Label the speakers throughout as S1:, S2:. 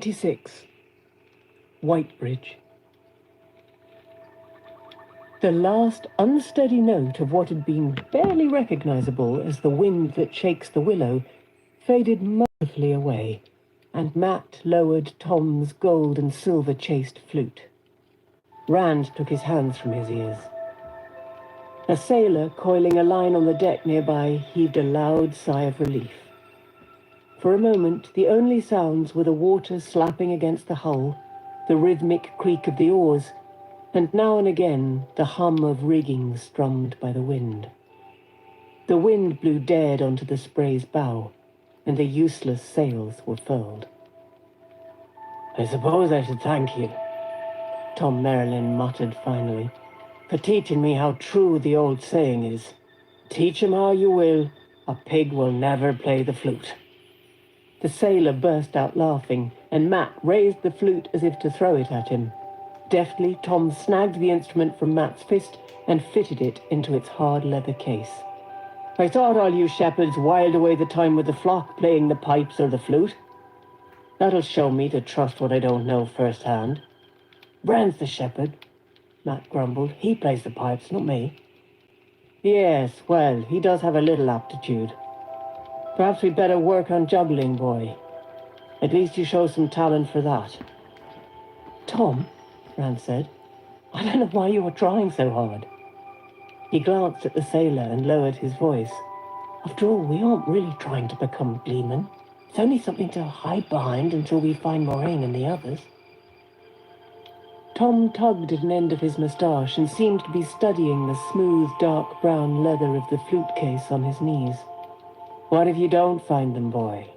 S1: 26. Whitebridge. The last unsteady note of what had been barely recognizable as the wind that shakes the willow faded mercifully away, and Matt lowered Tom's gold and silver chased flute. Rand took his hands from his ears. A sailor coiling a line on the deck nearby heaved a loud sigh of relief. For a moment, the only sounds were the water slapping against the hull, the rhythmic creak of the oars, and now and again the hum of rigging strummed by the wind. The wind blew dead onto the Spray's bow, and the useless sails were furled. "I suppose I should thank you," Tom Merrilin muttered finally, "for teaching me how true the old saying is. Teach him how you will, a pig will never play the flute." The sailor burst out laughing, and Matt raised the flute as if to throw it at him. Deftly, Tom snagged the instrument from Matt's fist and fitted it into its hard leather case. "I thought all you shepherds whiled away the time with the flock playing the pipes or the flute. That'll show me to trust what I don't know firsthand." "Brand's the shepherd," Matt grumbled. "He plays the pipes, not me." "Yes, well, he does have a little aptitude. Perhaps we'd better work on juggling, boy. At least you show some talent for that." "Tom," Rand said, "I don't know why you were trying so hard." He glanced at the sailor and lowered his voice. "After all, we aren't really trying to become gleemen. It's only something to hide behind until we find Moraine and the others." Tom tugged at an end of his moustache and seemed to be studying the smooth, dark brown leather of the flute case on his knees. "What if you don't find them, boy?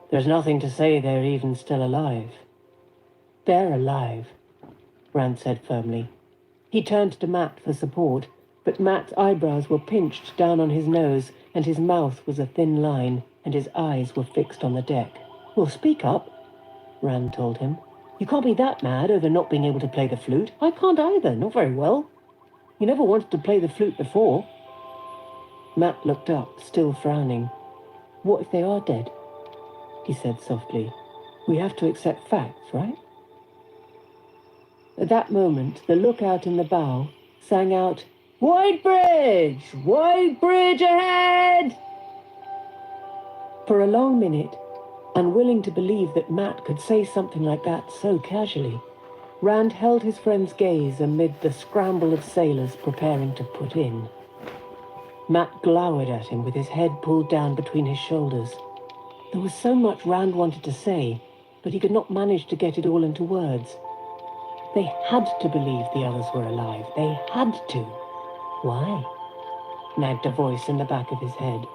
S1: There's nothing to say they're even still alive." "They're alive," Rand said firmly. He turned to Matt for support, but Matt's eyebrows were pinched down on his nose, and his mouth was a thin line, and his eyes were fixed on the deck. "Well, speak up," Rand told him. "You can't be that mad over not being able to play the flute. I can't either, not very well. You never wanted to play the flute before." Matt looked up, still frowning. "What if they are dead?" he said softly. "We have to accept facts, right?" At that moment, the lookout in the bow sang out, "Whitebridge! Whitebridge ahead!" For a long minute, unwilling to believe that Matt could say something like that so casually, Rand held his friend's gaze amid the scramble of sailors preparing to put in. Matt glowered at him with his head pulled down between his shoulders. There was so much Rand wanted to say, but he could not manage to get it all into words. They had to believe the others were alive. They had to. "Why?" nagged a voice in the back of his head.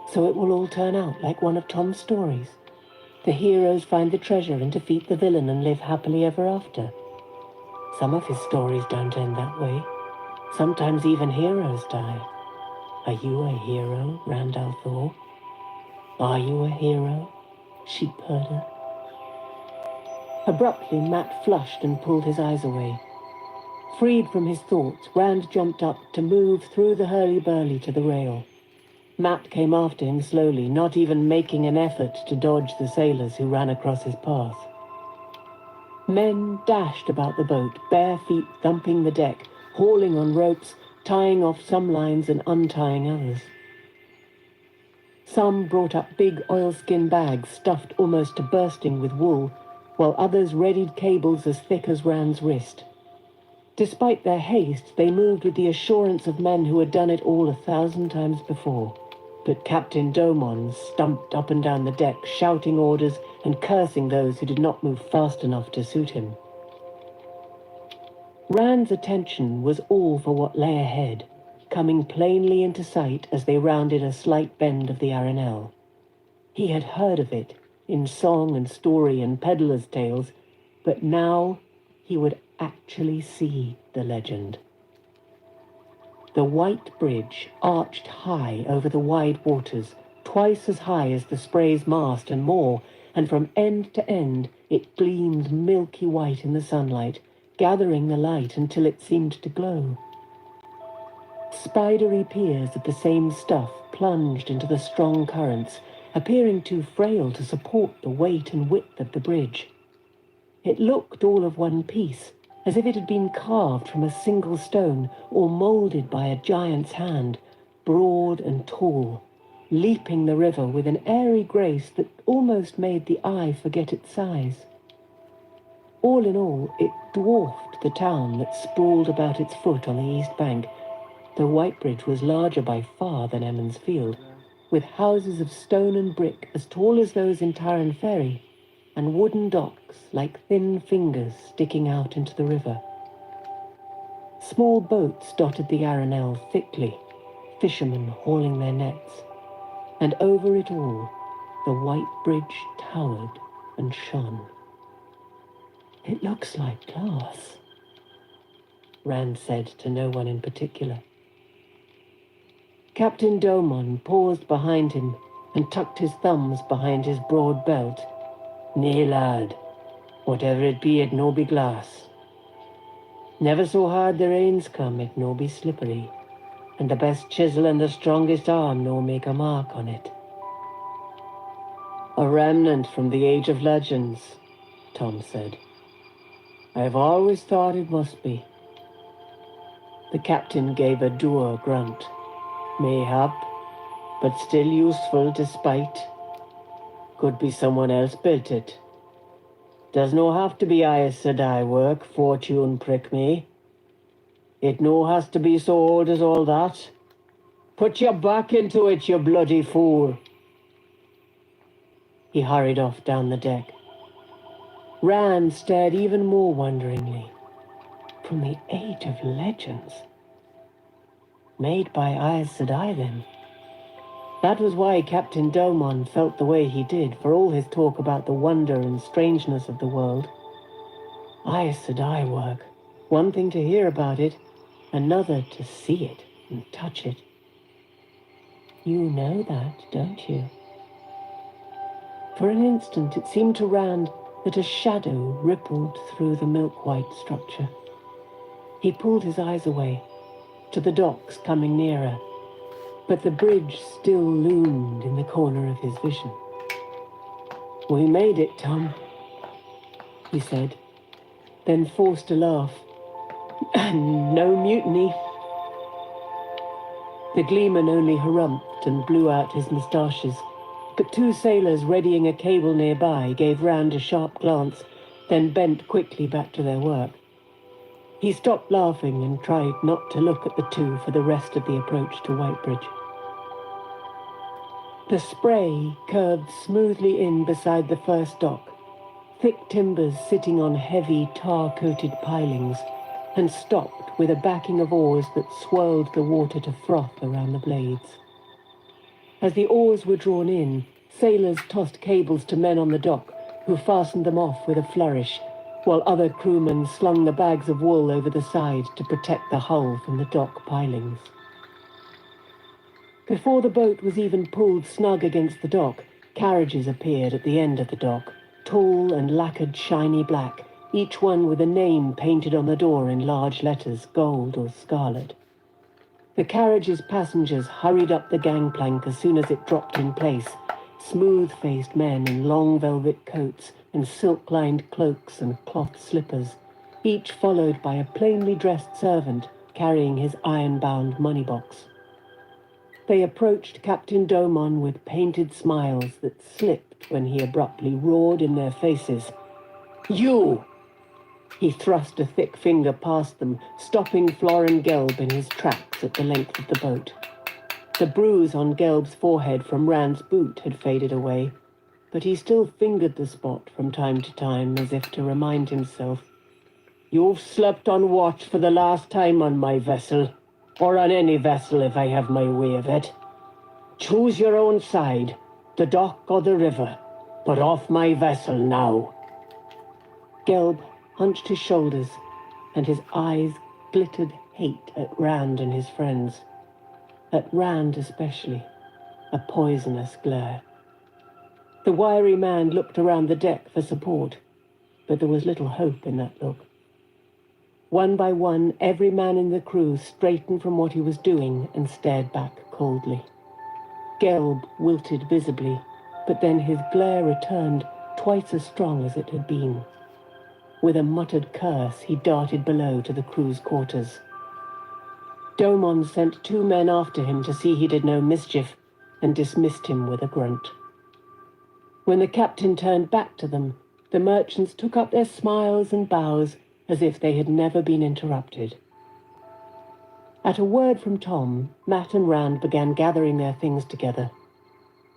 S1: "So it will all turn out like one of Tom's stories. The heroes find the treasure and defeat the villain and live happily ever after. Some of his stories don't end that way. Sometimes even heroes die. Are you a hero, Randall Thor? Are you a hero, sheepherder?" Abruptly, Matt flushed and pulled his eyes away. Freed from his thoughts, Rand jumped up to move through the hurly-burly to the rail. Matt came after him slowly, not even making an effort to dodge the sailors who ran across his path. Men dashed about the boat, bare feet thumping the deck, hauling on ropes, tying off some lines and untying others. Some brought up big oilskin bags stuffed almost to bursting with wool, while others readied cables as thick as Rand's wrist. Despite their haste, they moved with the assurance of men who had done it all 1,000 times before. But Captain Domon stumped up and down the deck, shouting orders and cursing those who did not move fast enough to suit him. Rand's attention was all for what lay ahead, coming plainly into sight as they rounded a slight bend of the Arenelle. He had heard of it, in song and story and peddler's tales, but now he would actually see the legend. The white bridge arched high over the wide waters, twice as high as the Spray's mast and more, and from end to end it gleamed milky white in the sunlight, gathering the light until it seemed to glow. Spidery piers of the same stuff plunged into the strong currents, appearing too frail to support the weight and width of the bridge. It looked all of one piece, as if it had been carved from a single stone or moulded by a giant's hand, broad and tall, leaping the river with an airy grace that almost made the eye forget its size. All in all, it dwarfed the town that sprawled about its foot on the east bank, though Whitebridge was larger by far than Emmons Field, with houses of stone and brick as tall as those in Tyrone Ferry, and wooden docks like thin fingers sticking out into the river. Small boats dotted the Arundel thickly, fishermen hauling their nets, and over it all the white bridge towered and shone. "It looks like glass," Rand said to no one in particular. Captain Domon paused behind him and tucked his thumbs behind his broad belt. "Nay, lad, whatever it no be glass. Never so hard the rains come, it no be slippery, and the best chisel and the strongest arm no make a mark on it." "A remnant from the age of legends," Tom said. "I have always thought it must be." The captain gave a dour grunt. "Mayhap, but still useful despite. Could be someone else built it. Does no have to be Aes Sedai work, fortune prick me. It no has to be so old as all that. Put your back into it, you bloody fool." He hurried off down the deck. Rand stared even more wonderingly. From the age of legends. Made by Aes Sedai, then. That was why Captain Domon felt the way he did, for all his talk about the wonder and strangeness of the world. Aes Sedai work. One thing to hear about it, another to see it and touch it. "You know that, don't you?" For an instant it seemed to Rand that a shadow rippled through the milk-white structure. He pulled his eyes away, to the docks coming nearer, but the bridge still loomed in the corner of his vision. "We made it, Tom," he said, then forced a laugh. "And no mutiny." The gleeman only harumphed and blew out his moustaches, but two sailors readying a cable nearby gave Rand a sharp glance, then bent quickly back to their work. He stopped laughing and tried not to look at the two for the rest of the approach to Whitebridge. The spray curved smoothly in beside the first dock, thick timbers sitting on heavy tar-coated pilings, and stopped with a backing of oars that swirled the water to froth around the blades. As the oars were drawn in, sailors tossed cables to men on the dock, who fastened them off with a flourish, while other crewmen slung the bags of wool over the side to protect the hull from the dock pilings. Before the boat was even pulled snug against the dock, carriages appeared at the end of the dock, tall and lacquered shiny black, each one with a name painted on the door in large letters, gold or scarlet. The carriage's passengers hurried up the gangplank as soon as it dropped in place, smooth-faced men in long velvet coats and silk-lined cloaks and cloth slippers, each followed by a plainly dressed servant carrying his iron-bound money-box. They approached Captain Domon with painted smiles that slipped when he abruptly roared in their faces. "You!" He thrust a thick finger past them, stopping Florin Gelb in his tracks at the length of the boat. The bruise on Gelb's forehead from Rand's boot had faded away, but he still fingered the spot from time to time as if to remind himself. "You've slept on watch for the last time on my vessel, or on any vessel if I have my way of it. Choose your own side, the dock or the river, but off my vessel now." Gelb hunched his shoulders, and his eyes glittered hate at Rand and his friends. At Rand especially, a poisonous glare. The wiry man looked around the deck for support, but there was little hope in that look. One by one, every man in the crew straightened from what he was doing and stared back coldly. Gelb wilted visibly, But then his glare returned, twice as strong as it had been. With a muttered curse, he darted below to the crew's quarters. Domon sent 2 men after him to see he did no mischief, and dismissed him with a grunt. When the captain turned back to them, the merchants took up their smiles and bows as if they had never been interrupted. At a word from Tom, Matt and Rand began gathering their things together.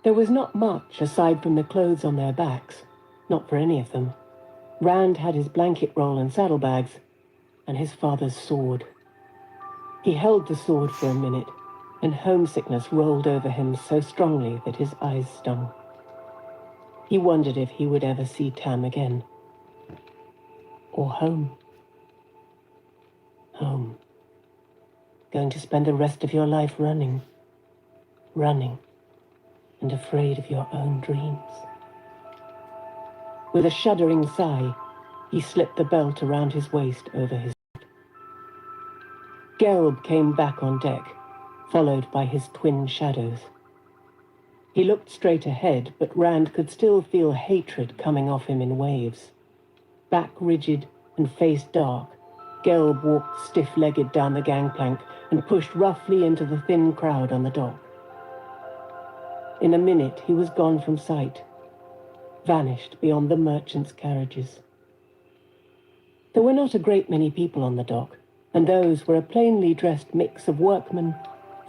S1: There was not much aside from the clothes on their backs, not for any of them. Rand had his blanket roll and saddlebags, and his father's sword. He held the sword for a minute, and homesickness rolled over him so strongly that his eyes stung. He wondered if he would ever see Tam again. Or home. Home. Going to spend the rest of your life running, and afraid of your own dreams. With a shuddering sigh, he slipped the belt around his waist over his head. Gelb came back on deck, followed by his twin shadows. He looked straight ahead, but Rand could still feel hatred coming off him in waves. Back rigid and face dark, Gelb walked stiff-legged down the gangplank and pushed roughly into the thin crowd on the dock. In a minute, he was gone from sight, vanished beyond the merchants' carriages. There were not a great many people on the dock, and those were a plainly dressed mix of workmen,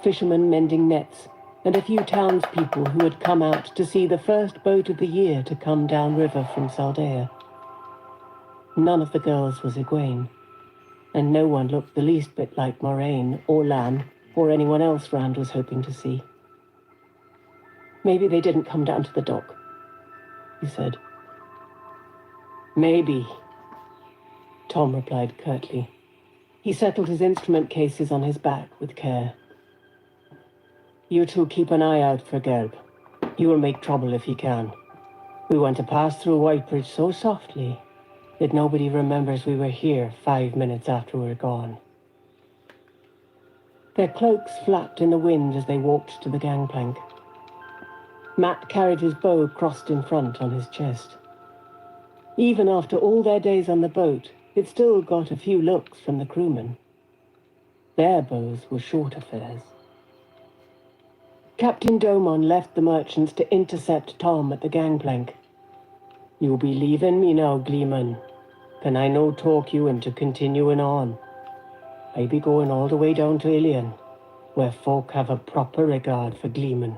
S1: fishermen mending nets, and a few townspeople who had come out to see the first boat of the year to come downriver from Saldea. None of the girls was Egwene, and no one looked the least bit like Moraine or Lan or anyone else Rand was hoping to see. Maybe they didn't come down to the dock, he said. Maybe, Tom replied curtly. He settled his instrument cases on his back with care. You two keep an eye out for Gelb. He will make trouble if he can. We want to pass through Whitebridge so softly that nobody remembers we were here 5 minutes after we were gone. Their cloaks flapped in the wind as they walked to the gangplank. Matt carried his bow crossed in front on his chest. Even after all their days on the boat, it still got a few looks from the crewmen. Their bows were short affairs. Captain Domon left the merchants to intercept Tom at the gangplank. You be leaving me now, Gleeman. Can I no talk you into continuing on? I be going all the way down to Ilion, where folk have a proper regard for Gleeman.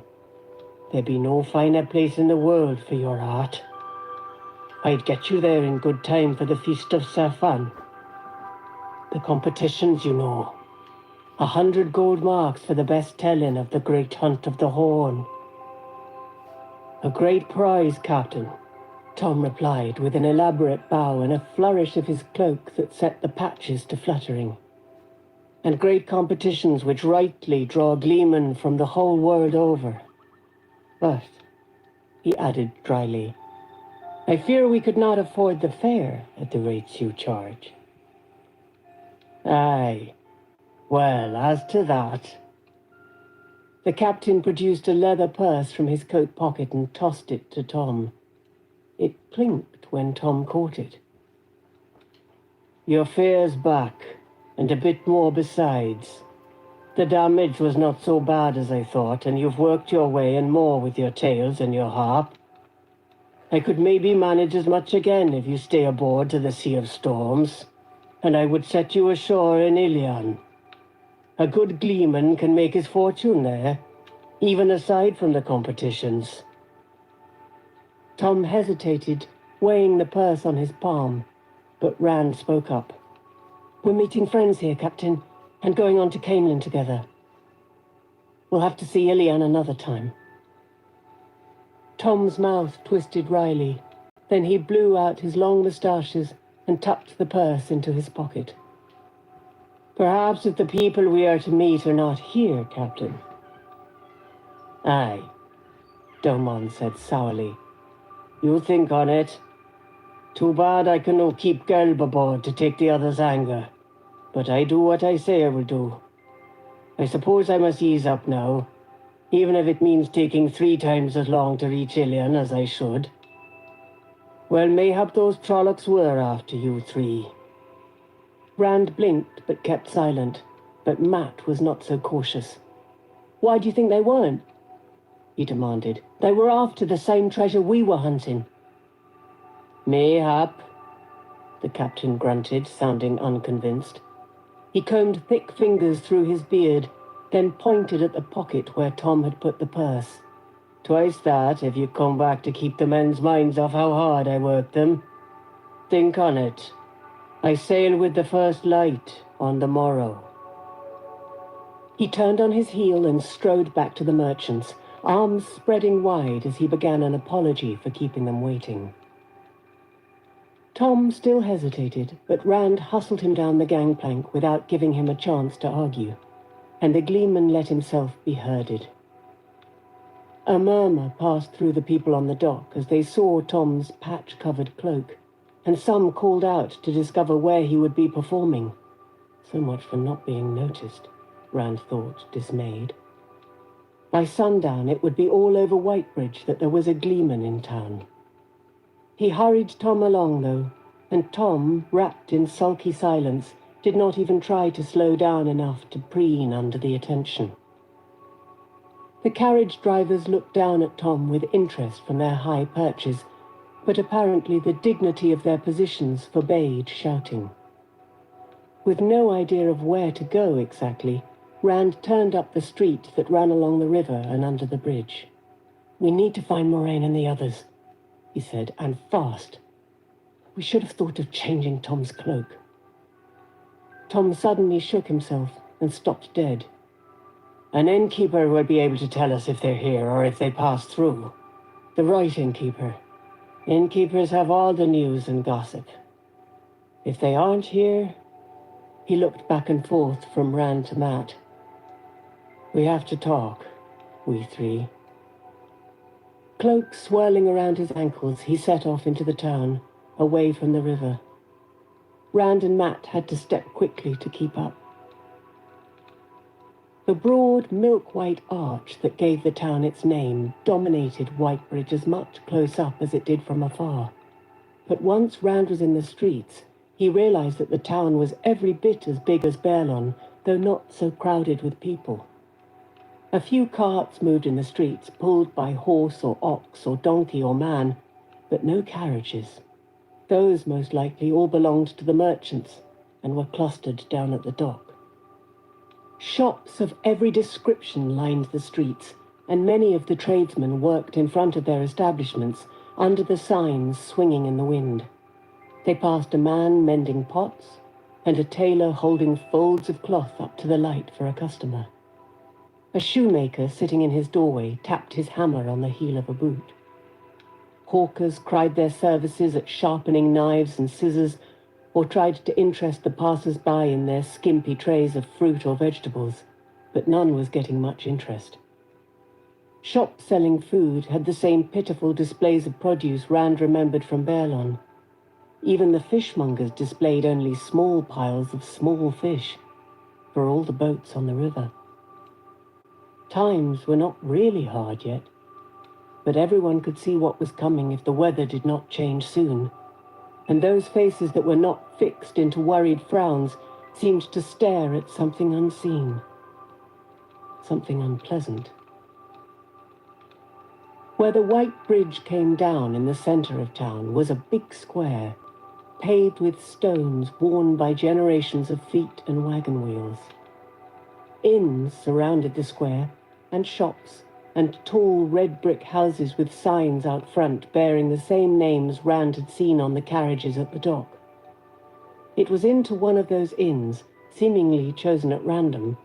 S1: There be no finer place in the world for your heart. I'd get you there in good time for the Feast of Safan. The competitions, you know. 100 gold marks for the best telling of the great hunt of the Horn. A great prize, Captain, Tom replied with an elaborate bow and a flourish of his cloak that set the patches to fluttering. And great competitions which rightly draw gleemen from the whole world over. But, he added dryly, I fear we could not afford the fare at the rates you charge. Aye. Well, as to that... The captain produced a leather purse from his coat pocket and tossed it to Tom. It clinked when Tom caught it. Your fare's back, and a bit more besides. The damage was not so bad as I thought, and you've worked your way and more with your tails and your harp. I could maybe manage as much again if you stay aboard to the Sea of Storms, and I would set you ashore in Ilion. A good gleeman can make his fortune there, even aside from the competitions. Tom hesitated, weighing the purse on his palm, but Rand spoke up. We're meeting friends here, Captain, and going on to Canelan together. We'll have to see Ilion another time. Tom's mouth twisted wryly. Then he blew out his long moustaches and tucked the purse into his pocket. Perhaps if the people we are to meet are not here, Captain. Aye, Domon said sourly. You think on it. Too bad I can no keep Gelb aboard to take the other's anger. But I do what I say I will do. I suppose I must ease up now. even if it means taking 3 times as long to reach Ilion as I should. Well, mayhap those Trollocs were after you 3. Rand blinked but kept silent, but Matt was not so cautious. Why do you think they weren't? He demanded. They were after the same treasure we were hunting. Mayhap, the captain grunted, sounding unconvinced. He combed thick fingers through his beard, then pointed at the pocket where Tom had put the purse. Twice that, if you come back to keep the men's minds off how hard I worked them. Think on it. I sail with the first light on the morrow. He turned on his heel and strode back to the merchants, arms spreading wide as he began an apology for keeping them waiting. Tom still hesitated, but Rand hustled him down the gangplank without giving him a chance to argue, and the gleeman let himself be herded. A murmur passed through the people on the dock as they saw Tom's patch-covered cloak, and some called out to discover where he would be performing. So much for not being noticed, Rand thought, dismayed. By sundown, it would be all over Whitebridge that there was a gleeman in town. He hurried Tom along, though, and Tom, wrapped in sulky silence, did not even try to slow down enough to preen under the attention. The carriage drivers looked down at Tom with interest from their high perches, but apparently the dignity of their positions forbade shouting. With no idea of where to go exactly, Rand turned up the street that ran along the river and under the bridge. "We need to find Moraine and the others," he said, "and fast. We should have thought of changing Tom's cloak." Tom suddenly shook himself and stopped dead. "An innkeeper will be able to tell us if they're here or if they pass through. The right innkeeper. Innkeepers have all the news and gossip. If they aren't here..." He looked back and forth from Rand to Matt. "We have to talk, we 3. Cloak swirling around his ankles, he set off into the town, away from the river. Rand and Matt had to step quickly to keep up. The broad, milk-white arch that gave the town its name dominated Whitebridge as much close up as it did from afar. But once Rand was in the streets, he realized that the town was every bit as big as Baerlon, though not so crowded with people. A few carts moved in the streets, pulled by horse or ox or donkey or man, but no carriages. Those, most likely, all belonged to the merchants and were clustered down at the dock. Shops of every description lined the streets, and many of the tradesmen worked in front of their establishments, under the signs swinging in the wind. They passed a man mending pots, and a tailor holding folds of cloth up to the light for a customer. A shoemaker sitting in his doorway tapped his hammer on the heel of a boot. Hawkers cried their services at sharpening knives and scissors, or tried to interest the passers-by in their skimpy trays of fruit or vegetables, but none was getting much interest. Shops selling food had the same pitiful displays of produce Rand remembered from Baerlon. Even the fishmongers displayed only small piles of small fish, for all the boats on the river. Times were not really hard yet, but everyone could see what was coming if the weather did not change soon, and those faces that were not fixed into worried frowns seemed to stare at something unseen, something unpleasant. Where the white bridge came down in the center of town was a big square, paved with stones worn by generations of feet and wagon wheels. Inns surrounded the square, and shops, and tall red brick houses with signs out front bearing the same names Rand had seen on the carriages at the dock. It was into one of those inns, seemingly chosen at random,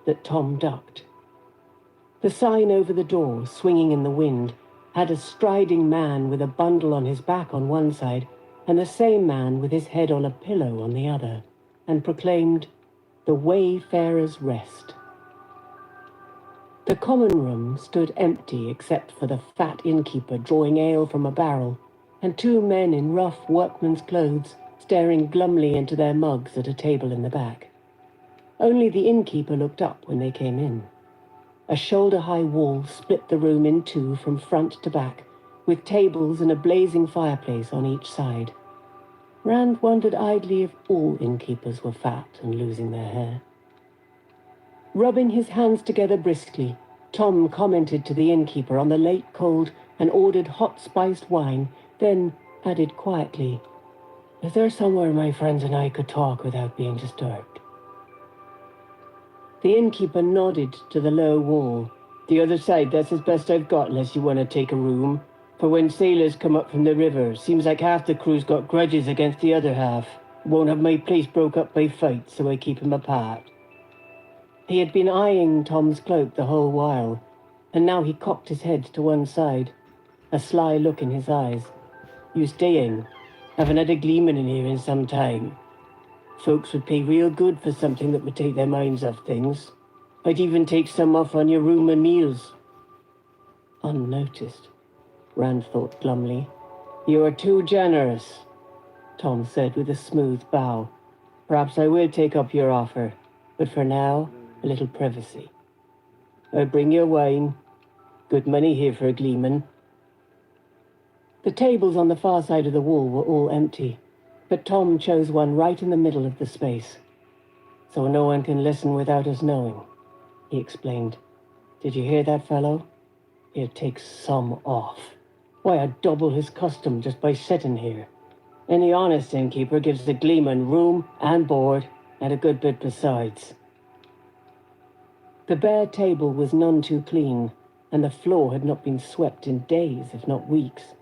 S1: that Tom ducked. The sign over the door, swinging in the wind, had a striding man with a bundle on his back on one side, and the same man with his head on a pillow on the other, and proclaimed, "The Wayfarer's Rest." The common room stood empty except for the fat innkeeper drawing ale from a barrel, and 2 men in rough workman's clothes staring glumly into their mugs at a table in the back. Only the innkeeper looked up when they came in. A shoulder-high wall split the room in two from front to back, with tables and a blazing fireplace on each side. Rand wondered idly if all innkeepers were fat and losing their hair. Rubbing his hands together briskly, Tom commented to the innkeeper on the late cold and ordered hot spiced wine, then added quietly, "Is there somewhere my friends and I could talk without being disturbed?" The innkeeper nodded to the low wall. "The other side, that's as best I've got, unless you want to take a room. For when sailors come up from the river, seems like half the crew's got grudges against the other half. Won't have my place broke up by fights, so I keep 'em apart." He had been eyeing Tom's cloak the whole while, and now he cocked his head to one side, a sly look in his eyes. "You staying? Haven't had a gleeman in here in some time. Folks would pay real good for something that would take their minds off things. I'd even take some off on your room and meals." Unnoticed, Rand thought glumly. "You are too generous," Tom said with a smooth bow. "Perhaps I will take up your offer, but for now, a little privacy. I'll bring your wine. Good money here for a gleeman." The tables on the far side of the wall were all empty, but Tom chose one right in the middle of the space. "So no one can listen without us knowing," he explained. "Did you hear that fellow? He'll take some off. Why, I'd double his custom just by sitting here. Any honest innkeeper gives the gleeman room and board, and a good bit besides." The bare table was none too clean, and the floor had not been swept in days, if not weeks.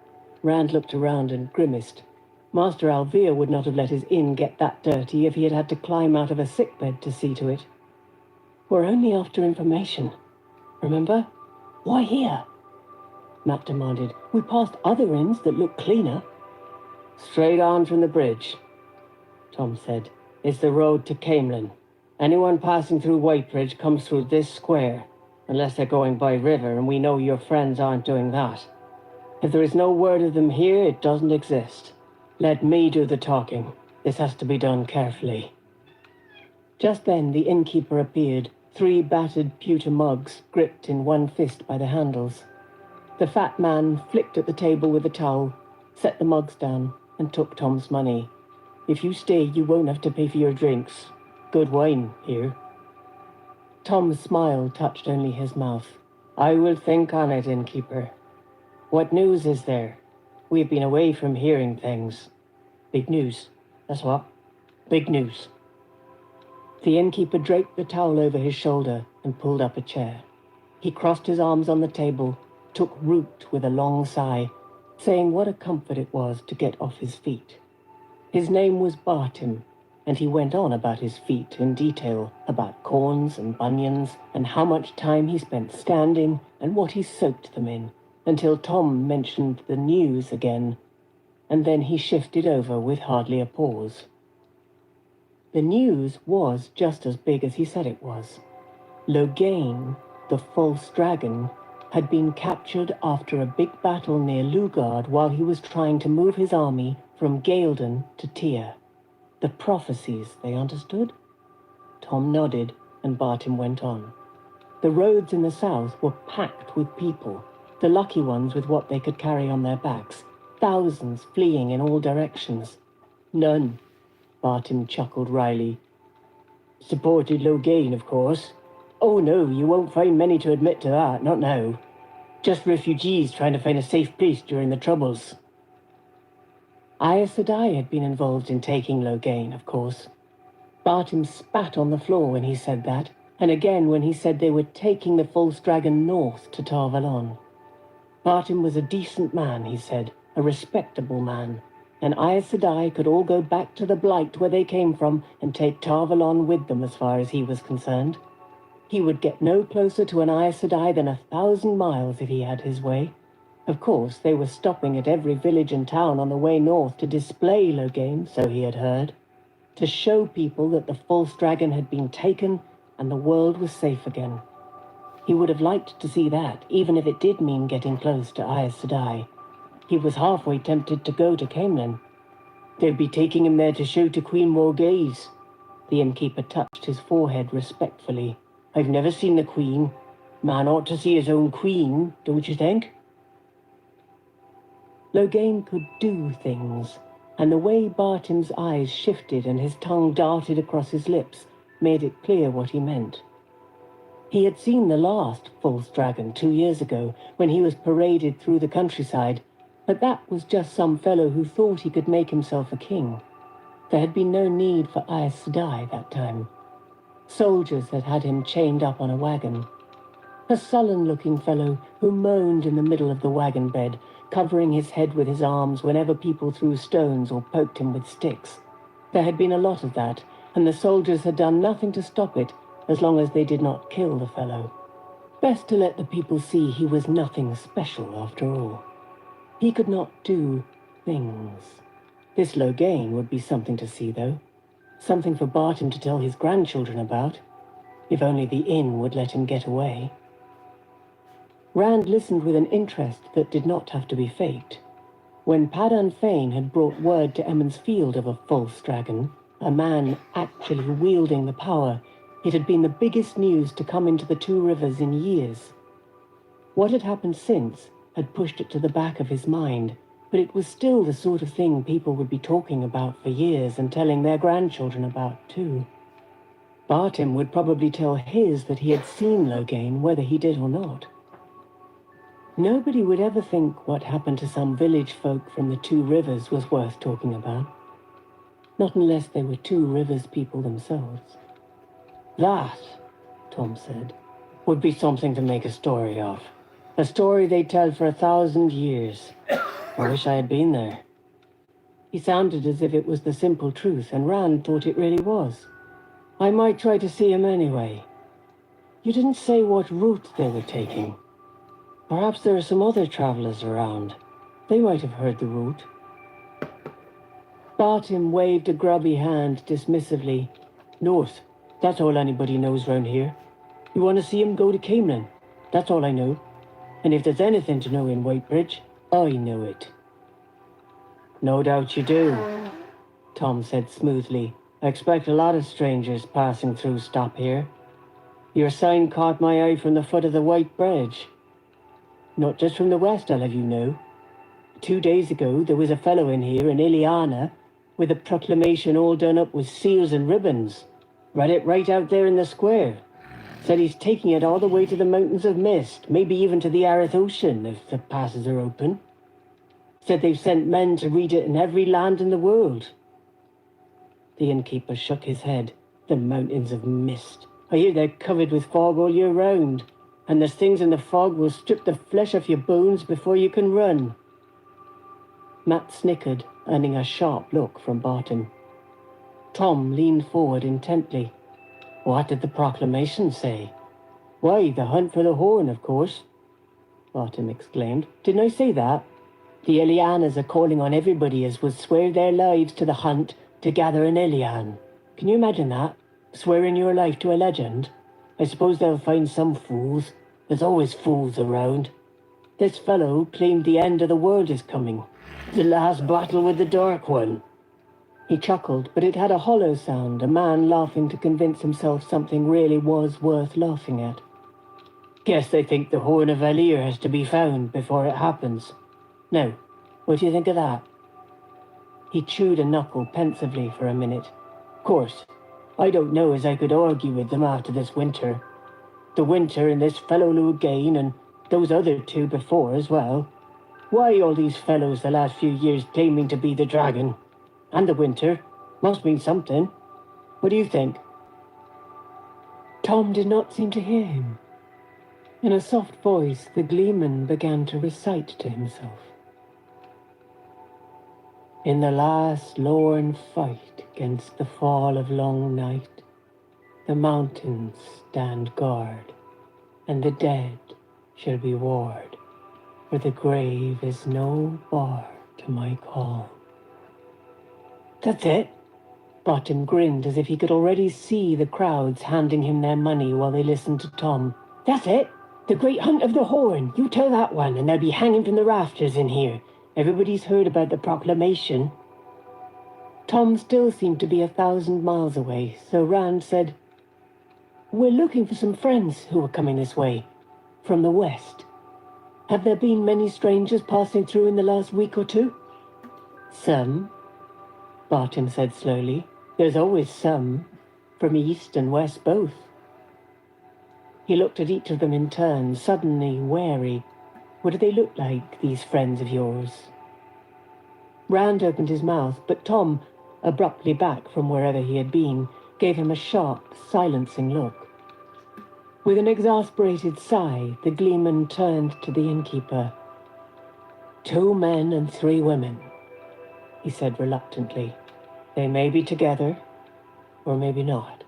S1: Rand looked around and grimaced. Master Alvear would not have let his inn get that dirty if he had had to climb out of a sickbed to see to it. "We're only after information, remember? Why here?" Matt demanded. "We passed other inns that looked cleaner." "Straight on from the bridge," Tom said. "It's the road to Camelin. Anyone passing through Whitebridge comes through this square, unless they're going by river, and we know your friends aren't doing that. If there is no word of them here, it doesn't exist. Let me do the talking. This has to be done carefully." Just then the innkeeper appeared, 3 battered pewter mugs gripped in one fist by the handles. The fat man flicked at the table with a towel, set the mugs down, and took Tom's money. "If you stay, you won't have to pay for your drinks. Good wine here." Tom's smile touched only his mouth. "I will think on it, innkeeper. What news is there? We've been away from hearing things." "Big news, that's what. Big news." The innkeeper draped the towel over his shoulder and pulled up a chair. He crossed his arms on the table, took root with a long sigh, saying what a comfort it was to get off his feet. His name was Bartim, and he went on about his feet in detail, about corns and bunions, and how much time he spent standing and what he soaked them in, until Tom mentioned the news again, and then he shifted over with hardly a pause. The news was just as big as he said it was. Loghain, the false dragon, had been captured after a big battle near Lugard while he was trying to move his army from Gaelden to Tyr. The prophecies, they understood? Tom nodded, and Bartim went on. The roads in the south were packed with people, the lucky ones with what they could carry on their backs, thousands fleeing in all directions. "None," Bartim chuckled wryly. "Supported Loghain, of course. Oh no, you won't find many to admit to that, not now. Just refugees trying to find a safe place during the Troubles." Aes Sedai had been involved in taking Loghain, of course. Bartim spat on the floor when he said that, and again when he said they were taking the false dragon north to Tar Valon. Bartim was a decent man, he said, a respectable man, and Aes Sedai could all go back to the Blight where they came from and take Tar Valon with them as far as he was concerned. He would get no closer to an Aes Sedai than 1,000 miles if he had his way. Of course, they were stopping at every village and town on the way north to display Loghain, so he had heard, to show people that the false dragon had been taken and the world was safe again. He would have liked to see that, even if it did mean getting close to Aes Sedai. He was halfway tempted to go to Camelin. They'd be taking him there to show to Queen Morghese. The innkeeper touched his forehead respectfully. "I've never seen the Queen. Man ought to see his own queen, don't you think? Logain could do things, and the way Bartim's eyes shifted and his tongue darted across his lips made it clear what he meant. He had seen the last false dragon 2 years ago, when he was paraded through the countryside, but that was just some fellow who thought he could make himself a king. There had been no need for Aes Sedai that time. Soldiers had had him chained up on a wagon. A sullen-looking fellow who moaned in the middle of the wagon bed, covering his head with his arms whenever people threw stones or poked him with sticks. There had been a lot of that, and the soldiers had done nothing to stop it, as long as they did not kill the fellow. Best to let the people see he was nothing special after all. He could not do things. This Logain would be something to see, though. Something for Bartim to tell his grandchildren about. If only the inn would let him get away. Rand listened with an interest that did not have to be faked. When Padan Fain had brought word to Emond's Field of a false dragon, a man actually wielding the power, it had been the biggest news to come into the Two Rivers in years. What had happened since had pushed it to the back of his mind, but it was still the sort of thing people would be talking about for years and telling their grandchildren about too. Bartim would probably tell his that he had seen Logain, whether he did or not. Nobody would ever think what happened to some village folk from the Two Rivers was worth talking about. Not unless they were Two Rivers people themselves. That, Tom said, would be something to make a story of. A story they'd tell for 1,000 years. I wish I had been there. He sounded as if it was the simple truth, and Rand thought it really was. I might try to see him anyway. You didn't say what route they were taking. Perhaps there are some other travelers around. They might have heard the route. Bartim waved a grubby hand dismissively. North. That's all anybody knows round here. You want to see him, go to Camelin. That's all I know. And if there's anything to know in Whitebridge, I know it. No doubt you do, Tom said smoothly. I expect a lot of strangers passing through stop here. Your sign caught my eye from the foot of the White Bridge. Not just from the west, I'll have you know. 2 days ago, there was a fellow in here in Ileana with a proclamation all done up with seals and ribbons. Read it right out there in the square. Said he's taking it all the way to the Mountains of Mist, maybe even to the Aryth Ocean, if the passes are open. Said they've sent men to read it in every land in the world. The innkeeper shook his head. The Mountains of Mist. I hear they're covered with fog all year round, and there's things in the fog will strip the flesh off your bones before you can run. Matt snickered, earning a sharp look from Bartim. Tom leaned forward intently. What did the proclamation say? Why, the hunt for the horn, of course, Bartim exclaimed. Didn't I say that? The Elianas are calling on everybody as would swear their lives to the hunt to gather an Elian. Can you imagine that? Swearing your life to a legend? I suppose they'll find some fools. There's always fools around. This fellow claimed the end of the world is coming. The last battle with the Dark One. He chuckled, but it had a hollow sound, a man laughing to convince himself something really was worth laughing at. Guess they think the Horn of Valir has to be found before it happens. Now, what do you think of that? He chewed a knuckle pensively for a minute. Of course, I don't know as I could argue with them after this winter. The winter and this fellow Logain and those other two before as well. Why all these fellows the last few years claiming to be the dragon? And the winter. Must mean something. What do you think? Tom did not seem to hear him. In a soft voice, the gleeman began to recite to himself. In the last lorn fight against the fall of long night, the mountains stand guard, and the dead shall be ward, for the grave is no bar to my call. That's it. Bartim grinned as if he could already see the crowds handing him their money while they listened to Tom. That's it. The great hunt of the horn. You tell that one, and they'll be hanging from the rafters in here. Everybody's heard about the proclamation. Tom still seemed to be 1,000 miles away, so Rand said, We're looking for some friends who are coming this way. From the west. Have there been many strangers passing through in the last week or two? Some, Barton said slowly. There's always some, from east and west both. He looked at each of them in turn, suddenly wary. What do they look like, these friends of yours? Rand opened his mouth, but Tom, abruptly back from wherever he had been, gave him a sharp, silencing look. With an exasperated sigh, the gleeman turned to the innkeeper. 2 men and 3 women, he said reluctantly. They may be together, or maybe not.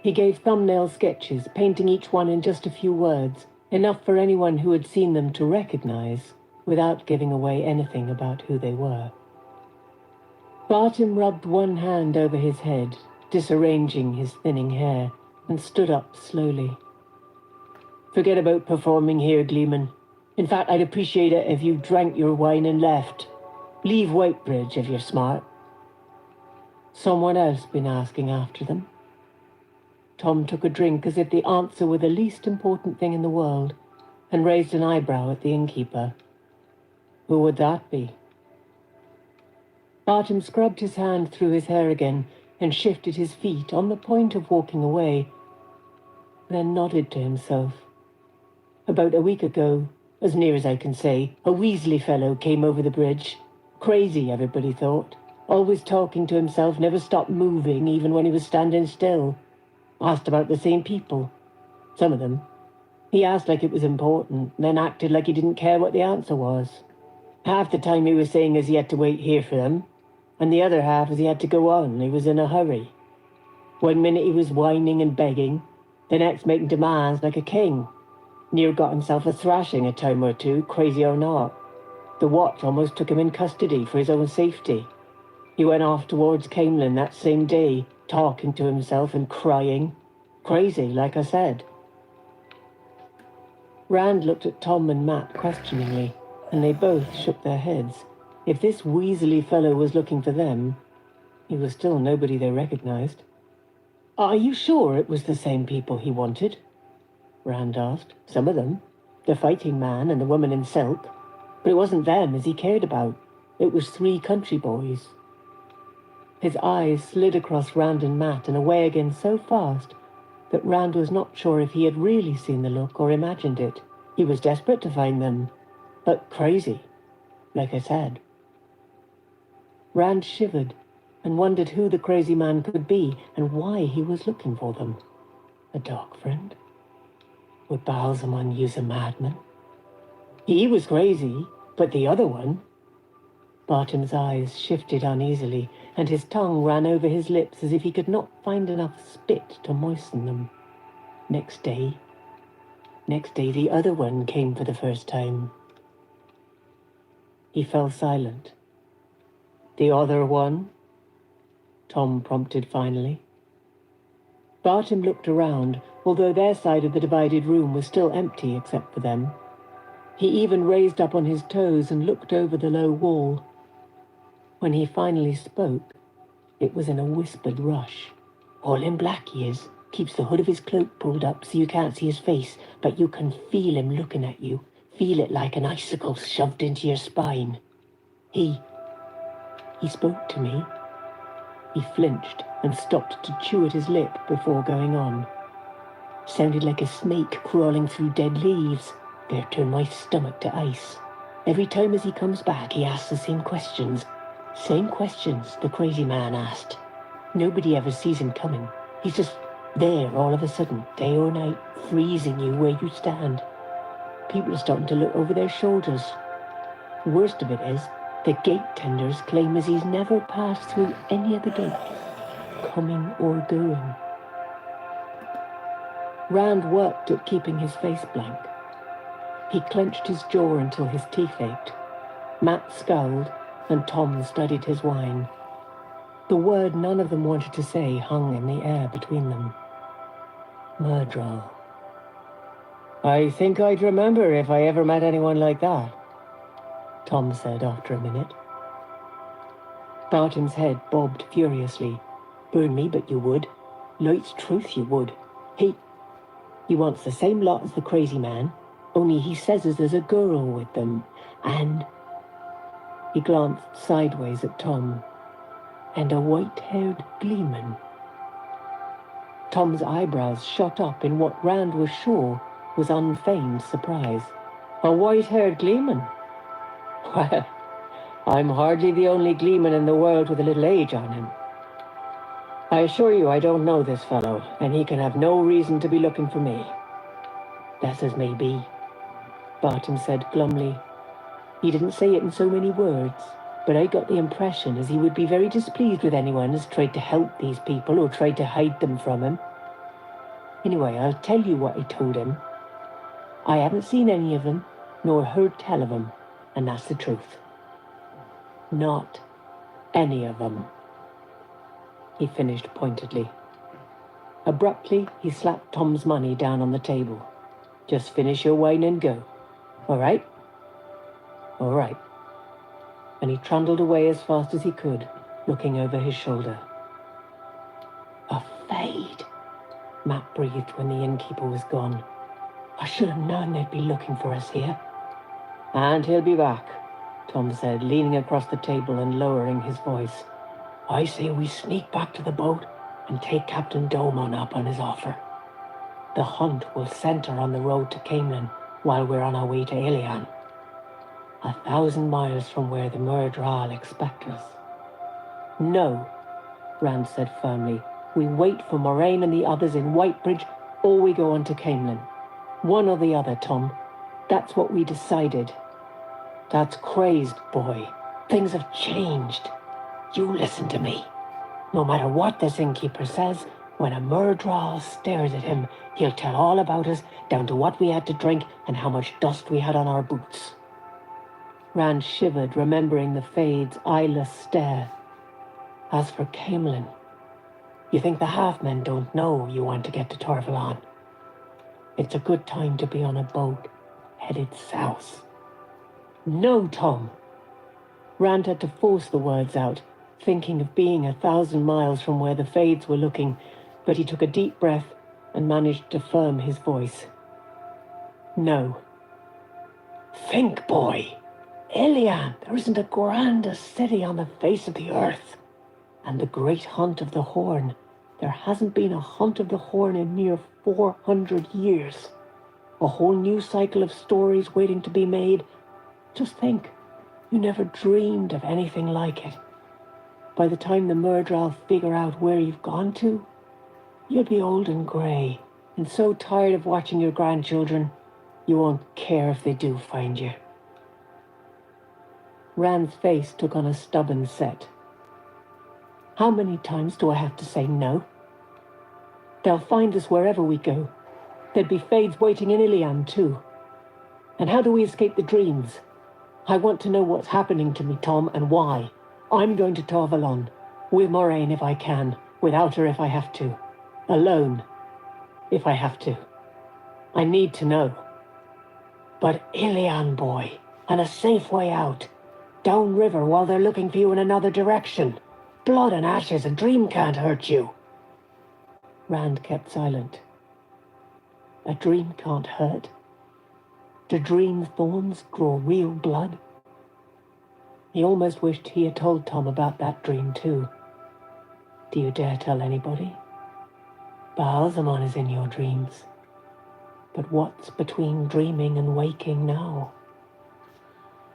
S1: He gave thumbnail sketches, painting each one in just a few words, enough for anyone who had seen them to recognize, without giving away anything about who they were. Barton rubbed one hand over his head, disarranging his thinning hair, and stood up slowly. Forget about performing here, Gleeman. In fact, I'd appreciate it if you drank your wine and left. Leave Whitebridge if you're smart. Someone else been asking after them? Tom took a drink as if the answer were the least important thing in the world, and raised an eyebrow at the innkeeper. Who would that be? Barton scrubbed his hand through his hair again and shifted his feet on the point of walking away, then nodded to himself. About a week ago, as near as I can say, a Weasley fellow came over the bridge. Crazy, everybody thought. Always talking to himself, never stopped moving, even when he was standing still. Asked about the same people. Some of them. He asked like it was important, then acted like he didn't care what the answer was. Half the time he was saying as he had to wait here for them, and the other half as he had to go on, he was in a hurry. One minute he was whining and begging, the next making demands like a king. Near got himself a thrashing a time or two, crazy or not. The watch almost took him in custody for his own safety. He went off towards Camelin that same day, talking to himself and crying. Crazy, like I said. Rand looked at Tom and Matt questioningly, and they both shook their heads. If this Weasley fellow was looking for them, he was still nobody they recognized. Are you sure it was the same people he wanted? Rand asked. Some of them. The fighting man and the woman in silk. But it wasn't them as he cared about. It was 3 country boys. His eyes slid across Rand and Matt and away again so fast that Rand was not sure if he had really seen the look or imagined it. He was desperate to find them, but crazy, like I said. Rand shivered and wondered who the crazy man could be and why he was looking for them. A dog friend? Would Balsamon use a madman? He was crazy, but the other one... Barton's eyes shifted uneasily, and his tongue ran over his lips as if he could not find enough spit to moisten them. Next day, the other one came for the first time. He fell silent. The other one? Tom prompted finally. Barton looked around, although their side of the divided room was still empty except for them. He even raised up on his toes and looked over the low wall. When he finally spoke, it was in a whispered rush. All in black he is. Keeps the hood of his cloak pulled up so you can't see his face, but you can feel him looking at you. Feel it like an icicle shoved into your spine. He spoke to me. He flinched and stopped to chew at his lip before going on. Sounded like a snake crawling through dead leaves. There turned my stomach to ice. Every time as he comes back, he asks the same questions. Same questions the crazy man asked. Nobody ever sees him coming. He's just there all of a sudden, day or night, freezing you where you stand. People are starting to look over their shoulders. Worst of it is, the gate tenders claim as he's never passed through any of the gates, coming or going. Rand worked at keeping his face blank. He clenched his jaw until his teeth ached. Matt scowled, and Tom studied his wine. The word none of them wanted to say hung in the air between them. Murdral. I think I'd remember if I ever met anyone like that, Tom said after a minute. Barton's head bobbed furiously. Burn me, but you would. Light's truth you would. He... He wants the same lot as the crazy man, only he says there's a girl with them, and..." He glanced sideways at Tom. "And a white-haired gleeman." Tom's eyebrows shot up in what Rand was sure was unfeigned surprise. "A white-haired gleeman? Well, I'm hardly the only gleeman in the world with a little age on him. I assure you I don't know this fellow, and he can have no reason to be looking for me." "That's as may be," Barton said glumly. He didn't say it in so many words, but I got the impression as he would be very displeased with anyone as tried to help these people or tried to hide them from him. Anyway, I'll tell you what I told him. I haven't seen any of them, nor heard tell of them, and that's the truth. Not any of them," he finished pointedly. Abruptly, he slapped Tom's money down on the table. "Just finish your wine and go. All right?" "All right." And he trundled away as fast as he could, looking over his shoulder. "A fade," Matt breathed when the innkeeper was gone. "I should have known they'd be looking for us here." "And he'll be back," Tom said, leaning across the table and lowering his voice. "I say we sneak back to the boat and take Captain Domon up on his offer. The hunt will centre on the road to Camelin while we're on our way to Ilian, 1,000 miles from where the Murdral expect us." "No," Rand said firmly. "We wait for Moraine and the others in Whitebridge, or we go on to Camelin. One or the other, Tom. That's what we decided." "That's crazed, boy. Things have changed. You listen to me. No matter what this innkeeper says, when a Murdral stares at him, he'll tell all about us, down to what we had to drink and how much dust we had on our boots." Rand shivered, remembering the Fade's eyeless stare. "As for Camelin, you think the half-men don't know you want to get to Torvalan? It's a good time to be on a boat headed south." "No, Tom." Rand had to force the words out, thinking of being 1,000 miles from where the Fades were looking, but he took a deep breath and managed to firm his voice. "No." "Think, boy. Ilian, there isn't a grander city on the face of the earth. And the great hunt of the Horn. There hasn't been a hunt of the Horn in near 400 years. A whole new cycle of stories waiting to be made. Just think, you never dreamed of anything like it. By the time the Murdral figure out where you've gone to, you'll be old and grey, and so tired of watching your grandchildren, you won't care if they do find you." Rand's face took on a stubborn set. "How many times do I have to say no? They'll find us wherever we go. There'd be Fades waiting in Ilian too. And how do we escape the dreams? I want to know what's happening to me, Tom, and why. I'm going to Torvalan, with Moraine if I can, without her if I have to. Alone, if I have to. I need to know. But Ilian, boy, and a safe way out. Downriver while they're looking for you in another direction. Blood and ashes, a dream can't hurt you." Rand kept silent. A dream can't hurt? Do dream thorns draw real blood? He almost wished he had told Tom about that dream too. "Do you dare tell anybody? Baalzamon is in your dreams. But what's between dreaming and waking now?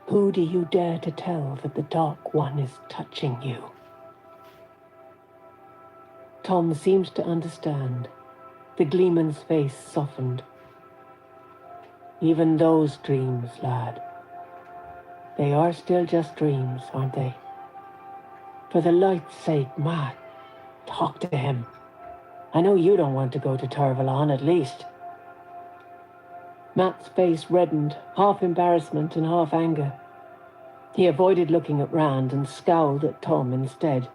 S1: Who do you dare to tell that the Dark One is touching you?" Tom seemed to understand. The gleeman's face softened. "Even those dreams, lad. They are still just dreams, aren't they? For the light's sake, Matt, talk to him. I know you don't want to go to Torvalan, at least." Matt's face reddened, half embarrassment and half anger. He avoided looking at Rand and scowled at Tom instead.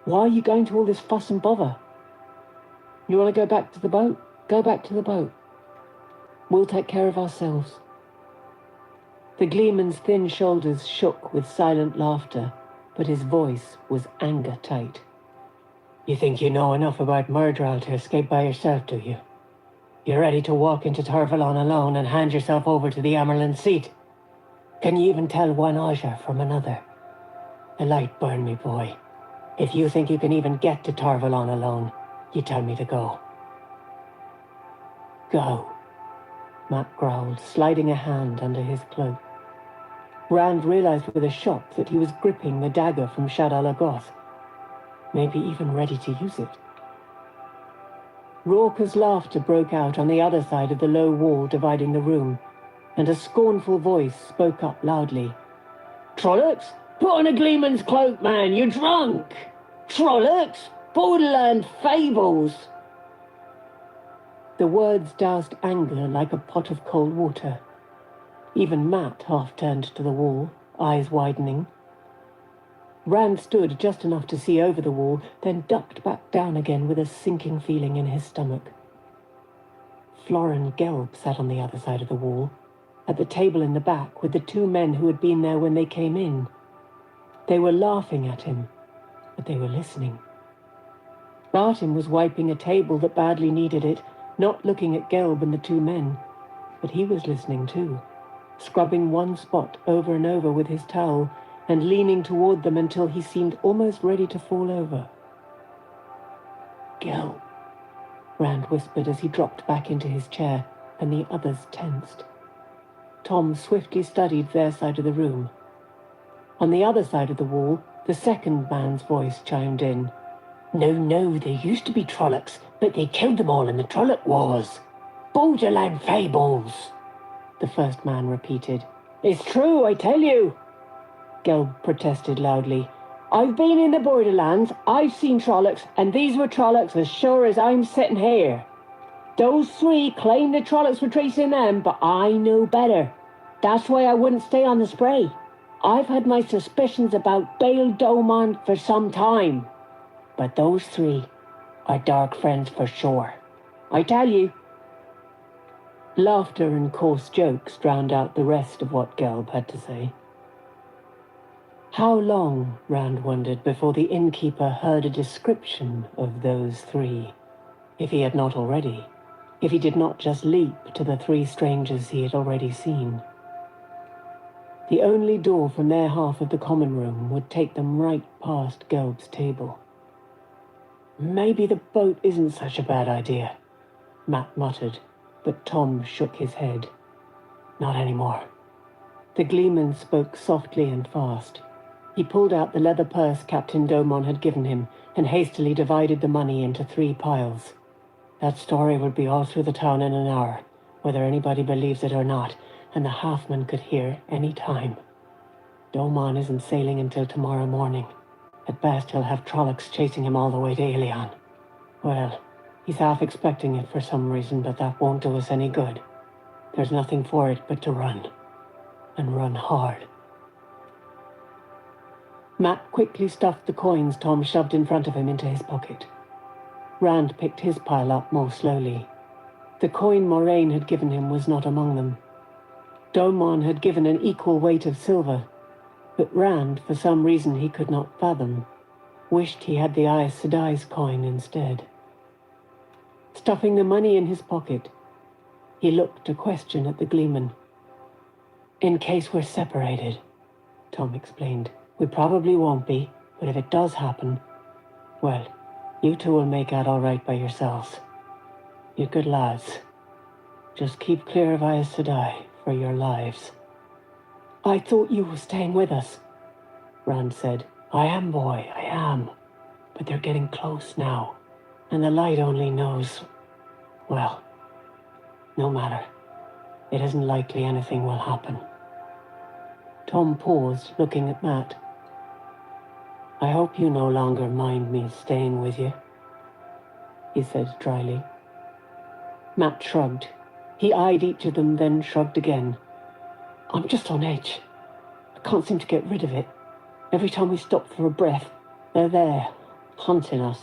S1: "Why are you going to all this fuss and bother? You want to go back to the boat? Go back to the boat. We'll take care of ourselves." The gleeman's thin shoulders shook with silent laughter, but his voice was anger-tight. "You think you know enough about Murdral to escape by yourself, do you? You're ready to walk into Tarvalon alone and hand yourself over to the Amerlin seat? Can you even tell one Aja from another? The light burn me, boy. If you think you can even get to Tarvalon alone, you tell me to go. Go, Matt growled, sliding a hand under his cloak. Rand realized with a shock that he was gripping the dagger from Shadal Agoth, maybe even ready to use it. Raucous laughter broke out on the other side of the low wall dividing the room, and a scornful voice spoke up loudly. Trollocs? Put on a gleeman's cloak, man, you're drunk! Trollocs? Borderland fables! The words doused anger like a pot of cold water. Even Matt half turned to the wall, eyes widening. Rand stood just enough to see over the wall, then ducked back down again with a sinking feeling in his stomach. Florin Gelb sat on the other side of the wall, at the table in the back with the two men who had been there when they came in. They were laughing at him, but they were listening. Bartim was wiping a table that badly needed it, not looking at Gelb and the two men, but he was listening too, scrubbing one spot over and over with his towel and leaning toward them until he seemed almost ready to fall over. Gelb, Rand whispered as he dropped back into his chair, and the others tensed. Tom swiftly studied their side of the room. On the other side of the wall, the second man's voice chimed in. No, there used to be Trollocs, but they killed them all in the Trolloc Wars. Borderland fables, the first man repeated. It's true, I tell you, Gelb protested loudly. I've been in the Borderlands, I've seen Trollocs, and these were Trollocs as sure as I'm sitting here. Those three claim the Trollocs were tracing them, but I know better. That's why I wouldn't stay on the spray. I've had my suspicions about Bail Domon for some time. But those three are dark friends for sure. I tell you. Laughter and coarse jokes drowned out the rest of what Gelb had to say. How long, Rand wondered, before the innkeeper heard a description of those three, if he had not already, if he did not just leap to the three strangers he had already seen. The only door from their half of the common room would take them right past Gelb's table. Maybe the boat isn't such a bad idea, Matt muttered, but Tom shook his head. Not anymore. The gleeman spoke softly and fast. He pulled out the leather purse Captain Domon had given him and hastily divided the money into 3 piles. That story would be all through the town in an hour, whether anybody believes it or not, and the halfman could hear any time. Domon isn't sailing until tomorrow morning. At best, he'll have Trollocs chasing him all the way to Ilion. Well, he's half expecting it for some reason, but that won't do us any good. There's nothing for it but to run. And run hard. Matt quickly stuffed the coins Tom shoved in front of him into his pocket. Rand picked his pile up more slowly. The coin Moraine had given him was not among them. Domon had given an equal weight of silver, but Rand, for some reason he could not fathom, wished he had the Aes Sedai's coin instead. Stuffing the money in his pocket, he looked a question at the gleeman. In case we're separated, Tom explained. We probably won't be, but if it does happen, well, you two will make out all right by yourselves. You're good lads. Just keep clear of Aes Sedai for your lives. I thought you were staying with us, Rand said. I am, boy, I am. But they're getting close now, and the light only knows. Well, no matter. It isn't likely anything will happen. Tom paused, looking at Matt. I hope you no longer mind me staying with you, he said dryly. Matt shrugged. He eyed each of them, then shrugged again. I'm just on edge. I can't seem to get rid of it. Every time we stop for a breath, they're there, hunting us.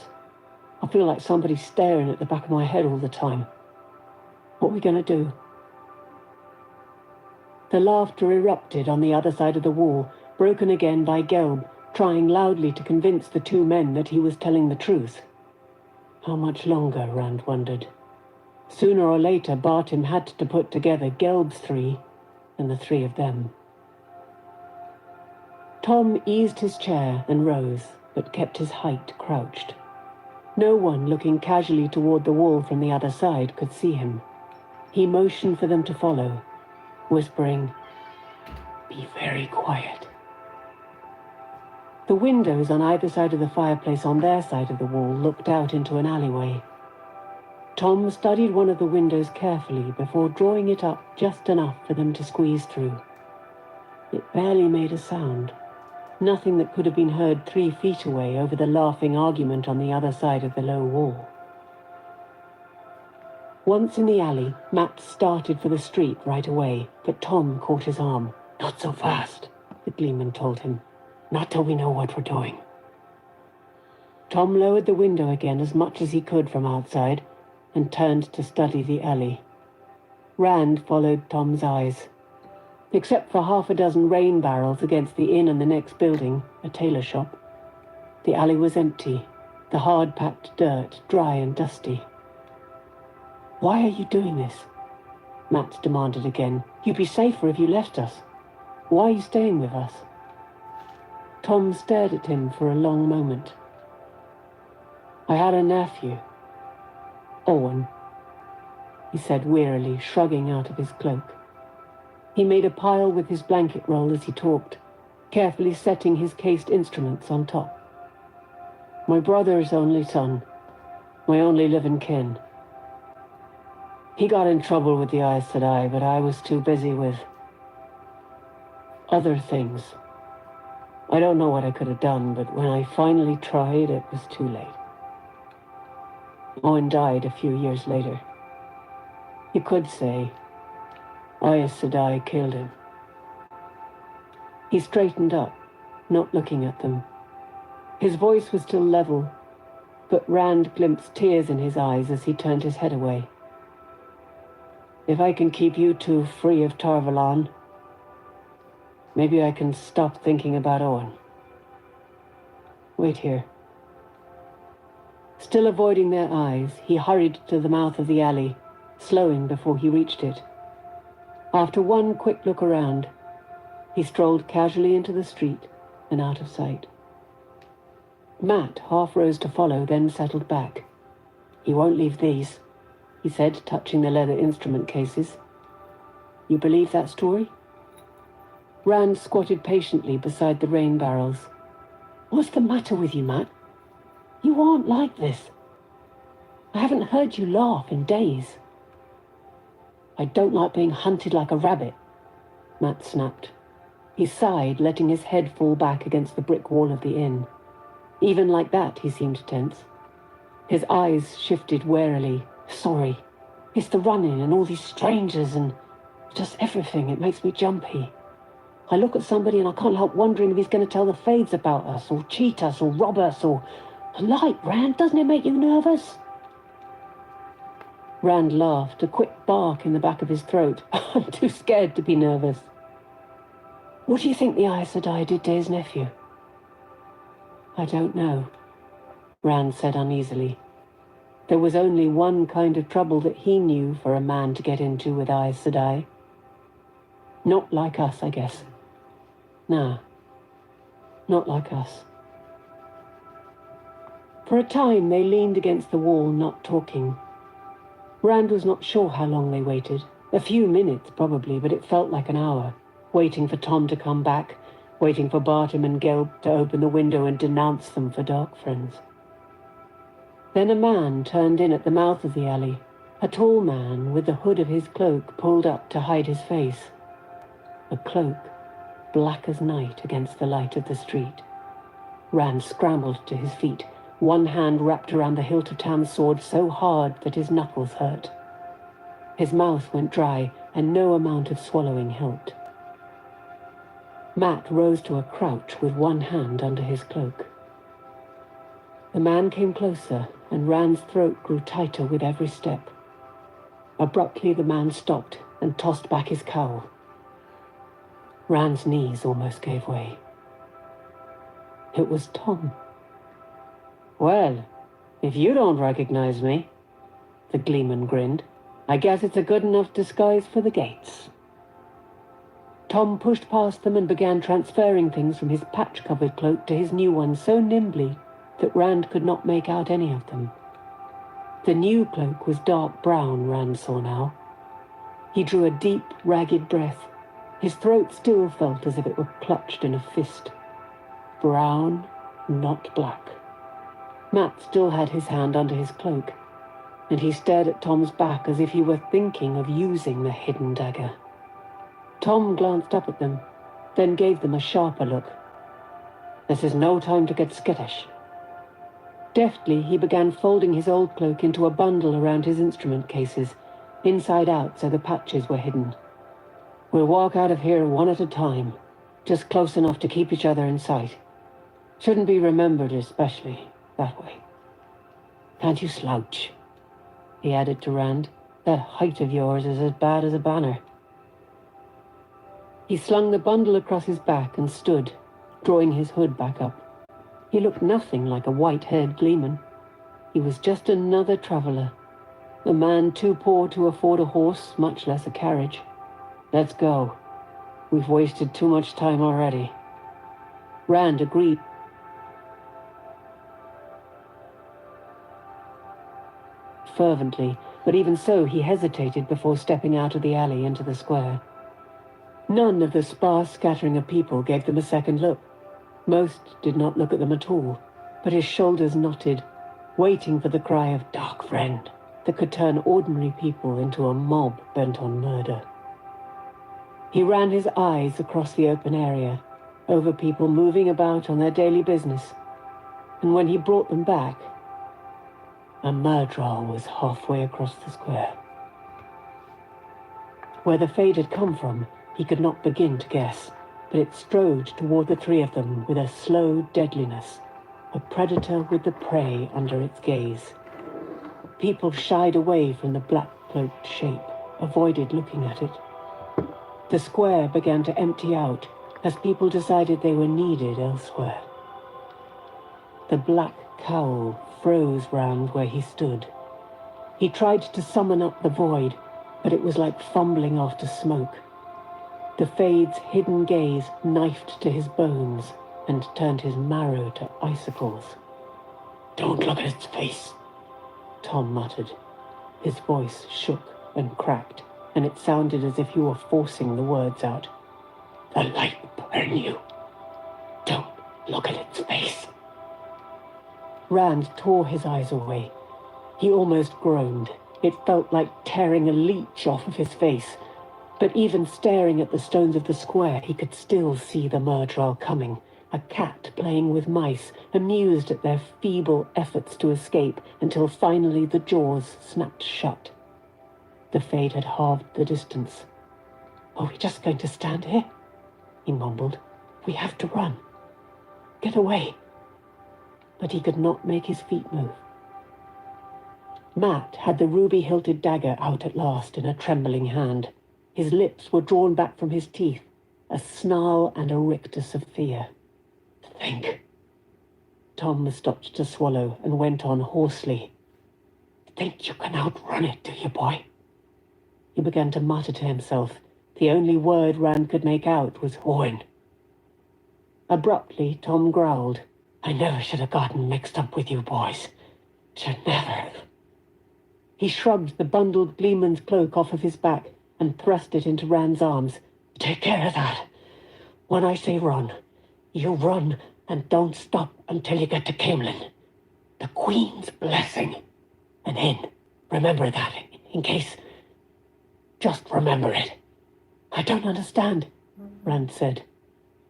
S1: I feel like somebody's staring at the back of my head all the time. What are we going to do? The laughter erupted on the other side of the wall, broken again by Gelb, trying loudly to convince the two men that he was telling the truth. How much longer, Rand wondered. Sooner or later, Bartim had to put together Gelb's three and the three of them. Tom eased his chair and rose, but kept his height crouched. No one looking casually toward the wall from the other side could see him. He motioned for them to follow, whispering, "Be very quiet." The windows on either side of the fireplace on their side of the wall looked out into an alleyway. Tom studied one of the windows carefully before drawing it up just enough for them to squeeze through. It barely made a sound. Nothing that could have been heard 3 feet away over the laughing argument on the other side of the low wall. Once in the alley, Matt started for the street right away, but Tom caught his arm. "Not so fast," the gleeman told him. "Not till we know what we're doing." Tom lowered the window again as much as he could from outside and turned to study the alley. Rand followed Tom's eyes. Except for half a dozen rain barrels against the inn and the next building, a tailor shop, the alley was empty, the hard-packed dirt dry and dusty. "Why are you doing this?" Matt demanded again. "You'd be safer if you left us. Why are you staying with us?" Tom stared at him for a long moment. "I had a nephew, Owen," he said wearily, shrugging out of his cloak. He made a pile with his blanket roll as he talked, carefully setting his cased instruments on top. "My brother's only son, my only living kin. He got in trouble with the Aes Sedai, but I was too busy with other things. I don't know what I could have done, but when I finally tried, it was too late. Owen died a few years later. You could say Aes Sedai killed him." He straightened up, not looking at them. His voice was still level, but Rand glimpsed tears in his eyes as he turned his head away. "If I can keep you two free of Tarvalon, maybe I can stop thinking about Owen. Wait here." Still avoiding their eyes, he hurried to the mouth of the alley, slowing before he reached it. After one quick look around, he strolled casually into the street and out of sight. Matt half rose to follow, then settled back. "He won't leave these," he said, touching the leather instrument cases. "You believe that story?" Rand squatted patiently beside the rain barrels. "What's the matter with you, Matt? You aren't like this. I haven't heard you laugh in days." "I don't like being hunted like a rabbit," Matt snapped. He sighed, letting his head fall back against the brick wall of the inn. Even like that, he seemed tense. His eyes shifted warily. "Sorry. It's the running and all these strangers and just everything. It makes me jumpy. I look at somebody and I can't help wondering if he's going to tell the Fades about us, or cheat us, or rob us, or... Like, Rand, doesn't it make you nervous?" Rand laughed, a quick bark in the back of his throat. "I'm too scared to be nervous." "What do you think the Aes Sedai did to his nephew?" "I don't know," Rand said uneasily. There was only one kind of trouble that he knew for a man to get into with Aes Sedai. Not like us, I guess. Nah, not like us. For a time they leaned against the wall, not talking. Rand was not sure how long they waited. A few minutes, probably, but it felt like an hour. Waiting for Tom to come back, waiting for Bartim and Gelb to open the window and denounce them for dark friends. Then a man turned in at the mouth of the alley, a tall man with the hood of his cloak pulled up to hide his face. A cloak, black as night against the light of the street. Rand scrambled to his feet, one hand wrapped around the hilt of Tam's sword so hard that his knuckles hurt. His mouth went dry, and no amount of swallowing helped. Matt rose to a crouch with one hand under his cloak. The man came closer, and Rand's throat grew tighter with every step. Abruptly, the man stopped and tossed back his cowl. Rand's knees almost gave way. It was Tom. "Well, if you don't recognize me," the gleeman grinned. I guess it's a good enough disguise for the gates. Tom pushed past them and began transferring things from his patch-covered cloak to his new one so nimbly that Rand could not make out any of them. The new cloak was dark brown, Rand saw now. He drew a deep, ragged breath. His throat still felt as if it were clutched in a fist. Brown, not black. Matt still had his hand under his cloak, and he stared at Tom's back as if he were thinking of using the hidden dagger. Tom glanced up at them, then gave them a sharper look. This is no time to get skittish. Deftly, he began folding his old cloak into a bundle around his instrument cases, inside out so the patches were hidden. We'll walk out of here one at a time, just close enough to keep each other in sight. Shouldn't be remembered especially that way. Can't you slouch? He added to Rand. That height of yours is as bad as a banner. He slung the bundle across his back and stood, drawing his hood back up. He looked nothing like a white-haired gleeman. He was just another traveller, a man too poor to afford a horse, much less a carriage. Let's go. We've wasted too much time already. Rand agreed. Fervently, but even so he hesitated before stepping out of the alley into the square. None of the sparse scattering of people gave them a second look. Most did not look at them at all, but his shoulders knotted, waiting for the cry of "Dark Friend" that could turn ordinary people into a mob bent on murder. He ran his eyes across the open area, over people moving about on their daily business, and when he brought them back, a Myrddraal was halfway across the square. Where the Fade had come from, he could not begin to guess, but it strode toward the three of them with a slow deadliness, a predator with the prey under its gaze. People shied away from the black-cloaked shape, avoided looking at it. The square began to empty out as people decided they were needed elsewhere. The black cowl froze round where he stood. He tried to summon up the void, but it was like fumbling after smoke. The Fade's hidden gaze knifed to his bones and turned his marrow to icicles. "Don't look at its face," Tom muttered. His voice shook and cracked, and it sounded as if he were forcing the words out. "The light burn you. Don't look at its face." Rand tore his eyes away. He almost groaned. It felt like tearing a leech off of his face. But even staring at the stones of the square, he could still see the Myrddraal coming, a cat playing with mice, amused at their feeble efforts to escape, until finally the jaws snapped shut. The Fade had halved the distance. "Are we just going to stand here?" he mumbled. "We have to run. Get away." But he could not make his feet move. Matt had the ruby-hilted dagger out at last in a trembling hand. His lips were drawn back from his teeth, a snarl and a rictus of fear. "Think." Tom stopped to swallow and went on hoarsely. "Think you can outrun it, do you, boy?" He began to mutter to himself. The only word Rand could make out was "Owen." Abruptly, Tom growled, "I never should have gotten mixed up with you boys. Should never." He shrugged the bundled gleeman's cloak off of his back and thrust it into Rand's arms. "Take care of that. When I say run, you run and don't stop until you get to Camelin. The Queen's blessing. And in. Remember that, in case... Just remember it." "I don't understand," Rand said.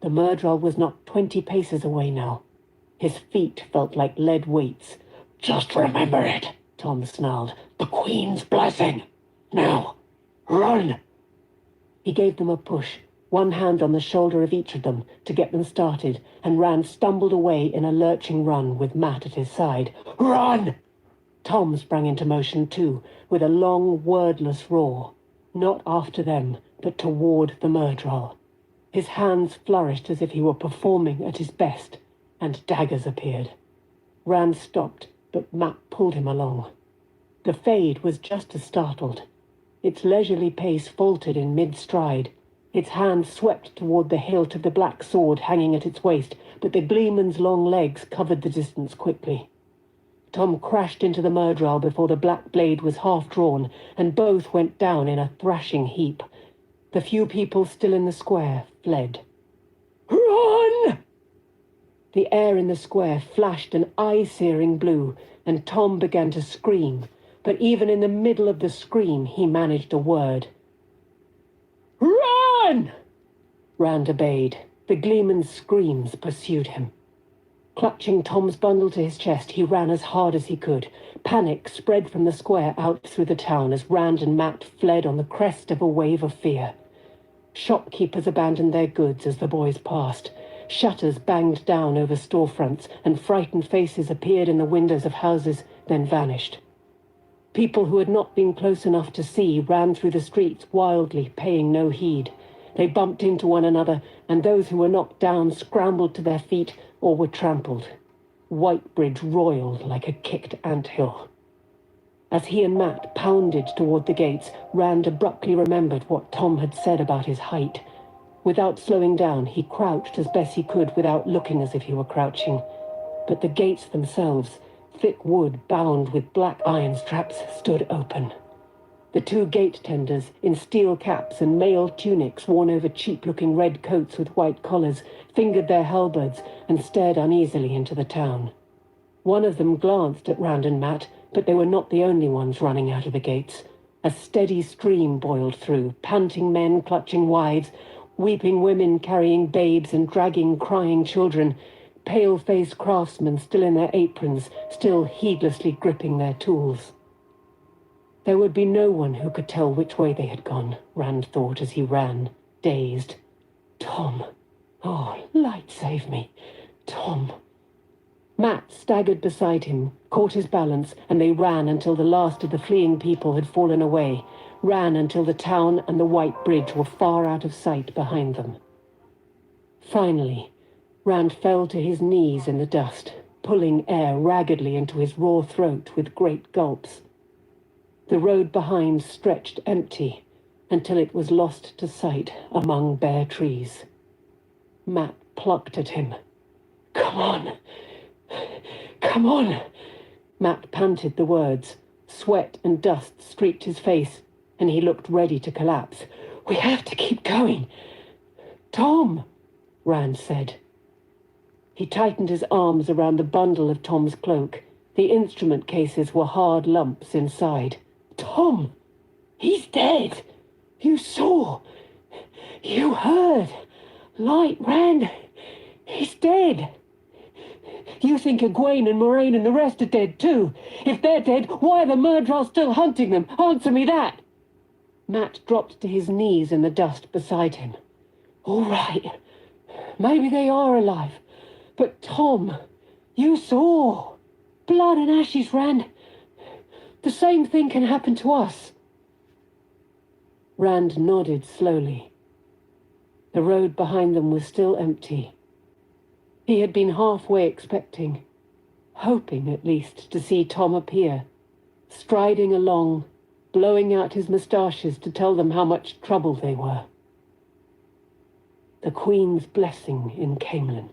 S1: The Myrddraal was not 20 paces away now. His feet felt like lead weights. "Just remember it," Tom snarled. "The Queen's blessing. Now, run!" He gave them a push, one hand on the shoulder of each of them, to get them started, and Rand stumbled away in a lurching run with Matt at his side. "Run!" Tom sprang into motion too, with a long, wordless roar. Not after them, but toward the Myrddraal. His hands flourished as if he were performing at his best, and daggers appeared. Rand stopped, but Matt pulled him along. The Fade was just as startled. Its leisurely pace faltered in mid-stride. Its hand swept toward the hilt of the black sword hanging at its waist, but the gleeman's long legs covered the distance quickly. Tom crashed into the murderel before the black blade was half drawn, and both went down in a thrashing heap. The few people still in the square fled. "Run!" The air in the square flashed an eye-searing blue, and Tom began to scream. But even in the middle of the scream, he managed a word. "Run!" Rand obeyed. The gleeman's screams pursued him. Clutching Tom's bundle to his chest, he ran as hard as he could. Panic spread from the square out through the town as Rand and Matt fled on the crest of a wave of fear. Shopkeepers abandoned their goods as the boys passed. Shutters banged down over storefronts, and frightened faces appeared in the windows of houses, then vanished. People who had not been close enough to see ran through the streets wildly, paying no heed. They bumped into one another, and those who were knocked down scrambled to their feet or were trampled. Whitebridge roiled like a kicked anthill. As he and Matt pounded toward the gates, Rand abruptly remembered what Tom had said about his height. Without slowing down, he crouched as best he could without looking as if he were crouching. But the gates themselves, thick wood bound with black iron straps, stood open. The two gate tenders, in steel caps and mail tunics worn over cheap-looking red coats with white collars, fingered their halberds and stared uneasily into the town. One of them glanced at Rand and Matt, but they were not the only ones running out of the gates. A steady stream boiled through, panting men clutching wives, weeping women carrying babes and dragging crying children, pale-faced craftsmen still in their aprons, still heedlessly gripping their tools. There would be no one who could tell which way they had gone, Rand thought as he ran, dazed. Tom. Oh, light save me. Tom. Matt staggered beside him, caught his balance, and they ran until the last of the fleeing people had fallen away, ran until the town and the white bridge were far out of sight behind them. Finally, Rand fell to his knees in the dust, pulling air raggedly into his raw throat with great gulps. The road behind stretched empty until it was lost to sight among bare trees. Matt plucked at him. "Come on! Come on!" Matt panted the words. Sweat and dust streaked his face, and he looked ready to collapse. "We have to keep going." "Tom!" Rand said. He tightened his arms around the bundle of Tom's cloak. The instrument cases were hard lumps inside. "Tom! He's dead! You saw! You heard! Light, Rand! He's dead! You think Egwene and Moraine and the rest are dead too? If they're dead, why are the murderers still hunting them? Answer me that!" Matt dropped to his knees in the dust beside him. "All right. Maybe they are alive. But Tom, you saw. Blood and ashes, Rand. The same thing can happen to us." Rand nodded slowly. The road behind them was still empty. He had been halfway expecting, hoping at least to see Tom appear, striding along, blowing out his moustaches to tell them how much trouble they were. The Queen's blessing in Camelin.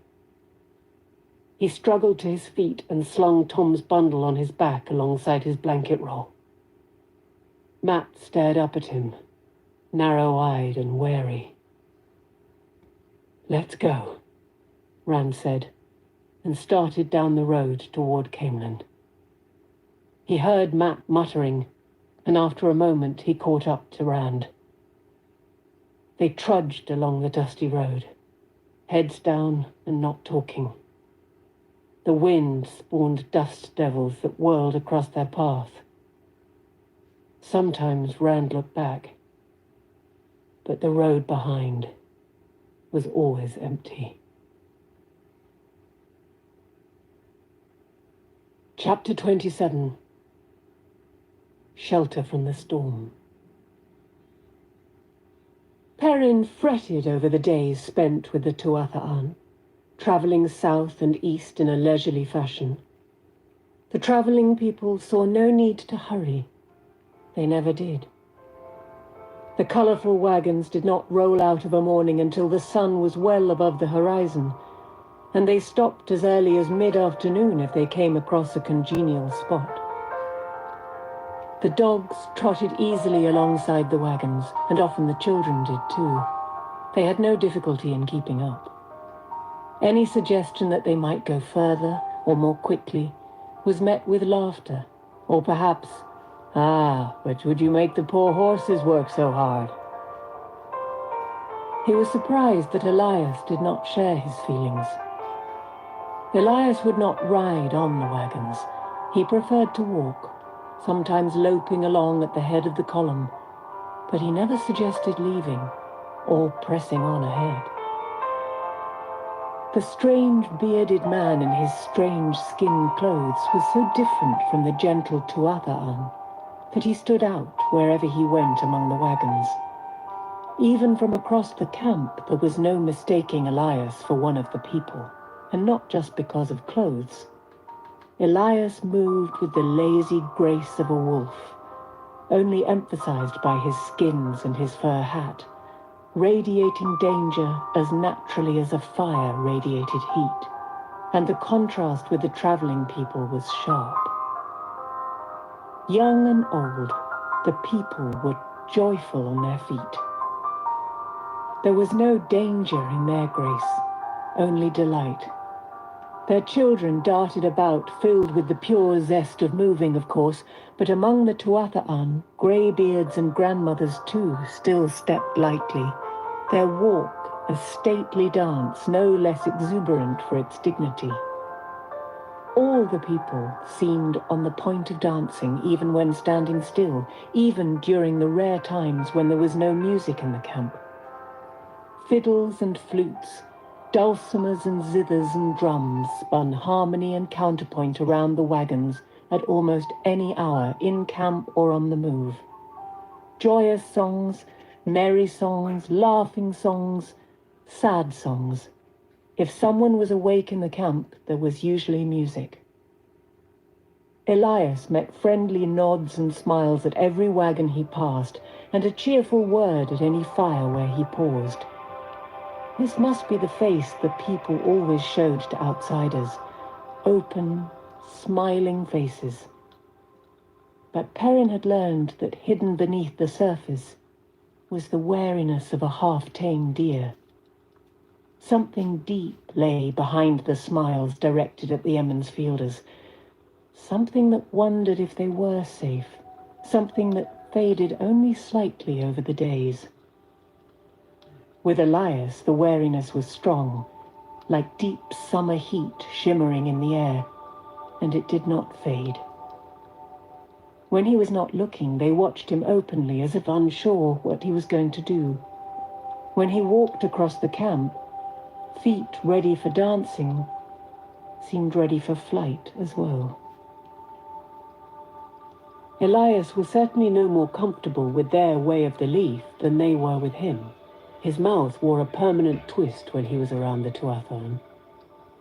S1: He struggled to his feet and slung Tom's bundle on his back alongside his blanket roll. Matt stared up at him, narrow-eyed and wary. "Let's go," Rand said, and started down the road toward Camelin. He heard Matt muttering, and after a moment he caught up to Rand. They trudged along the dusty road, heads down and not talking. The wind spawned dust devils that whirled across their path. Sometimes Rand looked back, but the road behind was always empty. Chapter 27. Shelter from the Storm. Perrin fretted over the days spent with the Tuatha'an, travelling south and east in a leisurely fashion. The travelling people saw no need to hurry. They never did. The colourful wagons did not roll out of a morning until the sun was well above the horizon, and they stopped as early as mid-afternoon if they came across a congenial spot. The dogs trotted easily alongside the wagons, and often the children did too. They had no difficulty in keeping up. Any suggestion that they might go further or more quickly was met with laughter, or perhaps, "Ah, but would you make the poor horses work so hard?" He was surprised that Elias did not share his feelings. Elias would not ride on the wagons. He preferred to walk, sometimes loping along at the head of the column, but he never suggested leaving or pressing on ahead. The strange bearded man in his strange skin clothes was so different from the gentle Tuatha that he stood out wherever he went among the wagons. Even from across the camp, there was no mistaking Elias for one of the people, and not just because of clothes. Elias moved with the lazy grace of a wolf, only emphasized by his skins and his fur hat, radiating danger as naturally as a fire radiated heat, and the contrast with the traveling people was sharp. Young and old, the people were joyful on their feet. There was no danger in their grace, only delight. Their children darted about, filled with the pure zest of moving, of course, but among the Tuatha'an, greybeards and grandmothers too still stepped lightly, their walk a stately dance no less exuberant for its dignity. All the people seemed on the point of dancing, even when standing still, even during the rare times when there was no music in the camp. Fiddles and flutes, dulcimers and zithers and drums spun harmony and counterpoint around the wagons at almost any hour, in camp or on the move. Joyous songs, merry songs, laughing songs, sad songs. If someone was awake in the camp, there was usually music. Elias met friendly nods and smiles at every wagon he passed, and a cheerful word at any fire where he paused. This must be the face the people always showed to outsiders, open, smiling faces. But Perrin had learned that hidden beneath the surface was the wariness of a half-tamed deer. Something deep lay behind the smiles directed at the Emmonsfielders. Something that wondered if they were safe. Something that faded only slightly over the days. With Elias, the wariness was strong, like deep summer heat shimmering in the air, and it did not fade. When he was not looking, they watched him openly, as if unsure what he was going to do. When he walked across the camp, feet ready for dancing seemed ready for flight as well. Elias was certainly no more comfortable with their way of the leaf than they were with him. His mouth wore a permanent twist when he was around the Tuathan.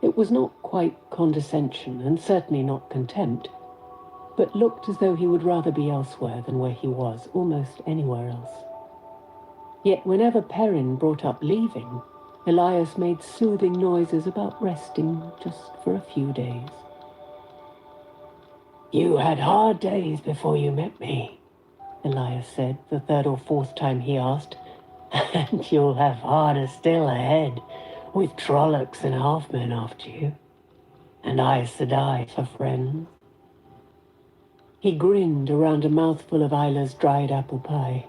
S1: It was not quite condescension, and certainly not contempt, but looked as though he would rather be elsewhere than where he was, almost anywhere else. Yet whenever Perrin brought up leaving, Elias made soothing noises about resting just for a few days. "You had hard days before you met me," Elias said, the third or fourth time he asked, "and you'll have harder still ahead, with Trollocs and half-men after you, and Aes Sedai for friends." He grinned around a mouthful of Isla's dried apple pie.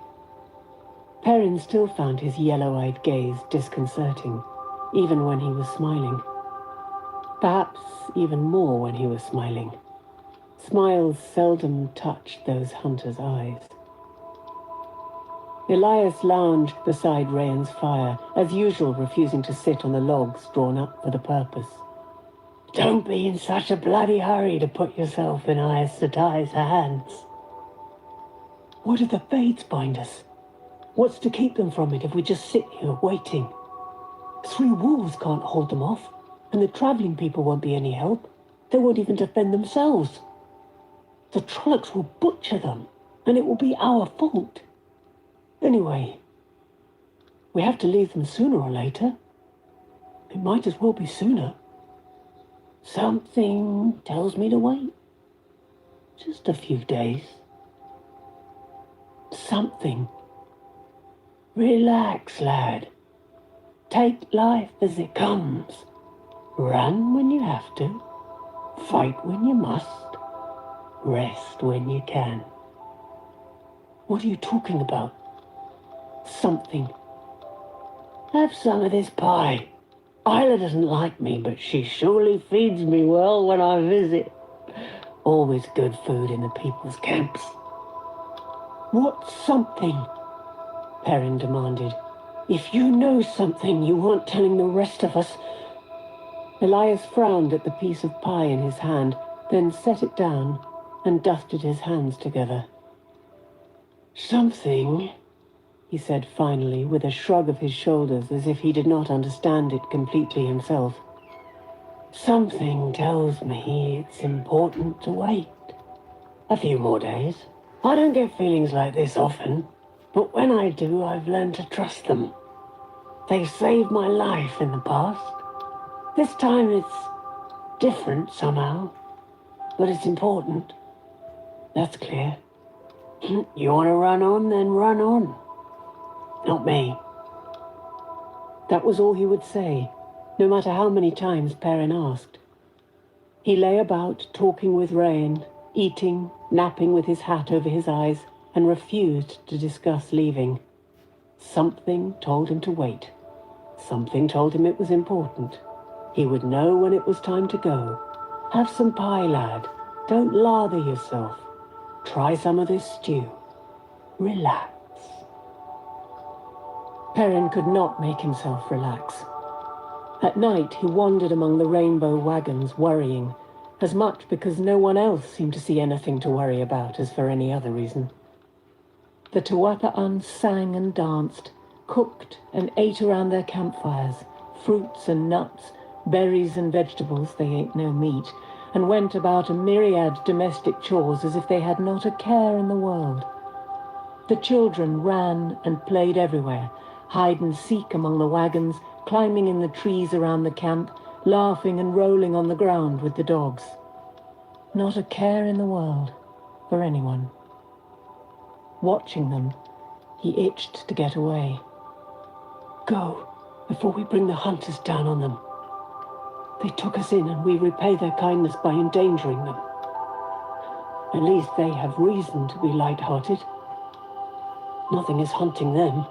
S1: Perrin still found his yellow-eyed gaze disconcerting, even when he was smiling. Perhaps even more when he was smiling. Smiles seldom touched those hunters' eyes. Elias lounged beside Rayon's fire, as usual refusing to sit on the logs drawn up for the purpose. "Don't be in such a bloody hurry to put yourself in Aes Sedai's hands." "What if the Fates find us? What's to keep them from it if we just sit here waiting? 3 wolves can't hold them off, and the traveling people won't be any help. They won't even defend themselves. The Trollocs will butcher them, and it will be our fault." Anyway, we have to leave them sooner or later. It might as well be sooner. Something tells me to wait. Just a few days. Something. Relax, lad. Take life as it comes. Run when you have to. Fight when you must. Rest when you can. What are you talking about? Something. Have some of this pie. Isla doesn't like me, but she surely feeds me well when I visit. Always good food in the people's camps. What's something? Perrin demanded. If you know something you aren't telling the rest of us. Elias frowned at the piece of pie in his hand, then set it down and dusted his hands together. Something, he said finally, with a shrug of his shoulders as if he did not understand it completely himself. Something tells me it's important to wait. A few more days. I don't get feelings like this often, but when I do, I've learned to trust them. They've saved my life in the past. This time it's different somehow, but it's important. That's clear. You want to run on, then run on. Not me. That was all he would say, no matter how many times Perrin asked. He lay about, talking with Rain, eating, napping with his hat over his eyes, and refused to discuss leaving. Something told him to wait. Something told him it was important. He would know when it was time to go. Have some pie, lad. Don't lather yourself. Try some of this stew. Relax. Perrin could not make himself relax. At night, he wandered among the rainbow wagons, worrying, as much because no one else seemed to see anything to worry about as for any other reason. The Tuatha sang and danced, cooked and ate around their campfires, fruits and nuts, berries and vegetables, they ate no meat, and went about a myriad domestic chores as if they had not a care in the world. The children ran and played everywhere, hide and seek among the wagons, climbing in the trees around the camp, laughing and rolling on the ground with the dogs. Not a care in the world for anyone. Watching them, he itched to get away. Go, before we bring the hunters down on them. They took us in and we repay their kindness by endangering them. At least they have reason to be light-hearted. Nothing is hunting them,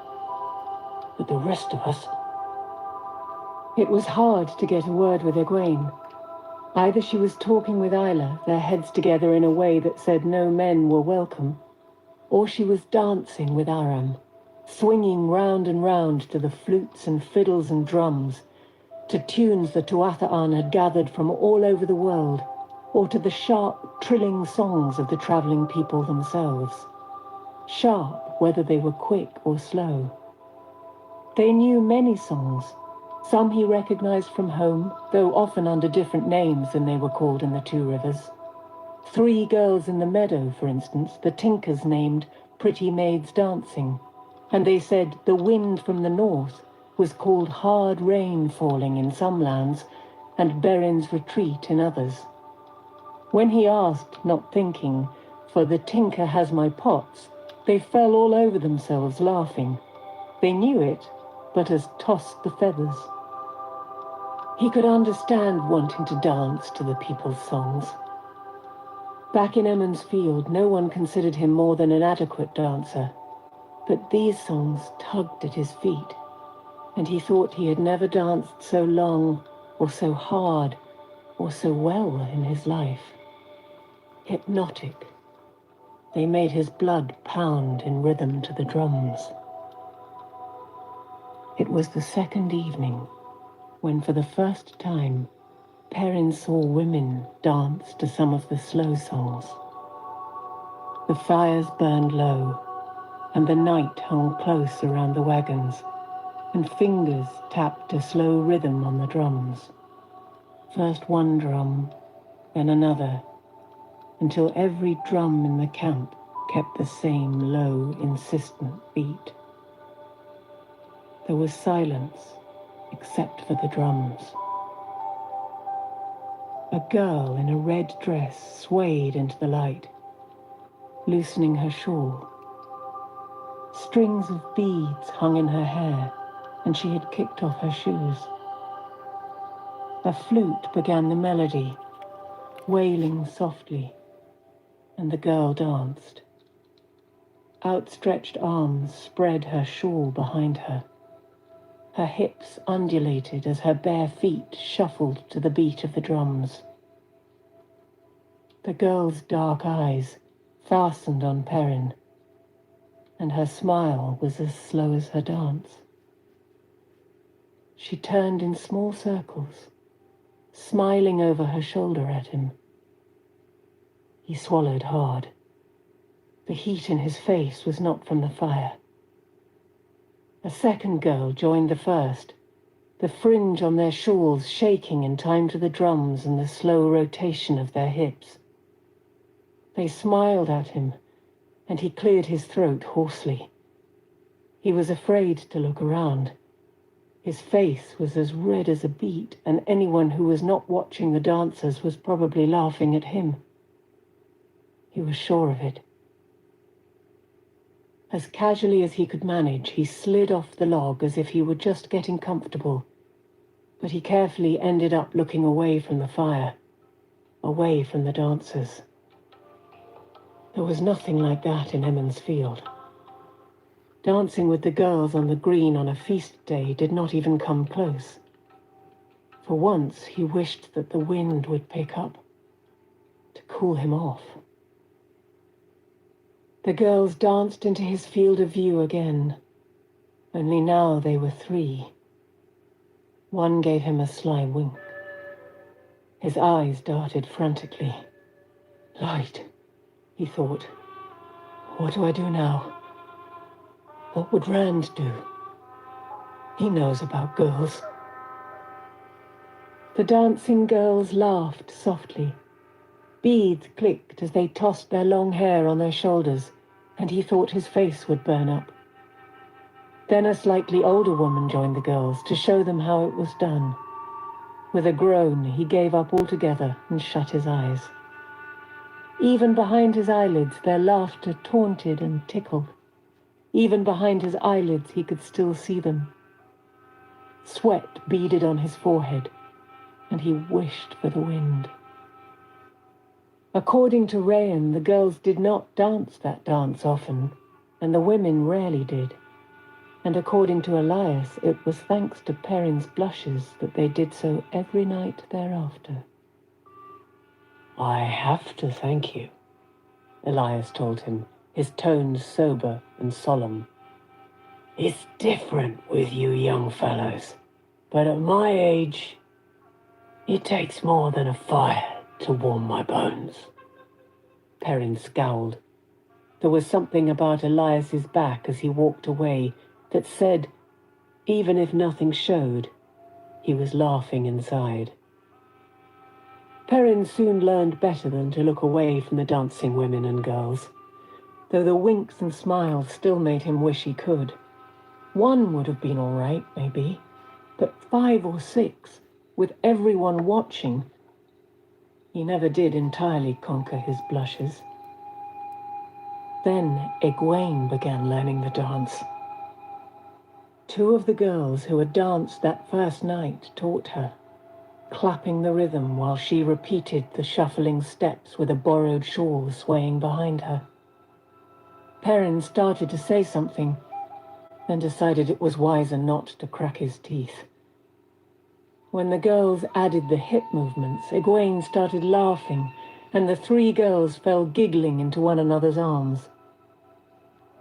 S1: but the rest of us. It was hard to get a word with Egwene. Either she was talking with Isla, their heads together in a way that said no men were welcome, or she was dancing with Aram, swinging round and round to the flutes and fiddles and drums, to tunes the Tuatha had gathered from all over the world, or to the sharp, trilling songs of the travelling people themselves. Sharp, whether they were quick or slow. They knew many songs. Some he recognized from home, though often under different names than they were called in the Two Rivers. 3 girls in the meadow, for instance, the Tinkers named Pretty Maids Dancing, and they said the wind from the north was called Hard Rain Falling in some lands and Berin's Retreat in others. When he asked, not thinking, for the tinker has my pots, they fell all over themselves laughing. They knew it, but as tossed the feathers. He could understand wanting to dance to the people's songs. Back in Emond's Field, no one considered him more than an adequate dancer. But these songs tugged at his feet, and he thought he had never danced so long, or so hard, or so well in his life. Hypnotic. They made his blood pound in rhythm to the drums. It was the second evening when, for the first time, Perrin saw women dance to some of the slow songs. The fires burned low, and the night hung close around the wagons, and fingers tapped a slow rhythm on the drums. First one drum, then another, until every drum in the camp kept the same low, insistent beat. There was silence, except for the drums. A girl in a red dress swayed into the light, loosening her shawl. Strings of beads hung in her hair, and she had kicked off her shoes. A flute began the melody, wailing softly, and the girl danced. Outstretched arms spread her shawl behind her. Her hips undulated as her bare feet shuffled to the beat of the drums. The girl's dark eyes fastened on Perrin, and her smile was as slow as her dance. She turned in small circles, smiling over her shoulder at him. He swallowed hard. The heat in his face was not from the fire. A second girl joined the first, the fringe on their shawls shaking in time to the drums and the slow rotation of their hips. They smiled at him, and he cleared his throat hoarsely. He was afraid to look around. His face was as red as a beet, and anyone who was not watching the dancers was probably laughing at him. He was sure of it. As casually as he could manage, he slid off the log as if he were just getting comfortable, but he carefully ended up looking away from the fire, away from the dancers. There was nothing like that in Emmons Field. Dancing with the girls on the green on a feast day did not even come close. For once, he wished that the wind would pick up, to cool him off. The girls danced into his field of view again, only now they were 3. One gave him a sly wink. His eyes darted frantically. Light, he thought. What do I do now? What would Rand do? He knows about girls. The dancing girls laughed softly. Beads clicked as they tossed their long hair on their shoulders, and he thought his face would burn up. Then a slightly older woman joined the girls to show them how it was done. With a groan, he gave up altogether and shut his eyes. Even behind his eyelids, their laughter taunted and tickled. Even behind his eyelids, he could still see them. Sweat beaded on his forehead, and he wished for the wind. According to Rayan, the girls did not dance that dance often, and the women rarely did. And according to Elias, it was thanks to Perrin's blushes that they did so every night thereafter. I have to thank you, Elias told him, his tones sober and solemn. It's different with you young fellows, but at my age, it takes more than a fire to warm my bones. Perrin scowled. There was something about Elias's back as he walked away that said, even if nothing showed, he was laughing inside. Perrin soon learned better than to look away from the dancing women and girls, though the winks and smiles still made him wish he could. One would have been all right, maybe, but 5 or 6, with everyone watching. He never did entirely conquer his blushes. Then Egwene began learning the dance. 2 of the girls who had danced that first night taught her, clapping the rhythm while she repeated the shuffling steps with a borrowed shawl swaying behind her. Perrin started to say something, then decided it was wiser not to crack his teeth. When the girls added the hip movements, Egwene started laughing, and the 3 girls fell giggling into one another's arms.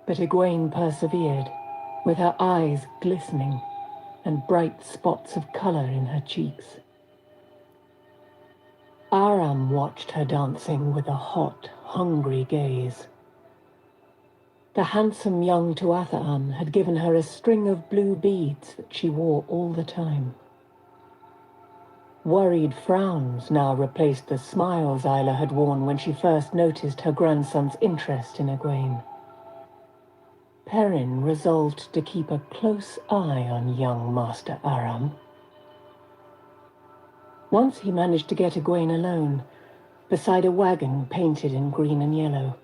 S1: But Egwene persevered, with her eyes glistening and bright spots of color in her cheeks. Aram watched her dancing with a hot, hungry gaze. The handsome young Tuathaan had given her a string of blue beads that she wore all the time. Worried frowns now replaced the smiles Isla had worn when she first noticed her grandson's interest in Egwene. Perrin resolved to keep a close eye on young Master Aram. Once he managed to get Egwene alone, beside a wagon painted in green and yellow.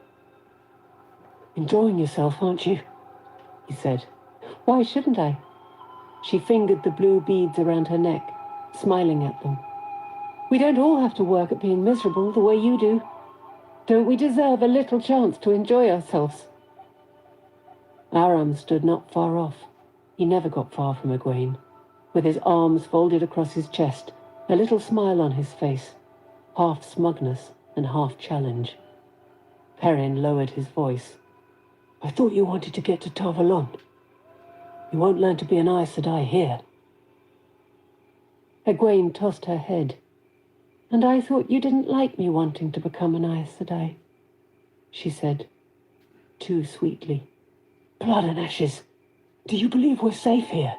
S1: "Enjoying yourself, aren't you?" he said. "Why shouldn't I?" She fingered the blue beads around her neck, smiling at them. "We don't all have to work at being miserable the way you do. Don't we deserve a little chance to enjoy ourselves?" Aram stood not far off. He never got far from Egwene, with his arms folded across his chest, a little smile on his face, half smugness and half challenge. Perrin lowered his voice. "I thought you wanted to get to Tavalon. You won't learn to be an Aes Sedai here." Egwene tossed her head. "And I thought you didn't like me wanting to become an Aes Sedai," she said, too sweetly. "Blood and ashes. Do you believe we're safe here?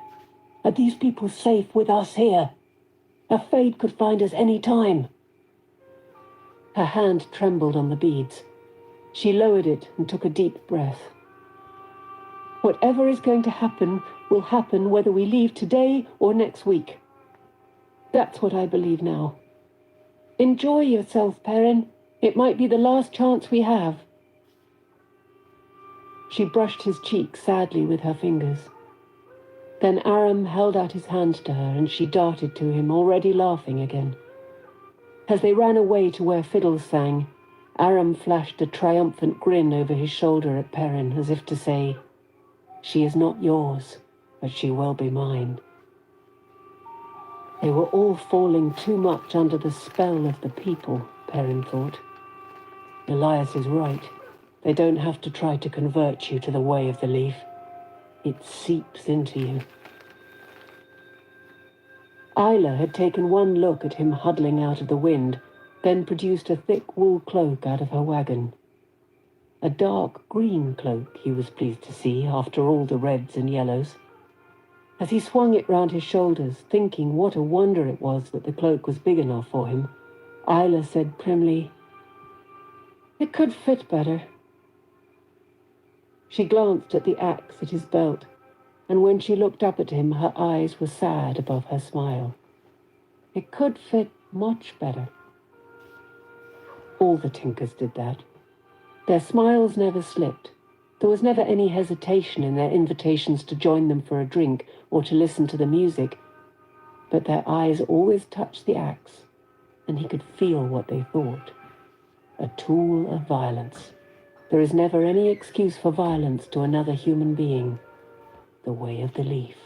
S1: Are these people safe with us here? A fate could find us any time." Her hand trembled on the beads. She lowered it and took a deep breath. "Whatever is going to happen will happen whether we leave today or next week. That's what I believe now. Enjoy yourself, Perrin. It might be the last chance we have." She brushed his cheek sadly with her fingers. Then Aram held out his hand to her, and she darted to him, already laughing again. As they ran away to where fiddles sang, Aram flashed a triumphant grin over his shoulder at Perrin, as if to say, "She is not yours, but she will be mine." They were all falling too much under the spell of the people, Perrin thought. Elias is right. They don't have to try to convert you to the way of the leaf. It seeps into you. Isla had taken one look at him huddling out of the wind, then produced a thick wool cloak out of her wagon. A dark green cloak, he was pleased to see, after all the reds and yellows. As he swung it round his shoulders, thinking what a wonder it was that the cloak was big enough for him, Isla said primly, "It could fit better." She glanced at the axe at his belt, and when she looked up at him, her eyes were sad above her smile. It could fit much better. All the Tinkers did that. Their smiles never slipped. There was never any hesitation in their invitations to join them for a drink or to listen to the music, but their eyes always touched the axe, and he could feel what they thought. A tool of violence. There is never any excuse for violence to another human being. The way of the leaf.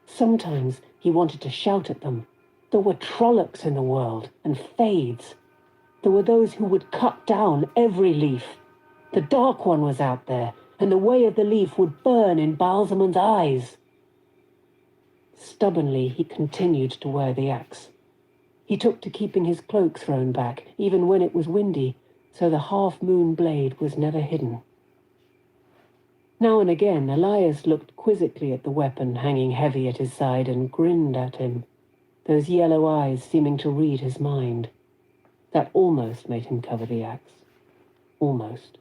S1: Sometimes he wanted to shout at them. There were Trollocs in the world, and Fades. There were those who would cut down every leaf. The Dark One was out there, and the way of the leaf would burn in Baalzamon's eyes. Stubbornly, he continued to wear the axe. He took to keeping his cloak thrown back, even when it was windy, so the half-moon blade was never hidden. Now and again, Elias looked quizzically at the weapon hanging heavy at his side and grinned at him, those yellow eyes seeming to read his mind. That almost made him cover the axe. Almost.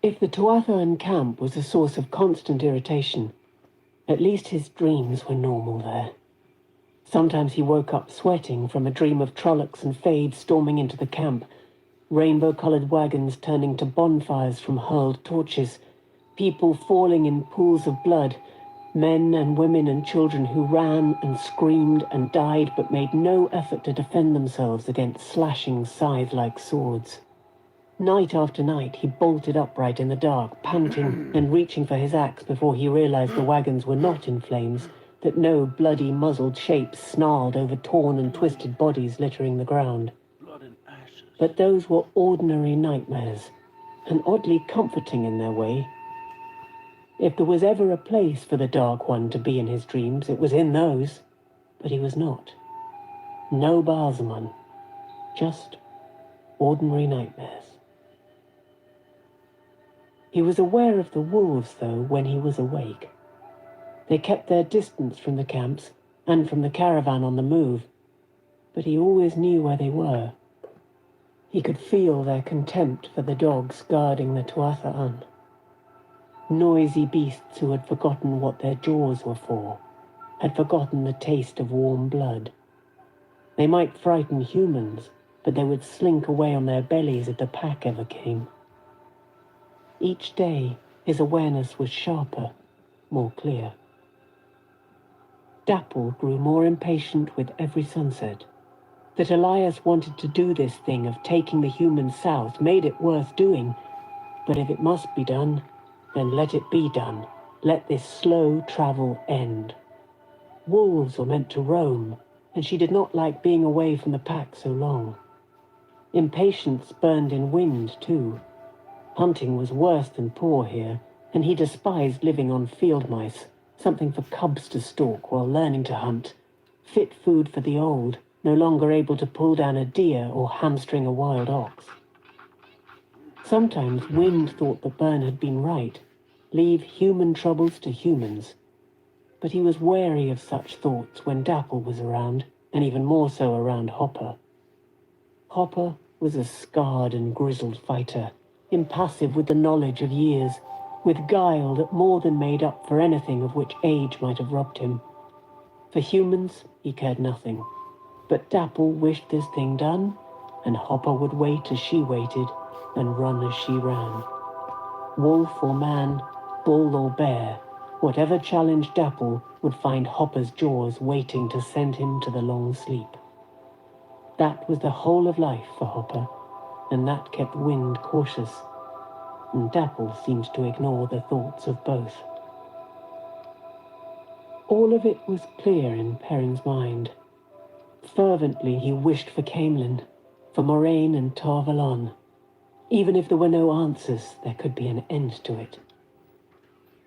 S1: If the Tuathalan camp was a source of constant irritation, at least his dreams were normal there. Sometimes he woke up sweating from a dream of Trollocs and Fades storming into the camp, rainbow-colored wagons turning to bonfires from hurled torches, people falling in pools of blood, men and women and children who ran and screamed and died but made no effort to defend themselves against slashing scythe-like swords. Night after night, he bolted upright in the dark, panting and reaching for his axe before he realized the wagons were not in flames, that no bloody, muzzled shapes snarled over torn and twisted bodies littering the ground. But those were ordinary nightmares, and oddly comforting in their way. If there was ever a place for the Dark One to be in his dreams, it was in those. But he was not. No Baalzamon. Just ordinary nightmares. He was aware of the wolves, though, when he was awake. They kept their distance from the camps and from the caravan on the move, but he always knew where they were. He could feel their contempt for the dogs guarding the Tuatha'an. Noisy beasts who had forgotten what their jaws were for, had forgotten the taste of warm blood. They might frighten humans, but they would slink away on their bellies if the pack ever came. Each day, his awareness was sharper, more clear. Dapple grew more impatient with every sunset. That Elias wanted to do this thing of taking the humans south made it worth doing, but if it must be done, then let it be done. Let this slow travel end. Wolves were meant to roam, and she did not like being away from the pack so long. Impatience burned in wind, too. Hunting was worse than poor here, and he despised living on field mice, something for cubs to stalk while learning to hunt. Fit food for the old, no longer able to pull down a deer or hamstring a wild ox. Sometimes Wind thought that Byrne had been right. Leave human troubles to humans. But he was wary of such thoughts when Dapple was around, and even more so around Hopper. Hopper was a scarred and grizzled fighter, impassive with the knowledge of years, with guile that more than made up for anything of which age might have robbed him. For humans, he cared nothing. But Dapple wished this thing done, and Hopper would wait as she waited, and run as she ran. Wolf or man, bull or bear, whatever challenged Dapple would find Hopper's jaws waiting to send him to the long sleep. That was the whole of life for Hopper, and that kept Wind cautious, and Dapple seemed to ignore the thoughts of both. All of it was clear in Perrin's mind. Fervently he wished for Camelin, for Moraine and Tar Valon. Even if there were no answers, there could be an end to it.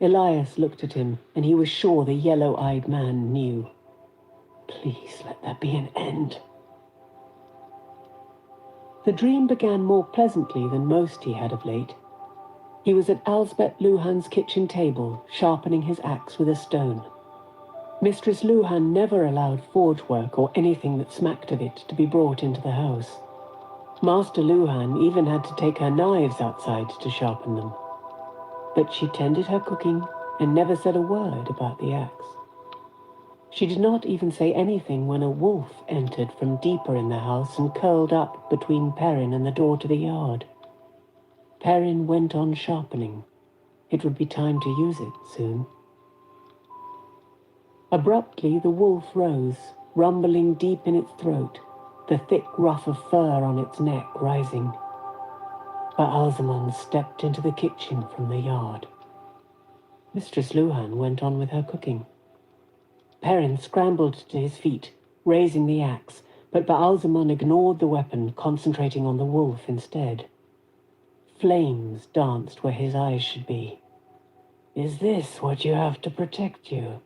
S1: Elias looked at him, and he was sure the yellow-eyed man knew. Please let there be an end. The dream began more pleasantly than most he had of late. He was at Alsbeth Luhan's kitchen table, sharpening his axe with a stone. Mistress Luhan never allowed forge work or anything that smacked of it to be brought into the house. Master Luhan even had to take her knives outside to sharpen them. But she tended her cooking and never said a word about the axe. She did not even say anything when a wolf entered from deeper in the house and curled up between Perrin and the door to the yard. Perrin went on sharpening. It would be time to use it soon. Abruptly, the wolf rose, rumbling deep in its throat, the thick ruff of fur on its neck rising. Baalzamon stepped into the kitchen from the yard. Mistress Luhan went on with her cooking. Perrin scrambled to his feet, raising the axe, but Baalzamon ignored the weapon, concentrating on the wolf instead. Flames danced where his eyes should be. Is this what you have to protect you?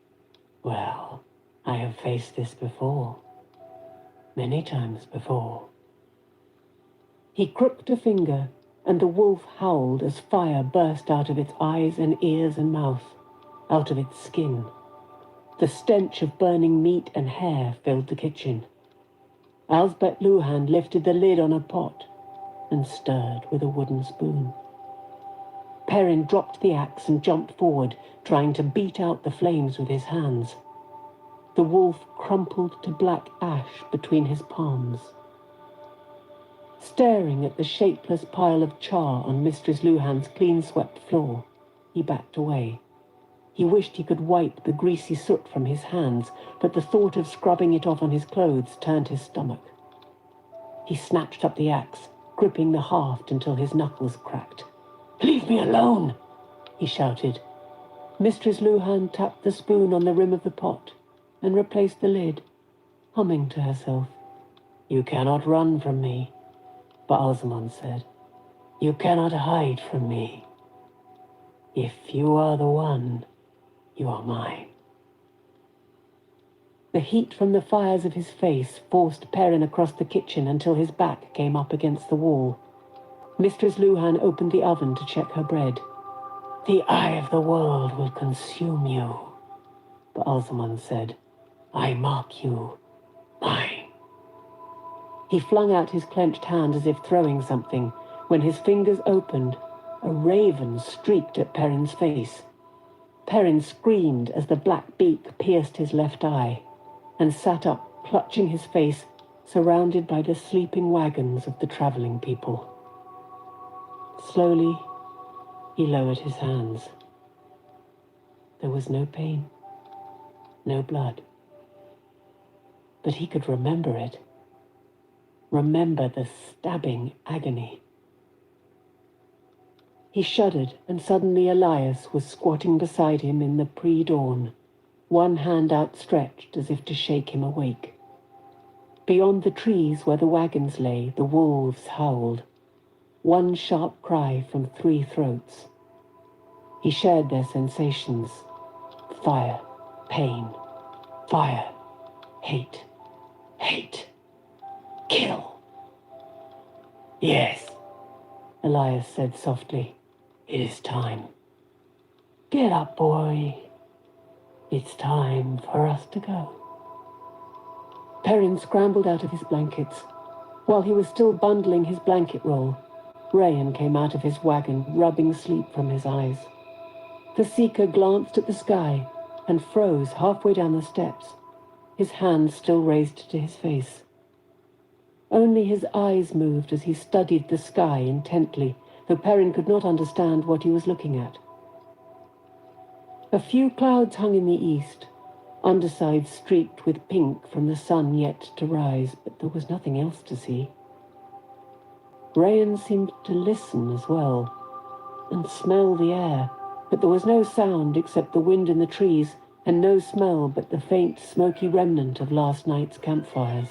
S1: Well, I have faced this before. Many times before. He crooked a finger, and the wolf howled as fire burst out of its eyes and ears and mouth, out of its skin. The stench of burning meat and hair filled the kitchen. Alsbeth Luhan lifted the lid on a pot and stirred with a wooden spoon. Perrin dropped the axe and jumped forward, trying to beat out the flames with his hands. The wolf crumpled to black ash between his palms. Staring at the shapeless pile of char on Mistress Luhan's clean-swept floor, he backed away. He wished he could wipe the greasy soot from his hands, but the thought of scrubbing it off on his clothes turned his stomach. He snatched up the axe, gripping the haft until his knuckles cracked. "Leave me alone!" he shouted. Mistress Luhan tapped the spoon on the rim of the pot and replaced the lid, humming to herself. "You cannot run from me," Baalzamon said. "You cannot hide from me. If you are the one, you are mine." The heat from the fires of his face forced Perrin across the kitchen until his back came up against the wall. Mistress Luhan opened the oven to check her bread. "The eye of the world will consume you," Baalzamon said. "I mark you mine." He flung out his clenched hand as if throwing something. When his fingers opened, a raven streaked at Perrin's face. Perrin screamed as the black beak pierced his left eye, and sat up, clutching his face, surrounded by the sleeping wagons of the travelling people. Slowly, he lowered his hands. There was no pain, no blood. But he could remember it. Remember the stabbing agony. He shuddered, and suddenly Elias was squatting beside him in the pre-dawn, one hand outstretched as if to shake him awake. Beyond the trees where the wagons lay, the wolves howled. One sharp cry from 3 throats. He shared their sensations. Fire, pain, fire, hate, hate, kill. Yes, Elias said softly. It is time. Get up, boy. It's time for us to go. Perrin scrambled out of his blankets. While he was still bundling his blanket roll, Rayan came out of his wagon, rubbing sleep from his eyes. The seeker glanced at the sky and froze halfway down the steps, his hands still raised to his face. Only his eyes moved as he studied the sky intently, though Perrin could not understand what he was looking at. A few clouds hung in the east, undersides streaked with pink from the sun yet to rise, but there was nothing else to see. Rayan seemed to listen as well, and smell the air, but there was no sound except the wind in the trees, and no smell but the faint, smoky remnant of last night's campfires.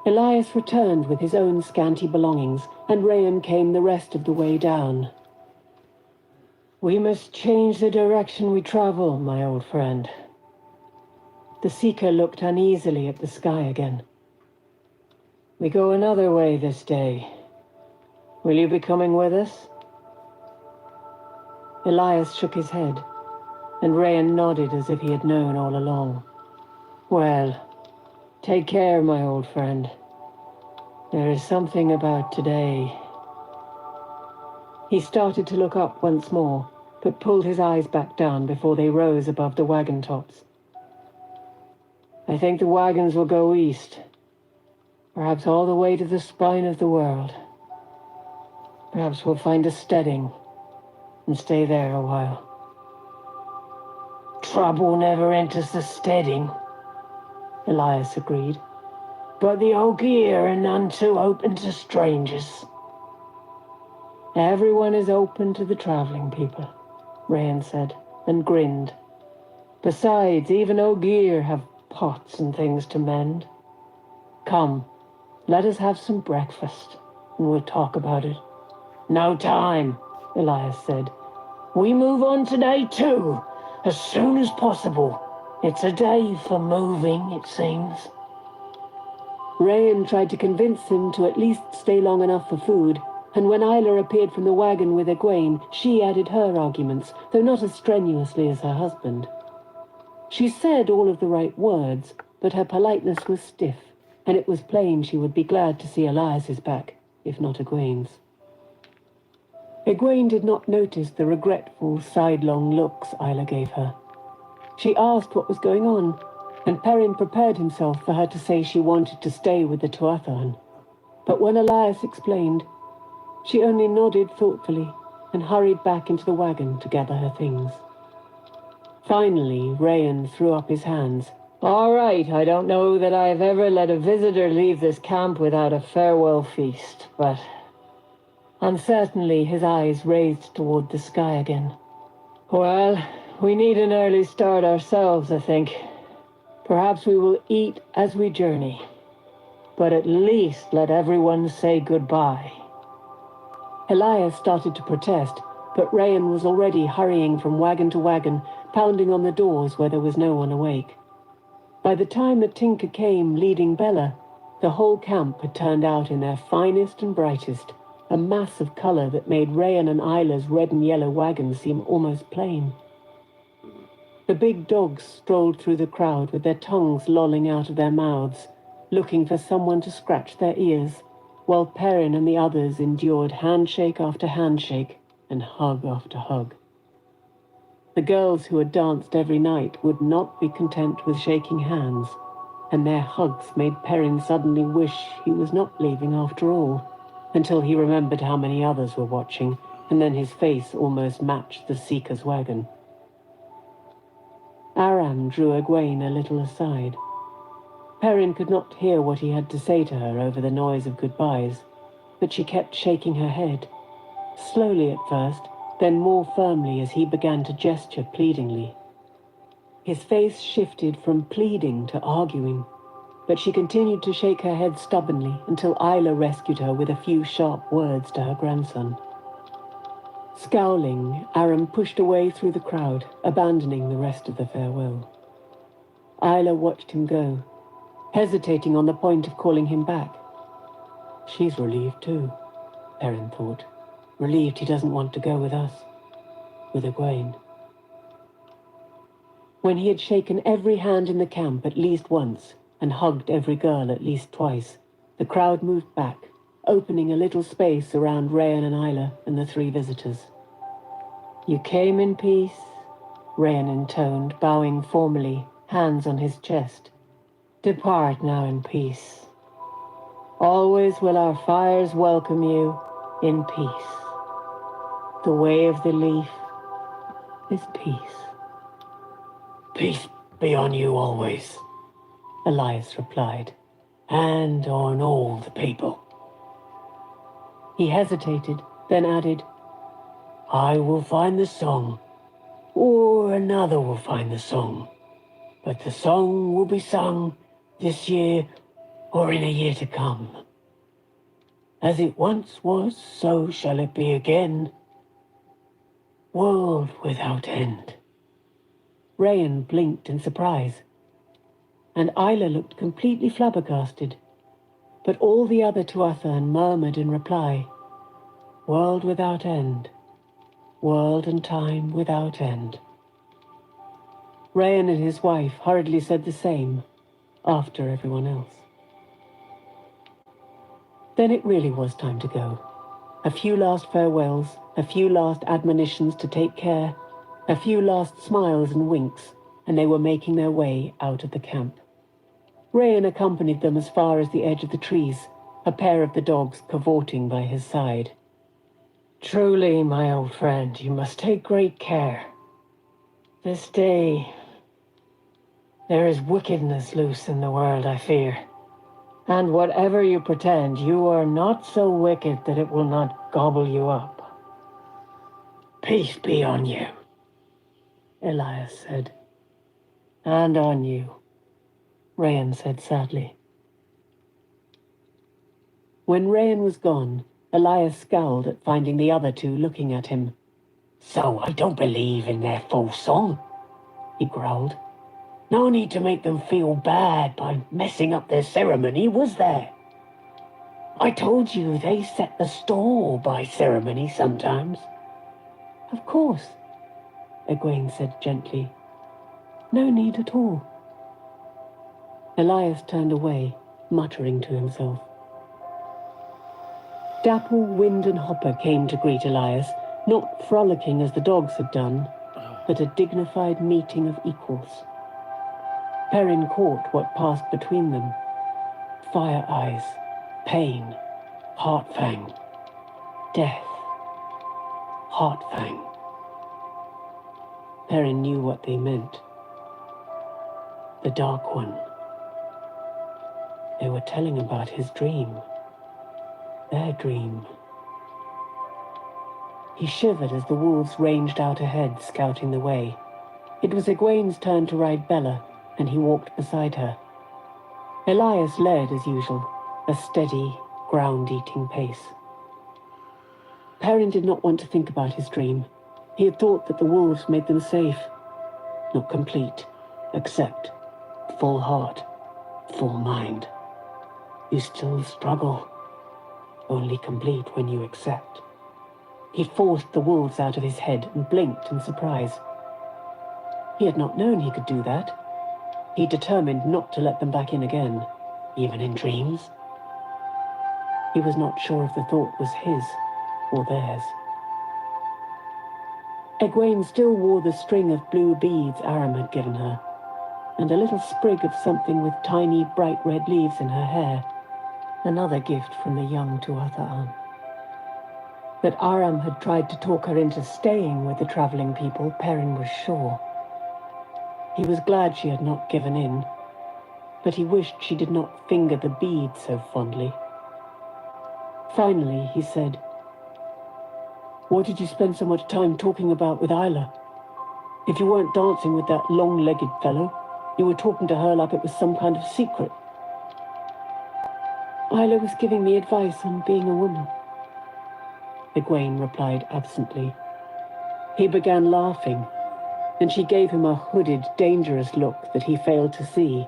S1: Elias returned with his own scanty belongings, and Rayan came the rest of the way down. We must change the direction we travel, my old friend. The seeker looked uneasily at the sky again. We go another way this day. Will you be coming with us? Elias shook his head, and Rayan nodded as if he had known all along. Well, take care, my old friend. There is something about today. He started to look up once more, but pulled his eyes back down before they rose above the wagon tops. I think the wagons will go east, perhaps all the way to the spine of the world. Perhaps we'll find a steading and stay there a while. Trouble never enters the steading, Elias agreed. But the Ogier are none too open to strangers. Everyone is open to the traveling people, Rayan said, and grinned. Besides, even Ogier have pots and things to mend. Come, let us have some breakfast, and we'll talk about it. No time, Elias said. We move on today too, as soon as possible. It's a day for moving, it seems. Rayan tried to convince him to at least stay long enough for food, and when Isla appeared from the wagon with Egwene, she added her arguments, though not as strenuously as her husband. She said all of the right words, but her politeness was stiff, and it was plain she would be glad to see Elias's back, if not Egwene's. Egwene did not notice the regretful, sidelong looks Isla gave her. She asked what was going on, and Perrin prepared himself for her to say she wanted to stay with the Tuathan. But when Elias explained, she only nodded thoughtfully and hurried back into the wagon to gather her things. Finally, Rayan threw up his hands. All right, I don't know that I've ever let a visitor leave this camp without a farewell feast, but... Uncertainly, his eyes raised toward the sky again. Well, we need an early start ourselves, I think. Perhaps we will eat as we journey. But at least let everyone say goodbye. Elias started to protest, but Rayan was already hurrying from wagon to wagon, pounding on the doors where there was no one awake. By the time the tinker came leading Bella, the whole camp had turned out in their finest and brightest, a mass of color that made Rayan and Isla's red and yellow wagons seem almost plain. The big dogs strolled through the crowd with their tongues lolling out of their mouths, looking for someone to scratch their ears, while Perrin and the others endured handshake after handshake and hug after hug. The girls who had danced every night would not be content with shaking hands, and their hugs made Perrin suddenly wish he was not leaving after all, until he remembered how many others were watching, and then his face almost matched the seeker's wagon. Aram drew Egwene a little aside. Perrin could not hear what he had to say to her over the noise of goodbyes, but she kept shaking her head, slowly at first, then more firmly as he began to gesture pleadingly. His face shifted from pleading to arguing, but she continued to shake her head stubbornly until Isla rescued her with a few sharp words to her grandson. Scowling, Aram pushed away through the crowd, abandoning the rest of the farewell. Isla watched him go, hesitating on the point of calling him back. She's relieved too, Perrin thought. Relieved he doesn't want to go with us, with Egwene. When he had shaken every hand in the camp at least once, and hugged every girl at least twice, the crowd moved back, opening a little space around Rhaen and Isla and the three visitors. You came in peace, Rhaen intoned, bowing formally, hands on his chest. Depart now in peace. Always will our fires welcome you in peace. The way of the leaf is peace. Peace be on you always, Elias replied, and on all the people. He hesitated, then added, I will find the song, or another will find the song, but the song will be sung this year or in a year to come. As it once was, so shall it be again. World without end. Rhaen blinked in surprise, and Isla looked completely flabbergasted, but all the other Tuatha murmured in reply, World without end. World and time without end. Rhaen and his wife hurriedly said the same, after everyone else. Then it really was time to go. A few last farewells, a few last admonitions to take care, a few last smiles and winks, and they were making their way out of the camp. Rhaen accompanied them as far as the edge of the trees, a pair of the dogs cavorting by his side. Truly, my old friend, you must take great care. This day, there is wickedness loose in the world, I fear. And whatever you pretend, you are not so wicked that it will not gobble you up. Peace be on you, Elias said. And on you, Rhaen said sadly. When Rhaen was gone, Elias scowled at finding the other two looking at him. So I don't believe in their full song, he growled. No need to make them feel bad by messing up their ceremony, was there? I told you they set the store by ceremony sometimes. Of course, Egwene said gently. No need at all. Elias turned away, muttering to himself. Dapple, Wind and Hopper came to greet Elias, not frolicking as the dogs had done, but a dignified meeting of equals. Perrin caught what passed between them. Fire eyes, pain, heart-fang, death, heart-fang. Perrin knew what they meant. The Dark One. They were telling about his dream. Their dream. He shivered as the wolves ranged out ahead, scouting the way. It was Egwene's turn to ride Bella, and he walked beside her. Elias led as usual, a steady, ground-eating pace. Perrin did not want to think about his dream. He had thought that the wolves made them safe. Not complete, except full heart, full mind. You still struggle, only complete when you accept. He forced the wolves out of his head and blinked in surprise. He had not known he could do that. He determined not to let them back in again. even in dreams. He was not sure if the thought was his or theirs. Egwene still wore the string of blue beads Aram had given her, and a little sprig of something with tiny, bright red leaves in her hair, another gift from the young Tuatha'an. That Aram had tried to talk her into staying with the travelling people, Perrin was sure. He was glad she had not given in, but he wished she did not finger the bead so fondly. Finally, he said, "What did you spend so much time talking about with Isla? If you weren't dancing with that long-legged fellow, you were talking to her like it was some kind of secret." "Isla was giving me advice on being a woman," Egwene replied absently. He began laughing, and she gave him a hooded, dangerous look that he failed to see.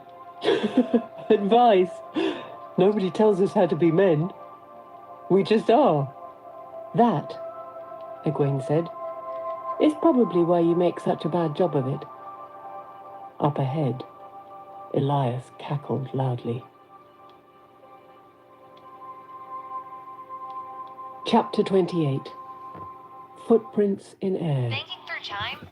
S1: "Advice? Nobody tells us how to be men. We just are." "That," Egwene said, "is probably why you make such a bad job of it." Up ahead, Elias cackled loudly. Chapter 28. Footprints in Air.
S2: Thanking for chime.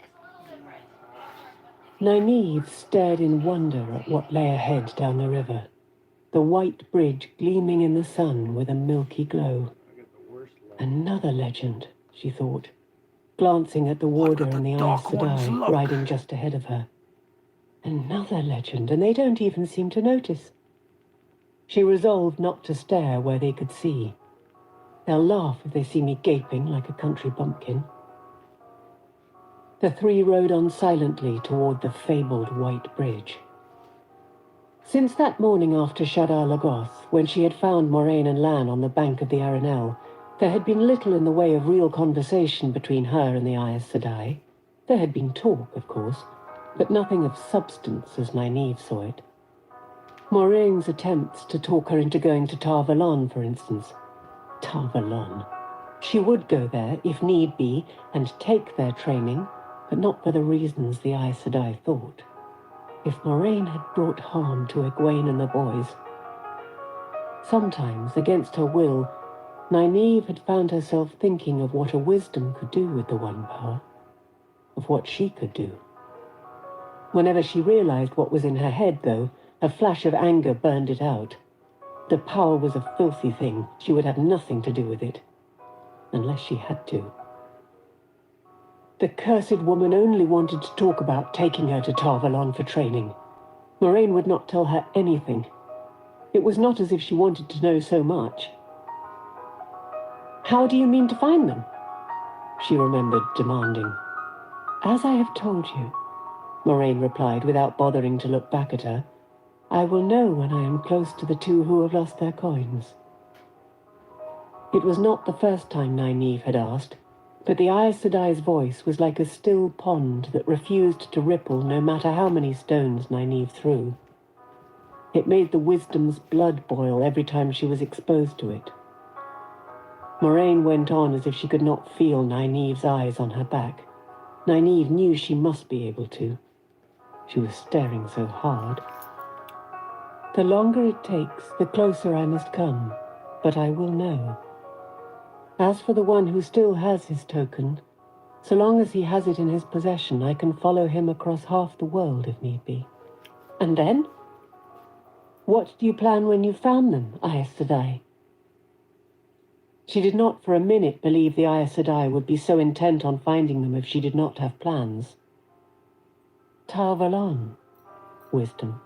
S1: Nynaeve stared in wonder at what lay ahead down the river, the white bridge gleaming in the sun with a milky glow. Another legend, she thought, glancing at the warder and the Aes Sedai riding just ahead of her. Another legend, and they don't even seem to notice. She resolved not to stare where they could see. They'll laugh if they see me gaping like a country bumpkin. The three rode on silently toward the fabled white bridge. Since that morning after Shadar Logoth, when she had found Moraine and Lan on the bank of the Arenelle, there had been little in the way of real conversation between her and the Aes Sedai. There had been talk, of course, but nothing of substance as Nynaeve saw it. Moraine's attempts to talk her into going to Tar Valon, for instance. Tar Valon. She would go there, if need be, and take their training, but not for the reasons the Aes Sedai thought. If Moraine had brought harm to Egwene and the boys. Sometimes, against her will, Nynaeve had found herself thinking of what a wisdom could do with the One Power, of what she could do. Whenever she realized what was in her head, though, a flash of anger burned it out. The power was a filthy thing. She would have nothing to do with it, unless she had to. The cursed woman only wanted to talk about taking her to Tar Valon for training. Moraine would not tell her anything. It was not as if she wanted to know so much. "How do you mean to find them?" she remembered demanding. "As I have told you," Moraine replied without bothering to look back at her. "I will know when I am close to the two who have lost their coins." It was not the first time Nynaeve had asked, but the Aes Sedai's voice was like a still pond that refused to ripple no matter how many stones Nynaeve threw. It made the wisdom's blood boil every time she was exposed to it. Moraine went on as if she could not feel Nynaeve's eyes on her back. Nynaeve knew she must be able to. She was staring so hard. "The longer it takes, the closer I must come, but I will know. As for the one who still has his token, so long as he has it in his possession, I can follow him across half the world if need be." "And then? What do you plan when you've found them, Aes Sedai?" She did not for a minute believe the Aes Sedai would be so intent on finding them if she did not have plans. "Tar Valon, wisdom.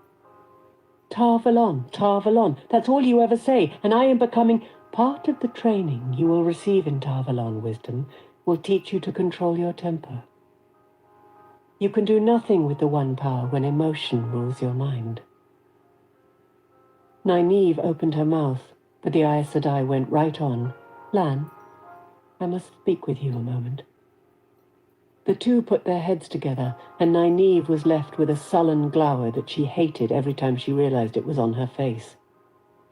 S1: Tar Valon, Tar Valon. That's all you ever say, and I am becoming... Part of the training you will receive in Tar Valon, wisdom, will teach you to control your temper. You can do nothing with the One Power when emotion rules your mind." Nynaeve opened her mouth, but the Aes Sedai went right on. "Lan, I must speak with you a moment." The two put their heads together, and Nynaeve was left with a sullen glower that she hated every time she realized it was on her face.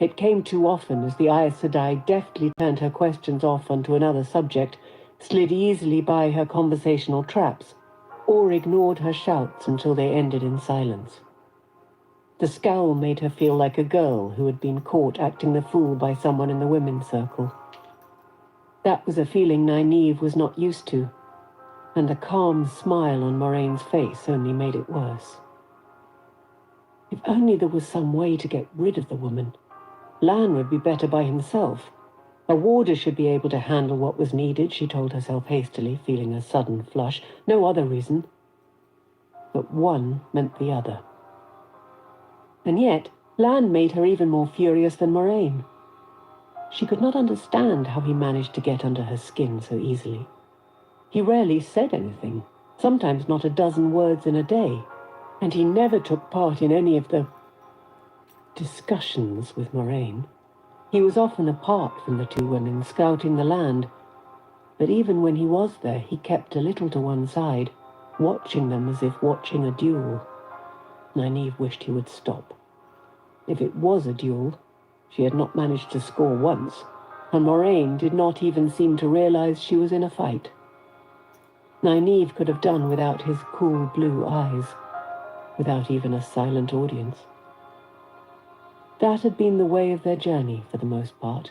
S1: It came too often as the Aes Sedai deftly turned her questions off onto another subject, slid easily by her conversational traps, or ignored her shouts until they ended in silence. The scowl made her feel like a girl who had been caught acting the fool by someone in the women's circle. That was a feeling Nynaeve was not used to, and the calm smile on Moraine's face only made it worse. If only there was some way to get rid of the woman. Lan would be better by himself. A warder should be able to handle what was needed, she told herself hastily, feeling a sudden flush. No other reason. But one meant the other. And yet, Lan made her even more furious than Moraine. She could not understand how he managed to get under her skin so easily. He rarely said anything, sometimes not a dozen words in a day, and he never took part in any of the discussions with Moraine. He was often apart from the two women, scouting the land, but even when he was there, he kept a little to one side, watching them as if watching a duel. Nynaeve wished he would stop. If it was a duel, she had not managed to score once, and Moraine did not even seem to realize she was in a fight. Nynaeve could have done without his cool blue eyes, without even a silent audience. That had been the way of their journey for the most part.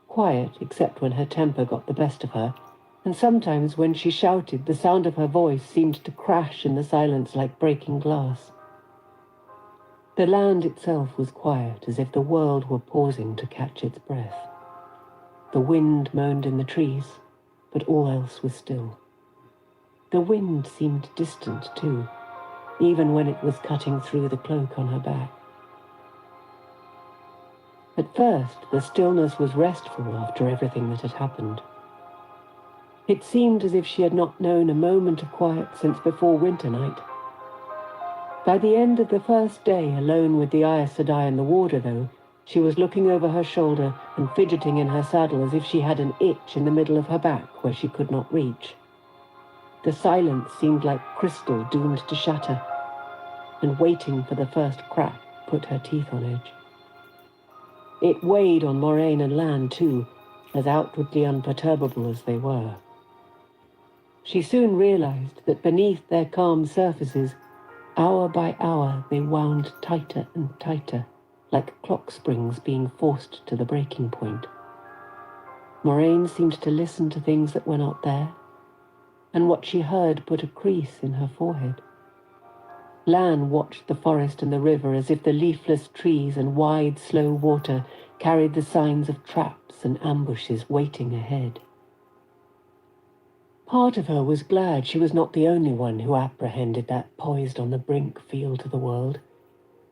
S1: Quiet, except when her temper got the best of her, and sometimes when she shouted, the sound of her voice seemed to crash in the silence like breaking glass. The land itself was quiet, as if the world were pausing to catch its breath. The wind moaned in the trees, but all else was still. The wind seemed distant, too, even when it was cutting through the cloak on her back. At first, the stillness was restful after everything that had happened. It seemed as if she had not known a moment of quiet since before winter night. By the end of the first day, alone with the Aes Sedai and the warder, though, she was looking over her shoulder and fidgeting in her saddle as if she had an itch in the middle of her back where she could not reach. The silence seemed like crystal doomed to shatter, and waiting for the first crack put her teeth on edge. It weighed on Moraine and Lan, too, as outwardly unperturbable as they were. She soon realized that beneath their calm surfaces, hour by hour, they wound tighter and tighter, like clock springs being forced to the breaking point. Moraine seemed to listen to things that were not there, and what she heard put a crease in her forehead. Lan watched the forest and the river as if the leafless trees and wide, slow water carried the signs of traps and ambushes waiting ahead. Part of her was glad she was not the only one who apprehended that poised on the brink feel to the world.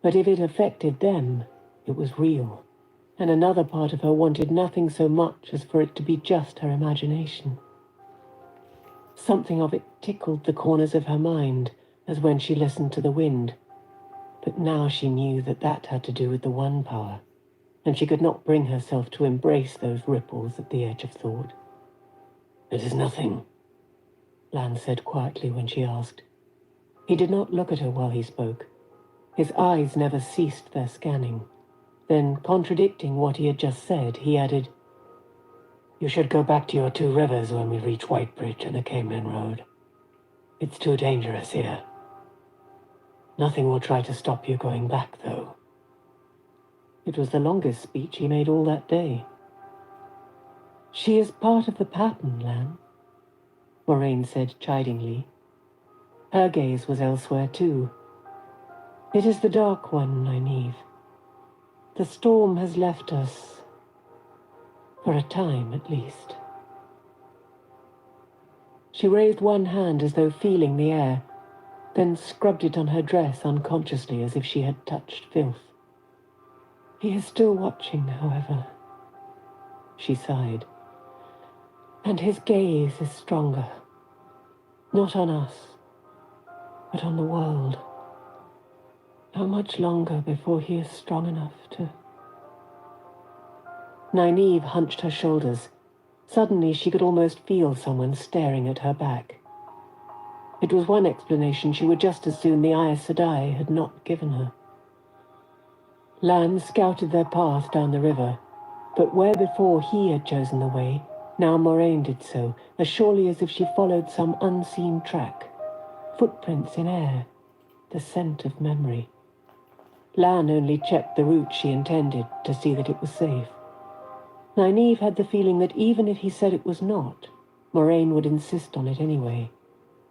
S1: But if it affected them, it was real, and another part of her wanted nothing so much as for it to be just her imagination. Something of it tickled the corners of her mind, as when she listened to the wind, but now she knew that that had to do with the One Power, and she could not bring herself to embrace those ripples at the edge of thought. "It is nothing," Lan said quietly when she asked. He did not look at her while he spoke. His eyes never ceased their scanning. Then, contradicting what he had just said, he added, "You should go back to your two rivers when we reach Whitebridge and the Cameron Road. It's too dangerous here. Nothing will try to stop you going back, though." It was the longest speech he made all that day. "She is part of the pattern, Lan," Moraine said chidingly. Her gaze was elsewhere, too. "It is the Dark One, Nynaeve. The storm has left us, for a time at least." She raised one hand as though feeling the air, then scrubbed it on her dress unconsciously as if she had touched filth. "He is still watching, however," she sighed. "And his gaze is stronger. Not on us, but on the world. How much longer before he is strong enough to..." Nynaeve hunched her shoulders. Suddenly she could almost feel someone staring at her back. It was one explanation she would just as soon the Aes Sedai had not given her. Lan scouted their path down the river, but where before he had chosen the way, now Moraine did so, as surely as if she followed some unseen track. Footprints in air, the scent of memory. Lan only checked the route she intended to see that it was safe. Nynaeve had the feeling that even if he said it was not, Moraine would insist on it anyway,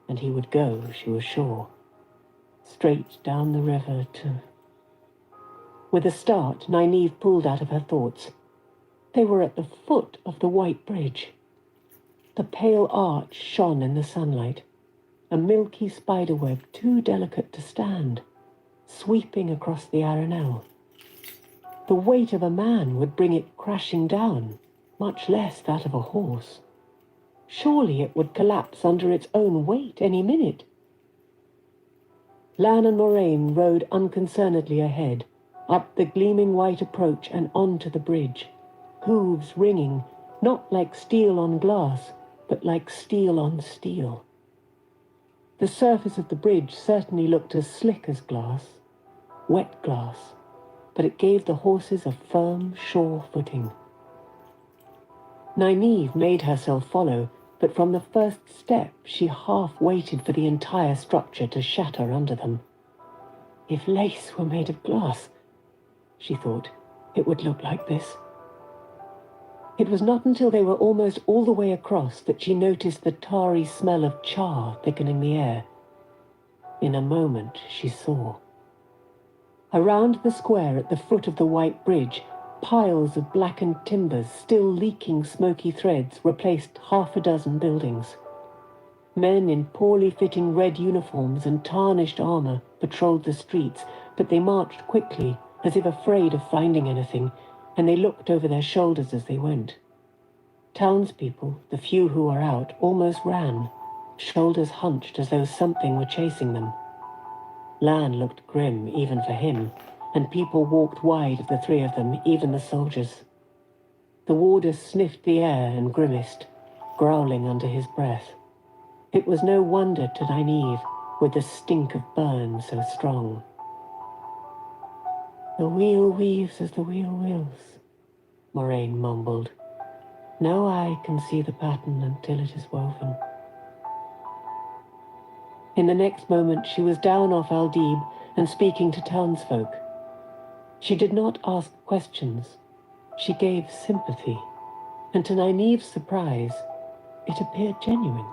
S1: and he would go, she was sure. Straight down the river to... With a start, Nynaeve pulled out of her thoughts. They were at the foot of the White Bridge. The pale arch shone in the sunlight, a milky spiderweb too delicate to stand, sweeping across the Arenelle. The weight of a man would bring it crashing down, much less that of a horse. Surely it would collapse under its own weight any minute. Lan and Moraine rode unconcernedly ahead, up the gleaming white approach and onto the bridge, hooves ringing, not like steel on glass, but like steel on steel. The surface of the bridge certainly looked as slick as glass, wet glass, but it gave the horses a firm, sure footing. Nynaeve made herself follow, but from the first step she half waited for the entire structure to shatter under them. If lace were made of glass, she thought, it would look like this. It was not until they were almost all the way across that she noticed the tarry smell of char thickening the air. In a moment she saw. Around the square at the foot of the White Bridge, piles of blackened timbers, still leaking smoky threads, replaced half a dozen buildings. Men in poorly fitting red uniforms and tarnished armor patrolled the streets, but they marched quickly, as if afraid of finding anything, and they looked over their shoulders as they went. Townspeople, the few who were out, almost ran, shoulders hunched as though something were chasing them. Lan looked grim, even for him, and people walked wide of the three of them, even the soldiers. The warder sniffed the air and grimaced, growling under his breath. It was no wonder to Nynaeve, with the stink of burn so strong. "The wheel weaves as the wheel wills," Moraine mumbled. "No eye can see the pattern until it is woven." In the next moment she was down off Aldib and speaking to townsfolk. She did not ask questions. She gave sympathy, and to Nynaeve's surprise, it appeared genuine.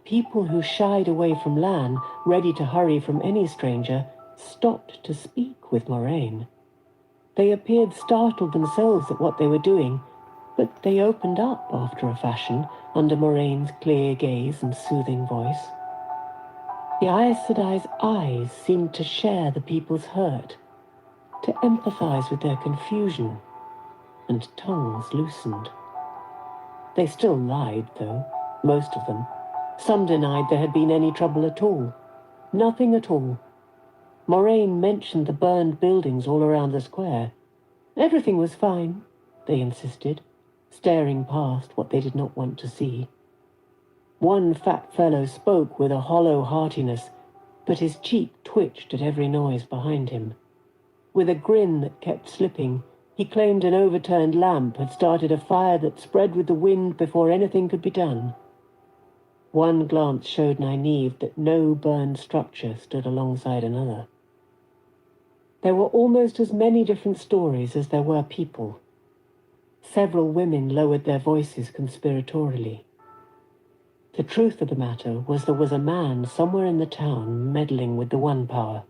S1: People who shied away from Lan, ready to hurry from any stranger, stopped to speak with Moraine. They appeared startled themselves at what they were doing, but they opened up after a fashion under Moraine's clear gaze and soothing voice. The Aes Sedai's eyes seemed to share the people's hurt, to empathize with their confusion, and tongues loosened. They still lied, though, most of them. Some denied there had been any trouble at all. Nothing at all. Moraine mentioned the burned buildings all around the square. Everything was fine, they insisted, staring past what they did not want to see. One fat fellow spoke with a hollow heartiness, but his cheek twitched at every noise behind him. With a grin that kept slipping, he claimed an overturned lamp had started a fire that spread with the wind before anything could be done. One glance showed Nynaeve that no burned structure stood alongside another. There were almost as many different stories as there were people. Several women lowered their voices conspiratorially. The truth of the matter was there was a man somewhere in the town meddling with the One Power.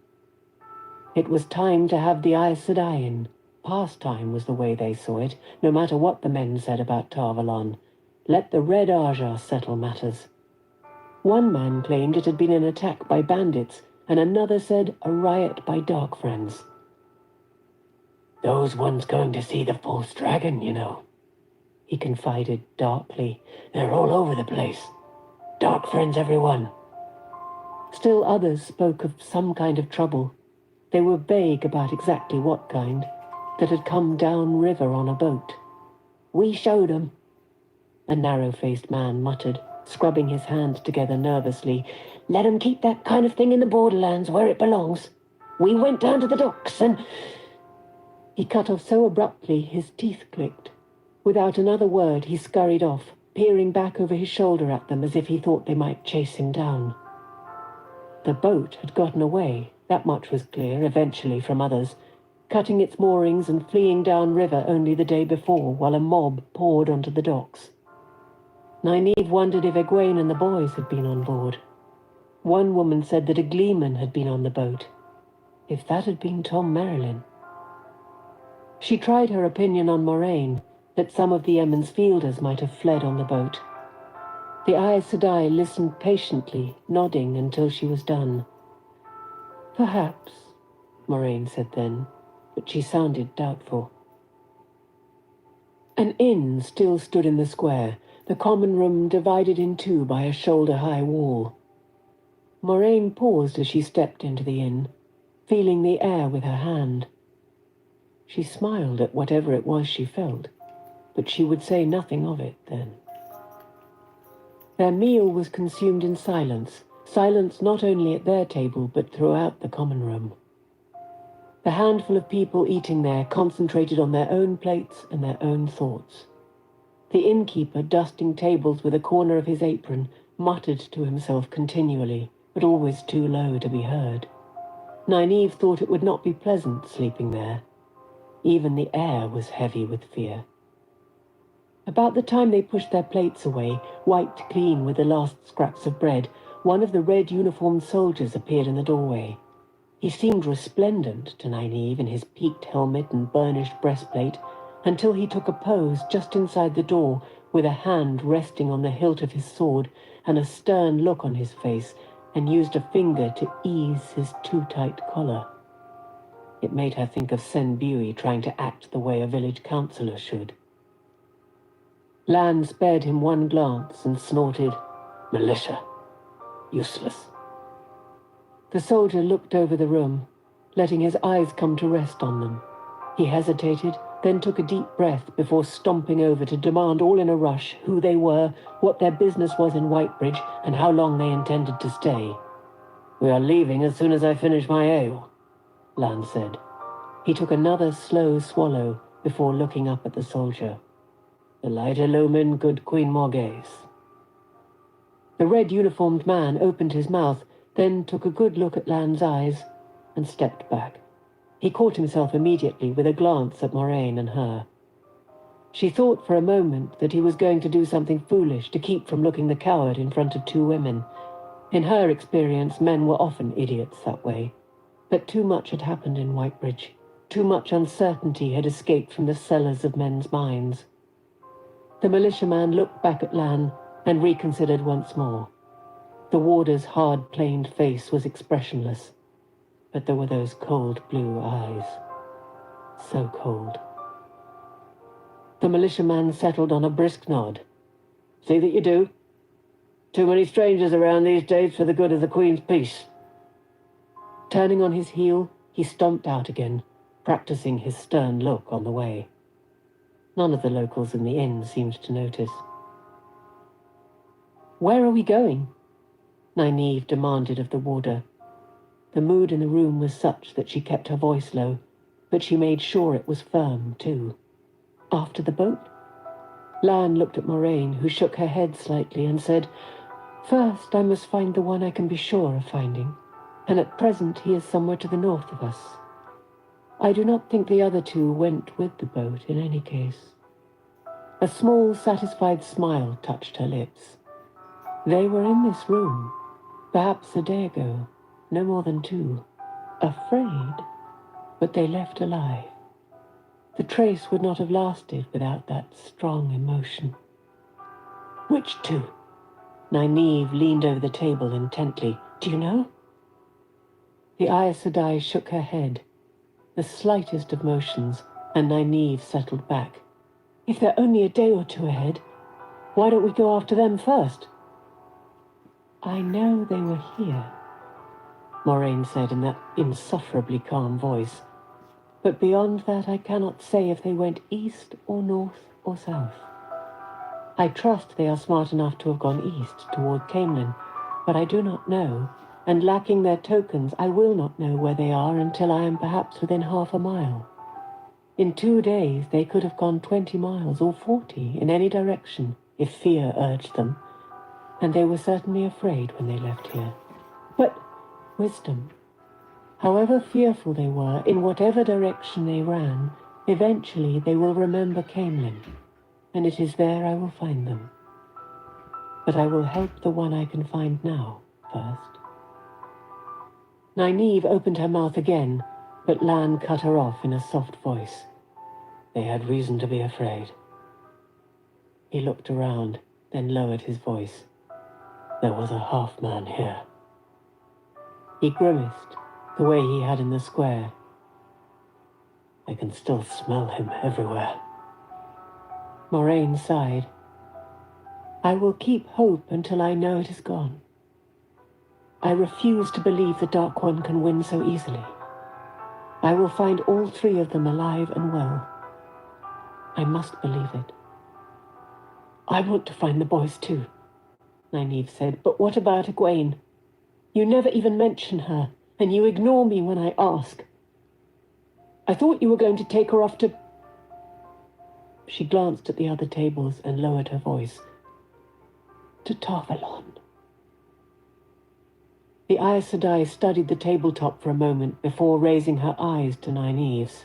S1: It was time to have the Aes Sedai in. Pastime was the way they saw it, no matter what the men said about Tarvalon. Let the Red Arja settle matters. One man claimed it had been an attack by bandits, and another said a riot by Dark Friends. "Those ones going to see the false dragon, you know," he confided darkly. "They're all over the place. Dark Friends, everyone." Still others spoke of some kind of trouble. They were vague about exactly what kind, that had come down river on a boat. "We showed 'em," a narrow-faced man muttered, scrubbing his hands together nervously. "Let 'em keep that kind of thing in the borderlands where it belongs. We went down to the docks and..." He cut off so abruptly his teeth clicked. Without another word he scurried off, peering back over his shoulder at them as if he thought they might chase him down. The boat had gotten away, That much was clear, eventually, from others, cutting its moorings and fleeing downriver only the day before, while a mob poured onto the docks. Nynaeve wondered if Egwene and the boys had been on board. One woman said that a gleeman had been on the boat. If that had been Tom Merrilin. She tried her opinion on Moraine, that some of the Emond's fielders might have fled on the boat. The Aes Sedai listened patiently, nodding until she was done. Perhaps, Moraine said then, but she sounded doubtful. An inn still stood in the square, the common room divided in two by a shoulder-high wall. Moraine paused as she stepped into the inn, feeling the air with her hand. She smiled at whatever it was she felt, but she would say nothing of it then. Their meal was consumed in silence, silence not only at their table but throughout the common room. The handful of people eating there concentrated on their own plates and their own thoughts. The innkeeper, dusting tables with a corner of his apron, muttered to himself continually, but always too low to be heard. Nynaeve thought it would not be pleasant sleeping there. Even the air was heavy with fear. About the time they pushed their plates away, wiped clean with the last scraps of bread, one of the red-uniformed soldiers appeared in the doorway. He seemed resplendent to Nynaeve in his peaked helmet and burnished breastplate, until he took a pose just inside the door, with a hand resting on the hilt of his sword and a stern look on his face, and used a finger to ease his too-tight collar. It made her think of Sen Bui trying to act the way a village councillor should. Lan spared him one glance and snorted, "Militia. Useless." The soldier looked over the room, letting his eyes come to rest on them. He hesitated, then took a deep breath before stomping over to demand all in a rush who they were, what their business was in Whitebridge, and how long they intended to stay. "We are leaving as soon as I finish my ale," Lan said. He took another slow swallow before looking up at the soldier. "The light illumine, good Queen Morghese." The red-uniformed man opened his mouth, then took a good look at Lan's eyes, and stepped back. He caught himself immediately with a glance at Moraine and her. She thought for a moment that he was going to do something foolish to keep from looking the coward in front of two women. In her experience, men were often idiots that way. But too much had happened in Whitebridge. Too much uncertainty had escaped from the cellars of men's minds. The militiaman looked back at Lan and reconsidered once more. The warder's hard-planed face was expressionless, but there were those cold blue eyes. So cold. The militiaman settled on a brisk nod. "See that you do. Too many strangers around these days for the good of the Queen's peace." Turning on his heel, he stomped out again, practicing his stern look on the way. None of the locals in the inn seemed to notice. "Where are we going?" Nynaeve demanded of the warder. The mood in the room was such that she kept her voice low, but she made sure it was firm, too. "After the boat?" Lan looked at Moraine, who shook her head slightly and said, "First, I must find the one I can be sure of finding, and at present he is somewhere to the north of us. I do not think the other two went with the boat in any case." A small, satisfied smile touched her lips. "They were in this room, perhaps a day ago, no more than 2. Afraid, but they left alive. The trace would not have lasted without that strong emotion." "Which 2? Nynaeve leaned over the table intently. "Do you know?" The Aes Sedai shook her head. The slightest of motions, and Nynaeve settled back. "If they're only a day or 2 ahead, why don't we go after them first?" "I know they were here," Moraine said in that insufferably calm voice. "But beyond that I cannot say if they went east or north or south. I trust they are smart enough to have gone east toward Camelin, but I do not know, and lacking their tokens I will not know where they are until I am perhaps within half a mile. In 2 days they could have gone 20 miles or 40 in any direction if fear urged them, and they were certainly afraid when they left here. But wisdom. However fearful they were, in whatever direction they ran, eventually they will remember Camelin, and it is there I will find them. But I will help the one I can find now, first. Nynaeve opened her mouth again, but Lan cut her off in a soft voice. They had reason to be afraid. He looked around, then lowered his voice. There was a half-man here. He grimaced, the way he had in the square. I can still smell him everywhere. Moraine sighed. I will keep hope until I know it is gone. I refuse to believe the Dark One can win so easily. I will find all three of them alive and well. I must believe it. I want to find the boys too, Nynaeve said, but what about Egwene? You never even mention her, and you ignore me when I ask. I thought you were going to take her off to... She glanced at the other tables and lowered her voice. To Tarvalon. The Aes Sedai studied the tabletop for a moment before raising her eyes to Nynaeve's,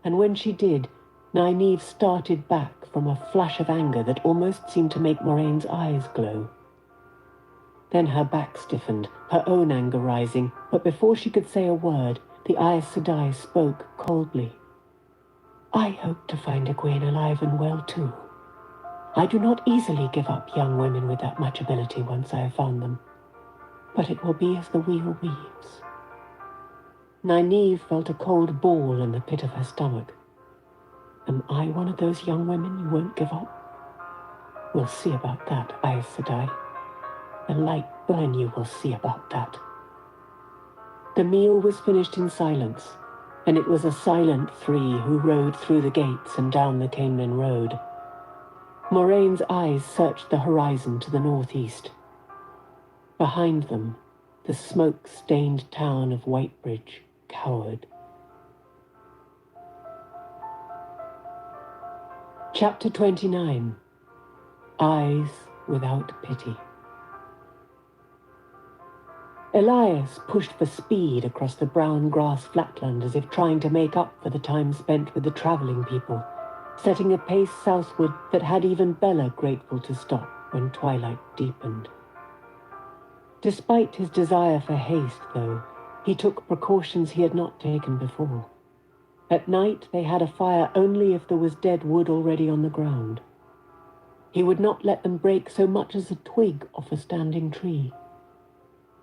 S1: and when she did, Nynaeve started back from a flash of anger that almost seemed to make Moraine's eyes glow. Then her back stiffened, her own anger rising, but before she could say a word, the Aes Sedai spoke coldly. I hope to find Egwene alive and well too. I do not easily give up young women with that much ability once I have found them. But it will be as the wheel weaves. Nynaeve felt a cold ball in the pit of her stomach. Am I one of those young women you won't give up? We'll see about that, Aes Sedai. The light burn you will see about that. The meal was finished in silence, and it was a silent three who rode through the gates and down the Camelin Road. Moraine's eyes searched the horizon to the northeast. Behind them, the smoke-stained town of Whitebridge cowered. Chapter 29. Eyes Without Pity. Elias pushed for speed across the brown grass flatland as if trying to make up for the time spent with the traveling people, setting a pace southward that had even Bella grateful to stop when twilight deepened. Despite his desire for haste, though, he took precautions he had not taken before. At night, they had a fire only if there was dead wood already on the ground. He would not let them break so much as a twig off a standing tree.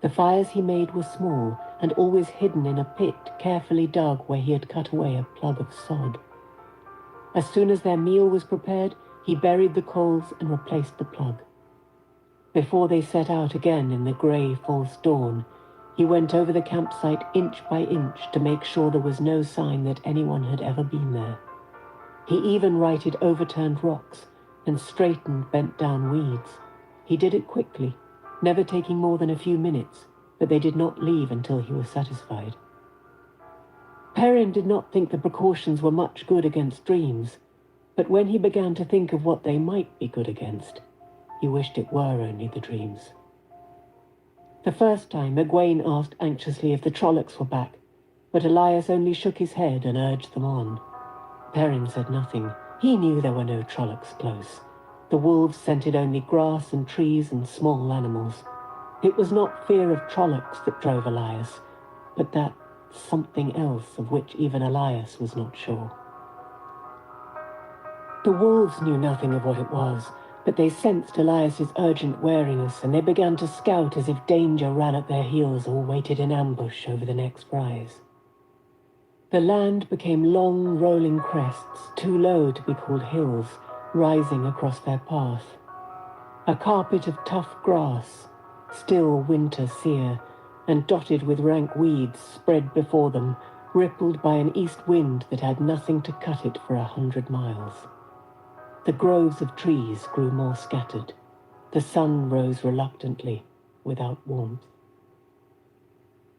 S1: The fires he made were small and always hidden in a pit carefully dug where he had cut away a plug of sod. As soon as their meal was prepared, he buried the coals and replaced the plug. Before they set out again in the grey false dawn, he went over the campsite inch by inch to make sure there was no sign that anyone had ever been there. He even righted overturned rocks and straightened bent-down weeds. He did it quickly, never taking more than a few minutes, but they did not leave until he was satisfied. Perrin did not think the precautions were much good against dreams, but when he began to think of what they might be good against, he wished it were only the dreams. The first time, Egwene asked anxiously if the Trollocs were back, but Elias only shook his head and urged them on. Perrin said nothing. He knew there were no Trollocs close. The wolves scented only grass and trees and small animals. It was not fear of Trollocs that drove Elias, but that something else of which even Elias was not sure. The wolves knew nothing of what it was, but they sensed Elias's urgent wariness, and they began to scout as if danger ran at their heels or waited in ambush over the next rise. The land became long, rolling crests, too low to be called hills, rising across their path. A carpet of tough grass, still winter sere, and dotted with rank weeds spread before them, rippled by an east wind that had nothing to cut it for 100 miles. The groves of trees grew more scattered. The sun rose reluctantly, without warmth.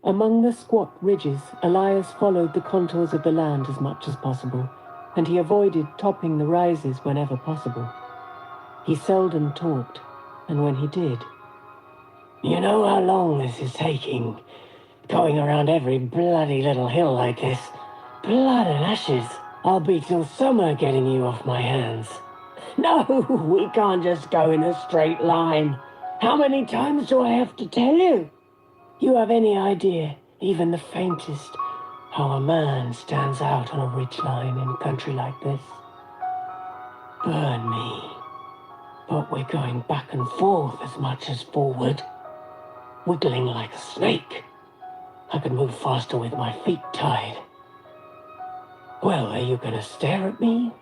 S1: Among the squat ridges, Elias followed the contours of the land as much as possible, and he avoided topping the rises whenever possible. He seldom talked, and when he did, "You know how long this is taking. Going around every bloody little hill like this. Blood and ashes. I'll be till summer getting you off my hands. No, we can't just go in a straight line. How many times do I have to tell you? You have any idea, even the faintest, how a man stands out on a ridgeline in country like this? Burn me. But we're going back and forth as much as forward. Wiggling like a snake. I could move faster with my feet tied. Well, are you going to stare at me,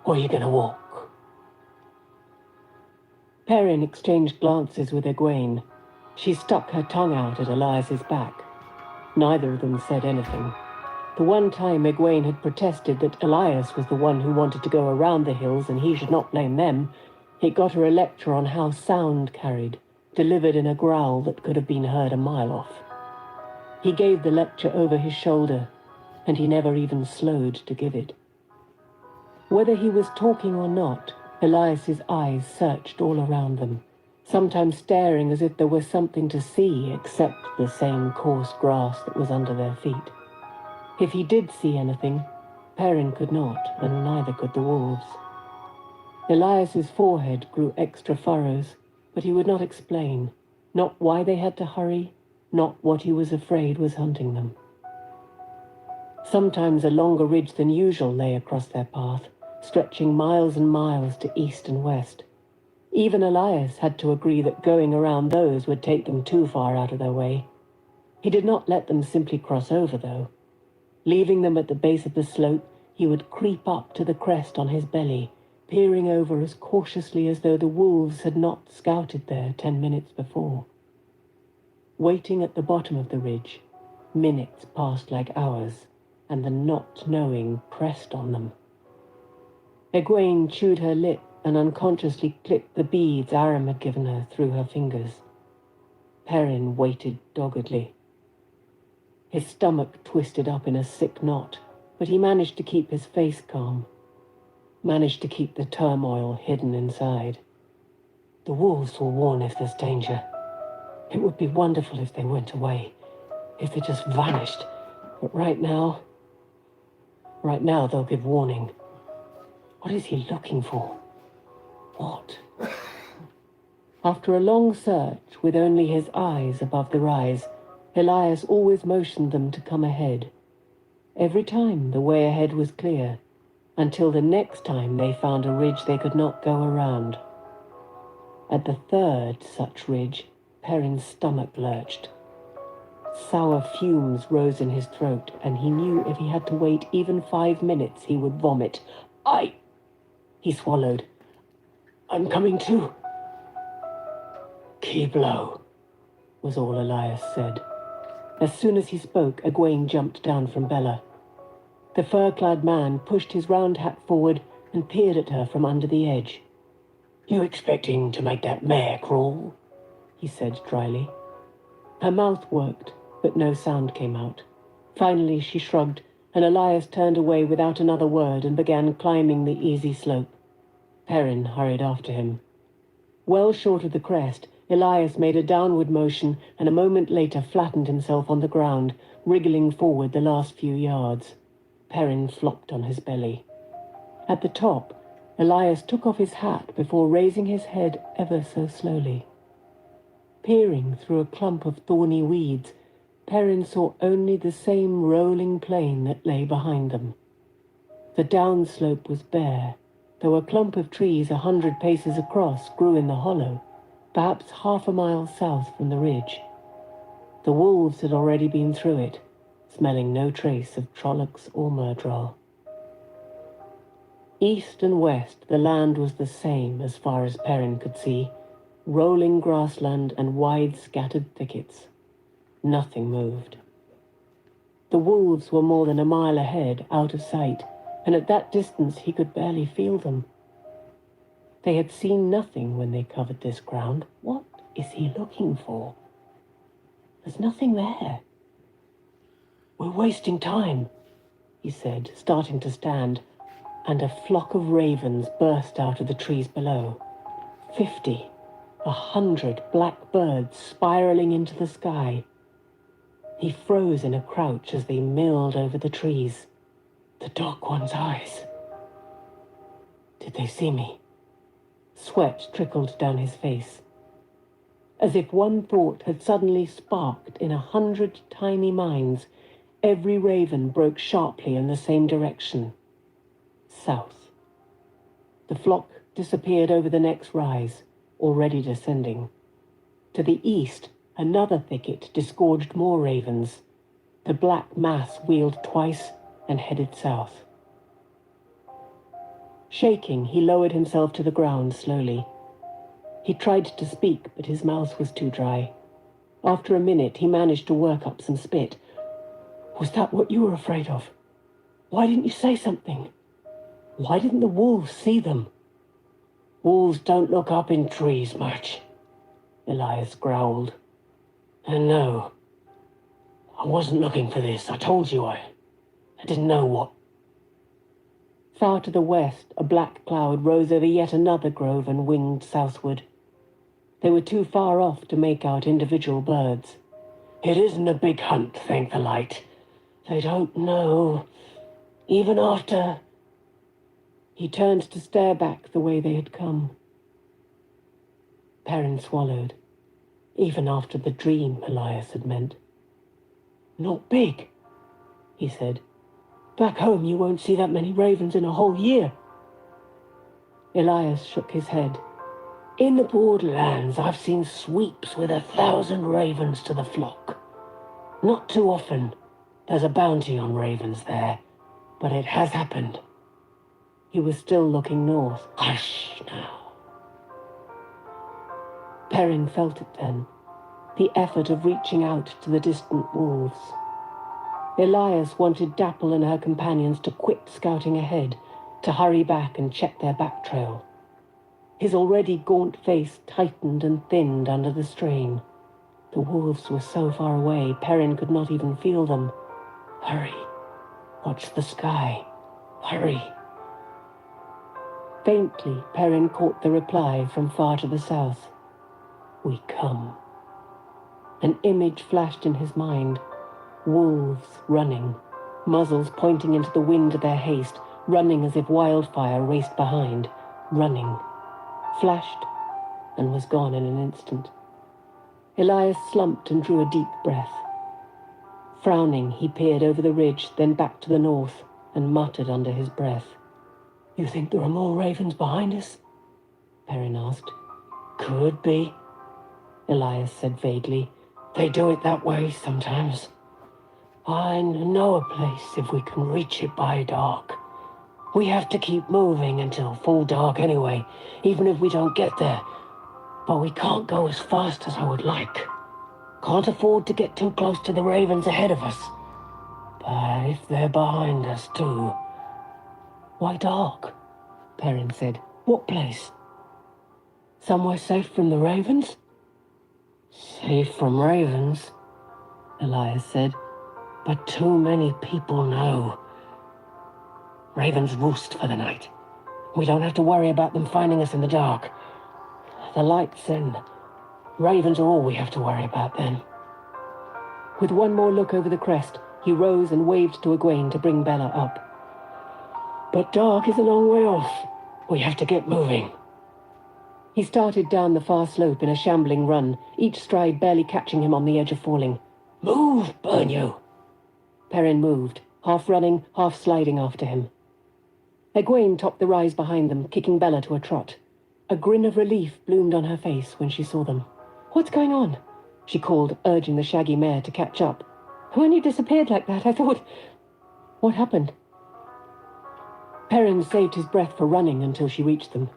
S1: or are you going to walk? Perrin exchanged glances with Egwene. She stuck her tongue out at Elias's back. Neither of them said anything. The one time Egwene had protested that Elias was the one who wanted to go around the hills and he should not blame them, it got her a lecture on how sound carried, delivered in a growl that could have been heard a mile off. He gave the lecture over his shoulder, and he never even slowed to give it. Whether he was talking or not, Elias's eyes searched all around them, sometimes staring as if there was something to see except the same coarse grass that was under their feet. If he did see anything, Perrin could not, and neither could the wolves. Elias's forehead grew extra furrows, but he would not explain, not why they had to hurry, not what he was afraid was hunting them. Sometimes a longer ridge than usual lay across their path, stretching miles and miles to east and west. Even Elias had to agree that going around those would take them too far out of their way. He did not let them simply cross over, though. Leaving them at the base of the slope, he would creep up to the crest on his belly, peering over as cautiously as though the wolves had not scouted there 10 minutes before. Waiting at the bottom of the ridge, minutes passed like hours, and the not knowing pressed on them. Egwene chewed her lip and unconsciously clipped the beads Aram had given her through her fingers. Perrin waited doggedly. His stomach twisted up in a sick knot, but he managed to keep his face calm, managed to keep the turmoil hidden inside. The wolves will warn if there's danger. It would be wonderful if they went away, if they just vanished. But right now they'll give warning. What is he looking for? What? After a long search, with only his eyes above the rise, Elias always motioned them to come ahead. Every time the way ahead was clear, until the next time they found a ridge they could not go around. At the third such ridge, Perrin's stomach lurched. Sour fumes rose in his throat, and he knew if he had to wait even 5 minutes, he would vomit. He swallowed. I'm coming too. Keep low, was all Elias said. As soon as he spoke, Egwene jumped down from Bella. The fur-clad man pushed his round hat forward and peered at her from under the edge. You expecting to make that mare crawl? He said dryly. Her mouth worked, but no sound came out. Finally she shrugged, and Elias turned away without another word and began climbing the easy slope. Perrin hurried after him. Well short of the crest, Elias made a downward motion and a moment later flattened himself on the ground, wriggling forward the last few yards. Perrin flopped on his belly. At the top, Elias took off his hat before raising his head ever so slowly. Peering through a clump of thorny weeds, Perrin saw only the same rolling plain that lay behind them. The downslope was bare, though a clump of trees 100 paces across grew in the hollow, perhaps half a mile south from the ridge. The wolves had already been through it, smelling no trace of Trollocs or Murdral. East and west, the land was the same as far as Perrin could see, rolling grassland and wide scattered thickets. Nothing moved. The wolves were more than a mile ahead, out of sight, and at that distance he could barely feel them. They had seen nothing when they covered this ground. What is he looking for? There's nothing there. We're wasting time, he said, starting to stand, and a flock of ravens burst out of the trees below. 50, 100 black birds spiraling into the sky. He froze in a crouch as they milled over the trees. The dark one's eyes. Did they see me? Sweat trickled down his face. As if one thought had suddenly sparked in 100 tiny minds, every raven broke sharply in the same direction. South. The flock disappeared over the next rise, already descending. To the east, another thicket disgorged more ravens. The black mass wheeled twice and headed south. Shaking, he lowered himself to the ground slowly. He tried to speak, but his mouth was too dry. After a minute, he managed to work up some spit. Was that what you were afraid of? Why didn't you say something? Why didn't the wolves see them? Wolves don't look up in trees much, Elias growled. And no, I wasn't looking for this. I told you I didn't know what. Far to the west, a black cloud rose over yet another grove and winged southward. They were too far off to make out individual birds. It isn't a big hunt, thank the light. They don't know, even after... He turned to stare back the way they had come. Perrin swallowed. Even after the dream, Elias had meant. Not big, he said. Back home you won't see that many ravens in a whole year. Elias shook his head. In the borderlands I've seen sweeps with 1,000 ravens to the flock. Not too often. There's a bounty on ravens there, but it has happened. He was still looking north. Hush now. Perrin felt it then, the effort of reaching out to the distant wolves. Elias wanted Dapple and her companions to quit scouting ahead, to hurry back and check their back trail. His already gaunt face tightened and thinned under the strain. The wolves were so far away, Perrin could not even feel them. Hurry. Watch the sky. Hurry. Faintly, Perrin caught the reply from far to the south. We come. An image flashed in his mind. Wolves running, muzzles pointing into the wind their haste, running as if wildfire raced behind, running. Flashed and was gone in an instant. Elias slumped and drew a deep breath. Frowning, he peered over the ridge, then back to the north, and muttered under his breath. You think there are more ravens behind us? Perrin asked. Could be, Elias said vaguely. They do it that way sometimes. I know a place if we can reach it by dark. We have to keep moving until full dark anyway, even if we don't get there. But we can't go as fast as I would like. Can't afford to get too close to the ravens ahead of us. But if they're behind us too... Why dark? Perrin said. What place? Somewhere safe from the ravens? Safe from ravens, Elias said. But too many people know. Ravens roost for the night. We don't have to worry about them finding us in the dark. The lights and ravens are all we have to worry about then. With one more look over the crest, he rose and waved to Egwene to bring Bella up. But dark is a long way off. We have to get moving. He started down the far slope in a shambling run, each stride barely catching him on the edge of falling. Move, burn you! Perrin moved, half running, half sliding after him. Egwene topped the rise behind them, kicking Bella to a trot. A grin of relief bloomed on her face when she saw them. What's going on? She called, urging the shaggy mare to catch up. When you disappeared like that, I thought... What happened? Perrin saved his breath for running until she reached them.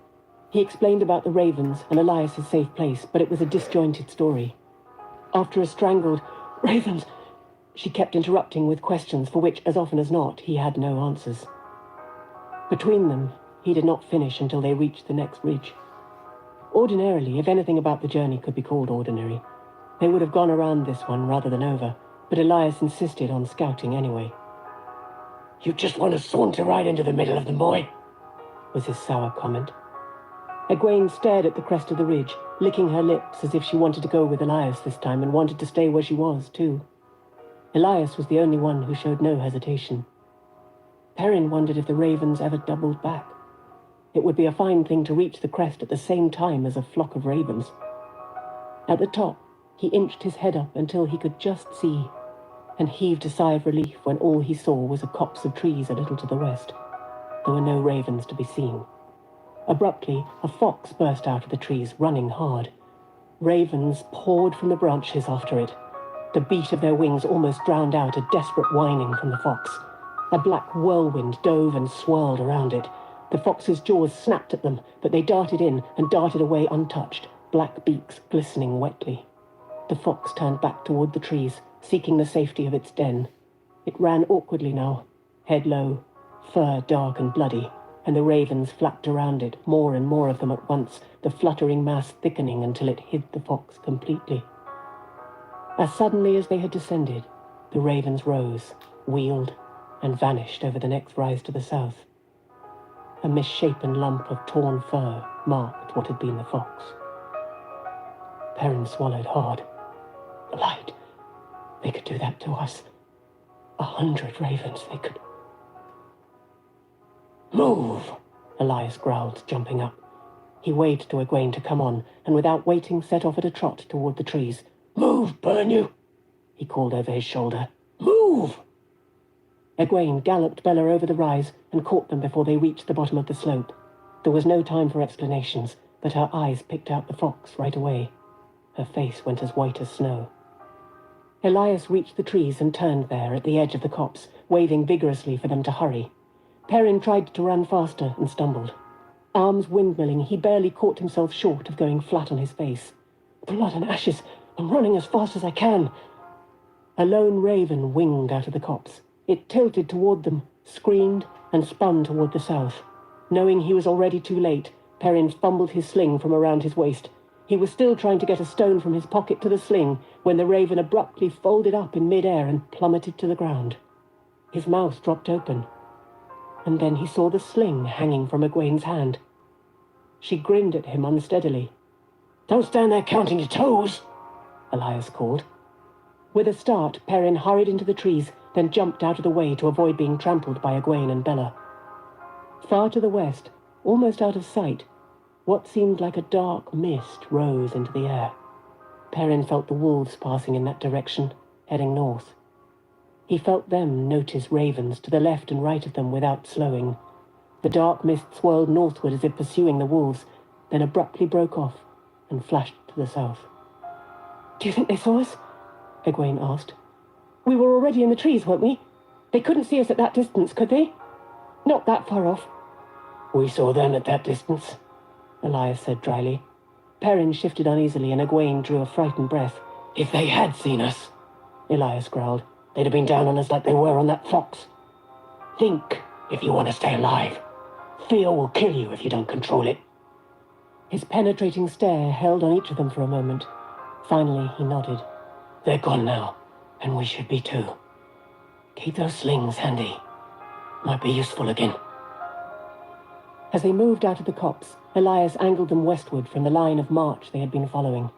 S1: He explained about the ravens and Elias's safe place, but it was a disjointed story. After a strangled, ravens, she kept interrupting with questions for which, as often as not, he had no answers. Between them, he did not finish until they reached the next ridge. Ordinarily, if anything about the journey could be called ordinary, they would have gone around this one rather than over, but Elias insisted on scouting anyway. You just want to saunter right into the middle of them, boy, was his sour comment. Egwene stared at the crest of the ridge, licking her lips as if she wanted to go with Elias this time and wanted to stay where she was, too. Elias was the only one who showed no hesitation. Perrin wondered if the ravens ever doubled back. It would be a fine thing to reach the crest at the same time as a flock of ravens. At the top, he inched his head up until he could just see, and heaved a sigh of relief when all he saw was a copse of trees a little to the west. There were no ravens to be seen. Abruptly, a fox burst out of the trees, running hard. Ravens poured from the branches after it. The beat of their wings almost drowned out a desperate whining from the fox. A black whirlwind dove and swirled around it. The fox's jaws snapped at them, but they darted in and darted away untouched, black beaks glistening wetly. The fox turned back toward the trees, seeking the safety of its den. It ran awkwardly now, head low, fur dark and bloody, and the ravens flapped around it, more and more of them at once, the fluttering mass thickening until it hid the fox completely. As suddenly as they had descended, the ravens rose, wheeled, and vanished over the next rise to the south. A misshapen lump of torn fur marked what had been the fox. Perrin swallowed hard. The light. They could do that to us. 100 ravens, they could... "Move!" Elias growled, jumping up. He waved to Egwene to come on, and without waiting set off at a trot toward the trees. "Move, burn you!" he called over his shoulder. "Move!" Egwene galloped Bella over the rise and caught them before they reached the bottom of the slope. There was no time for explanations, but her eyes picked out the fox right away. Her face went as white as snow. Elias reached the trees and turned there at the edge of the copse, waving vigorously for them to hurry. Perrin tried to run faster and stumbled. Arms windmilling, he barely caught himself short of going flat on his face. "Blood and ashes! I'm running as fast as I can!" A lone raven winged out of the copse. It tilted toward them, screamed, and spun toward the south. Knowing he was already too late, Perrin fumbled his sling from around his waist. He was still trying to get a stone from his pocket to the sling when the raven abruptly folded up in mid-air and plummeted to the ground. His mouth dropped open, and then he saw the sling hanging from Egwene's hand. She grinned at him unsteadily. "Don't stand there counting your toes," Elias called. With a start, Perrin hurried into the trees, then jumped out of the way to avoid being trampled by Egwene and Bella. Far to the west, almost out of sight, what seemed like a dark mist rose into the air. Perrin felt the wolves passing in that direction, heading north. He felt them notice ravens to the left and right of them without slowing. The dark mist swirled northward as if pursuing the wolves, then abruptly broke off and flashed to the south. "Do you think they saw us?" Egwene asked. "We were already in the trees, weren't we? They couldn't see us at that distance, could they?" "Not that far off." "We saw them at that distance," Elias said dryly. Perrin shifted uneasily and Egwene drew a frightened breath. "If they had seen us," Elias growled, "they'd have been down on us like they were on that fox. Think if you want to stay alive. Fear will kill you if you don't control it." His penetrating stare held on each of them for a moment. Finally, he nodded. "They're gone now, and we should be too. Keep those slings handy. Might be useful again." As they moved out of the copse, Elias angled them westward from the line of march they had been following.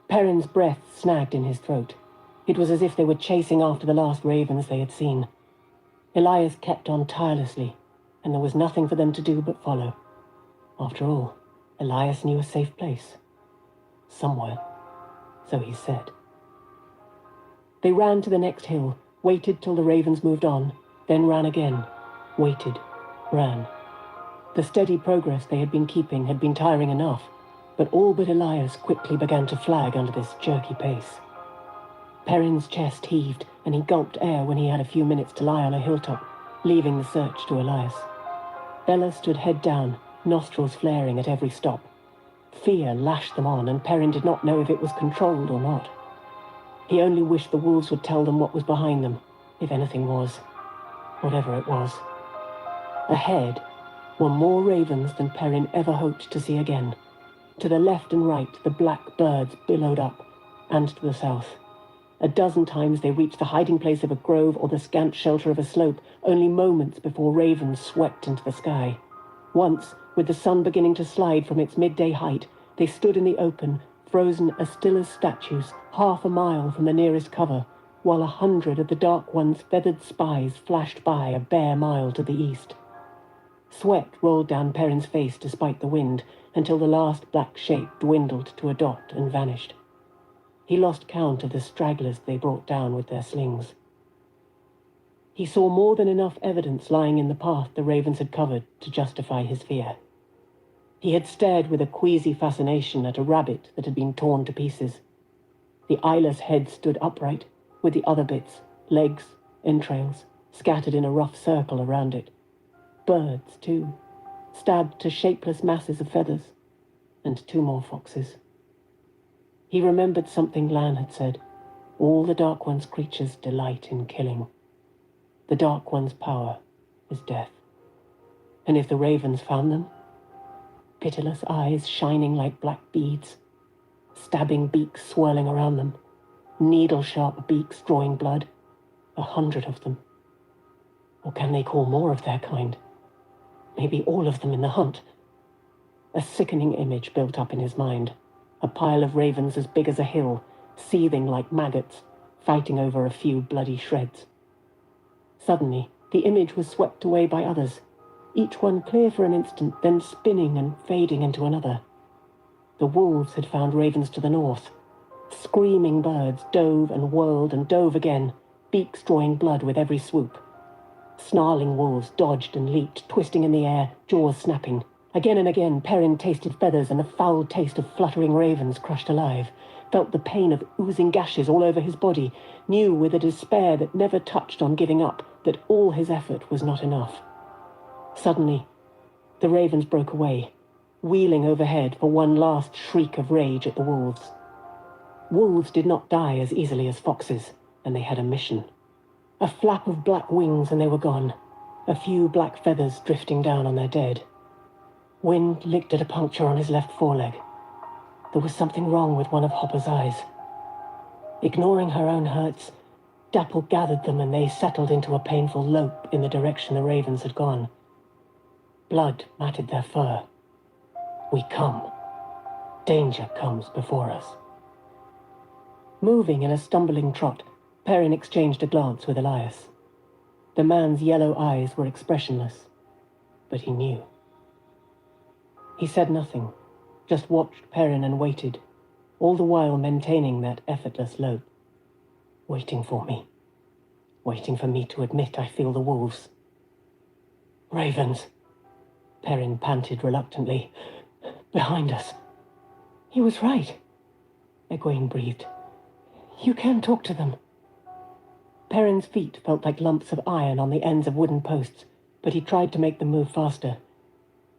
S1: Perrin's breath snagged in his throat. It was as if they were chasing after the last ravens they had seen. Elias kept on tirelessly, and there was nothing for them to do but follow. After all, Elias knew a safe place. Somewhere. So he said. They ran to the next hill, waited till the ravens moved on, then ran again, waited, ran. The steady progress they had been keeping had been tiring enough, but all but Elias quickly began to flag under this jerky pace. Perrin's chest heaved, and he gulped air when he had a few minutes to lie on a hilltop, leaving the search to Elias. Bella stood head down, nostrils flaring at every stop. Fear lashed them on, and Perrin did not know if it was controlled or not. He only wished the wolves would tell them what was behind them, if anything was. Whatever it was. Ahead were more ravens than Perrin ever hoped to see again. To the left and right, the black birds billowed up, and to the south. A dozen times they reached the hiding place of a grove or the scant shelter of a slope, only moments before ravens swept into the sky. Once, with the sun beginning to slide from its midday height, they stood in the open, frozen as still as statues, 1/2 mile from the nearest cover, while 100 of the Dark One's feathered spies flashed by a bare mile to the east. Sweat rolled down Perrin's face despite the wind, until the last black shape dwindled to a dot and vanished. He lost count of the stragglers they brought down with their slings. He saw more than enough evidence lying in the path the ravens had covered to justify his fear. He had stared with a queasy fascination at a rabbit that had been torn to pieces. The eyeless head stood upright, with the other bits, legs, entrails, scattered in a rough circle around it. Birds, too, stabbed to shapeless masses of feathers, and 2 more foxes. He remembered something Lan had said. All the Dark One's creatures delight in killing. The Dark One's power is death. And if the ravens found them, pitiless eyes shining like black beads, stabbing beaks swirling around them, needle-sharp beaks drawing blood, 100 of them. Or can they call more of their kind? Maybe all of them in the hunt. A sickening image built up in his mind. A pile of ravens as big as a hill, seething like maggots, fighting over a few bloody shreds. Suddenly, the image was swept away by others, each one clear for an instant, then spinning and fading into another. The wolves had found ravens to the north. Screaming birds dove and whirled and dove again, beaks drawing blood with every swoop. Snarling wolves dodged and leaped, twisting in the air, jaws snapping. Again and again, Perrin tasted feathers and the foul taste of fluttering ravens crushed alive, felt the pain of oozing gashes all over his body, knew with a despair that never touched on giving up that all his effort was not enough. Suddenly, the ravens broke away, wheeling overhead for one last shriek of rage at the wolves. Wolves did not die as easily as foxes, and they had a mission. A flap of black wings and they were gone, a few black feathers drifting down on their dead. Wind licked at a puncture on his left foreleg. There was something wrong with one of Hopper's eyes. Ignoring her own hurts, Dapple gathered them and they settled into a painful lope in the direction the ravens had gone. Blood matted their fur. We come. Danger comes before us. Moving in a stumbling trot, Perrin exchanged a glance with Elias. The man's yellow eyes were expressionless, but he knew. He said nothing, just watched Perrin and waited, all the while maintaining that effortless lope. Waiting for me. Waiting for me to admit I feel the wolves. Ravens, Perrin panted reluctantly. Behind us. He was right, Egwene breathed. You can talk to them. Perrin's feet felt like lumps of iron on the ends of wooden posts, but he tried to make them move faster.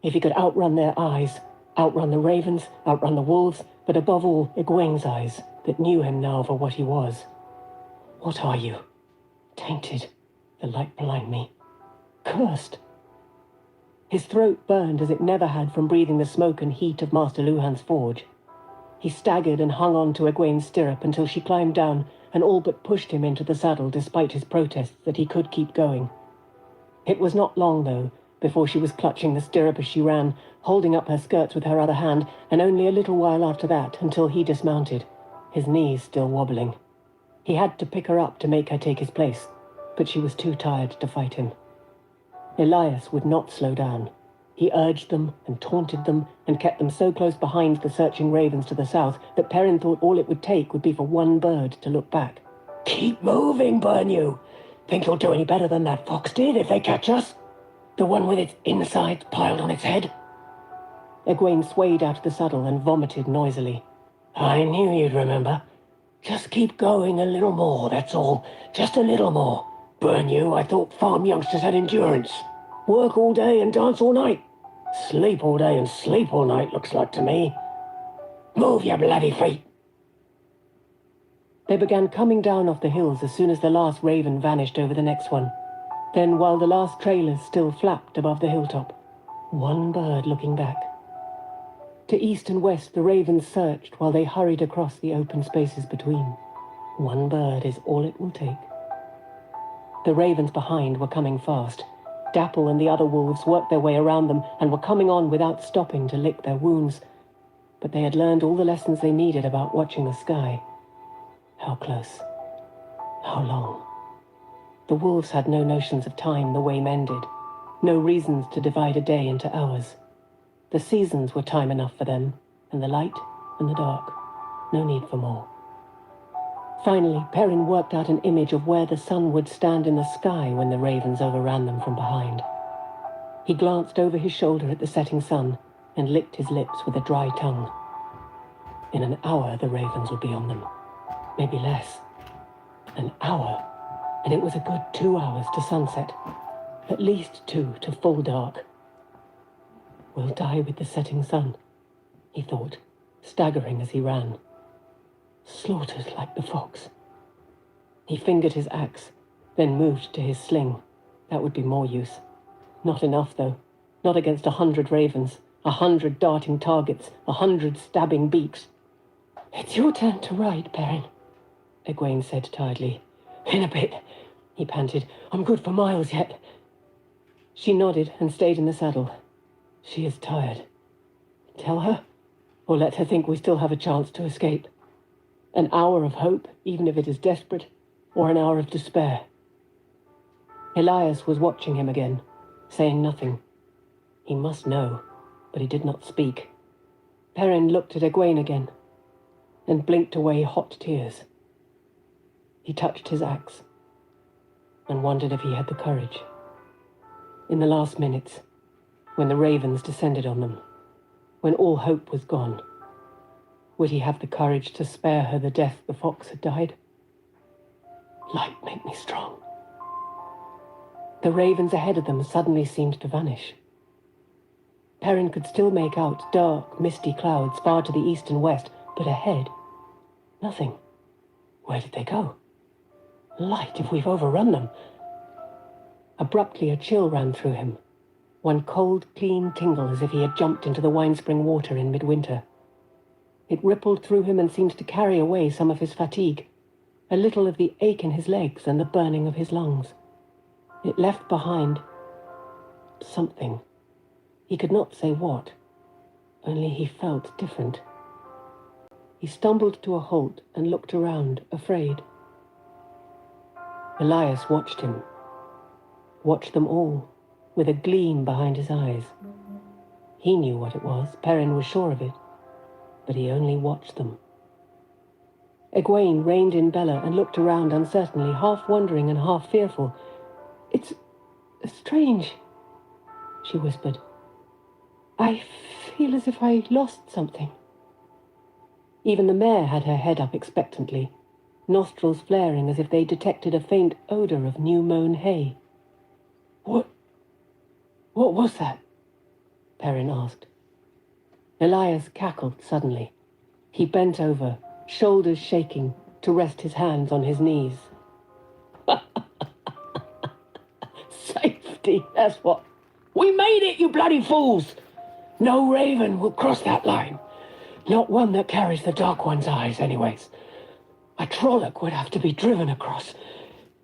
S1: If he could outrun their eyes, outrun the ravens, outrun the wolves, but above all, Egwene's eyes, that knew him now for what he was. What are you? Tainted, the light behind me. Cursed. His throat burned as it never had from breathing the smoke and heat of Master Luhan's forge. He staggered and hung on to Egwene's stirrup until she climbed down and all but pushed him into the saddle despite his protests that he could keep going. It was not long, though, before she was clutching the stirrup as she ran, holding up her skirts with her other hand, and only a little while after that until he dismounted, his knees still wobbling. He had to pick her up to make her take his place, but she was too tired to fight him. Elias would not slow down. He urged them and taunted them and kept them so close behind the searching ravens to the south that Perrin thought all it would take would be for one bird to look back. Keep moving, burn you! Think you'll do any better than that fox did if they catch us? The one with its insides piled on its head? Egwene swayed out of the saddle and vomited noisily. I knew you'd remember. Just keep going a little more, that's all. Just a little more. Burn you, I thought farm youngsters had endurance. Work all day and dance all night. Sleep all day and sleep all night, looks like to me. Move your bloody feet. They began coming down off the hills as soon as the last raven vanished over the next one. Then, while the last trailers still flapped above the hilltop, one bird looking back. To east and west, the ravens searched while they hurried across the open spaces between. One bird is all it will take. The ravens behind were coming fast. Dapple and the other wolves worked their way around them and were coming on without stopping to lick their wounds. But they had learned all the lessons they needed about watching the sky. How close? How long? The wolves had no notions of time the way men did, no reasons to divide a day into hours. The seasons were time enough for them, and the light and the dark. No need for more. Finally, Perrin worked out an image of where the sun would stand in the sky when the ravens overran them from behind. He glanced over his shoulder at the setting sun and licked his lips with a dry tongue. In an hour, the ravens would be on them. Maybe less. An hour, and it was a good 2 hours to sunset. At least 2 to full dark. We'll die with the setting sun, he thought, staggering as he ran. Slaughtered like the fox. He fingered his axe, then moved to his sling. That would be more use. Not enough, though. Not against 100 ravens, 100 darting targets, 100 stabbing beaks. "It's your turn to ride, Perrin," Egwene said tiredly. "In a bit," he panted. "I'm good for miles yet." She nodded and stayed in the saddle. She is tired. Tell her, or let her think we still have a chance to escape. An hour of hope, even if it is desperate, or an hour of despair. Elias was watching him again, saying nothing. He must know, but he did not speak. Perrin looked at Egwene again, and blinked away hot tears. He touched his axe, and wondered if he had the courage. In the last minutes, when the ravens descended on them, when all hope was gone, would he have the courage to spare her the death the fox had died? Light make me strong. The ravens ahead of them suddenly seemed to vanish. Perrin could still make out dark, misty clouds far to the east and west, but ahead, nothing. Where did they go? Light, if we've overrun them. Abruptly, a chill ran through him. One cold, clean tingle as if he had jumped into the wine-spring water in midwinter. It rippled through him and seemed to carry away some of his fatigue, a little of the ache in his legs and the burning of his lungs. It left behind something. He could not say what, only he felt different. He stumbled to a halt and looked around, afraid. Elias watched him, watched them all, with a gleam behind his eyes. He knew what it was, Perrin was sure of it, but he only watched them. Egwene reined in Bella and looked around uncertainly, half wondering and half fearful. "It's strange," she whispered. "I feel as if I lost something." Even the mare had her head up expectantly, nostrils flaring as if they detected a faint odor of new-mown hay. What was that?" Perrin asked. Elias cackled suddenly. He bent over, shoulders shaking, to rest his hands on his knees. "Safety, that's what. We made it, you bloody fools! No raven will cross that line. Not one that carries the Dark One's eyes, anyways. A Trolloc would have to be driven across,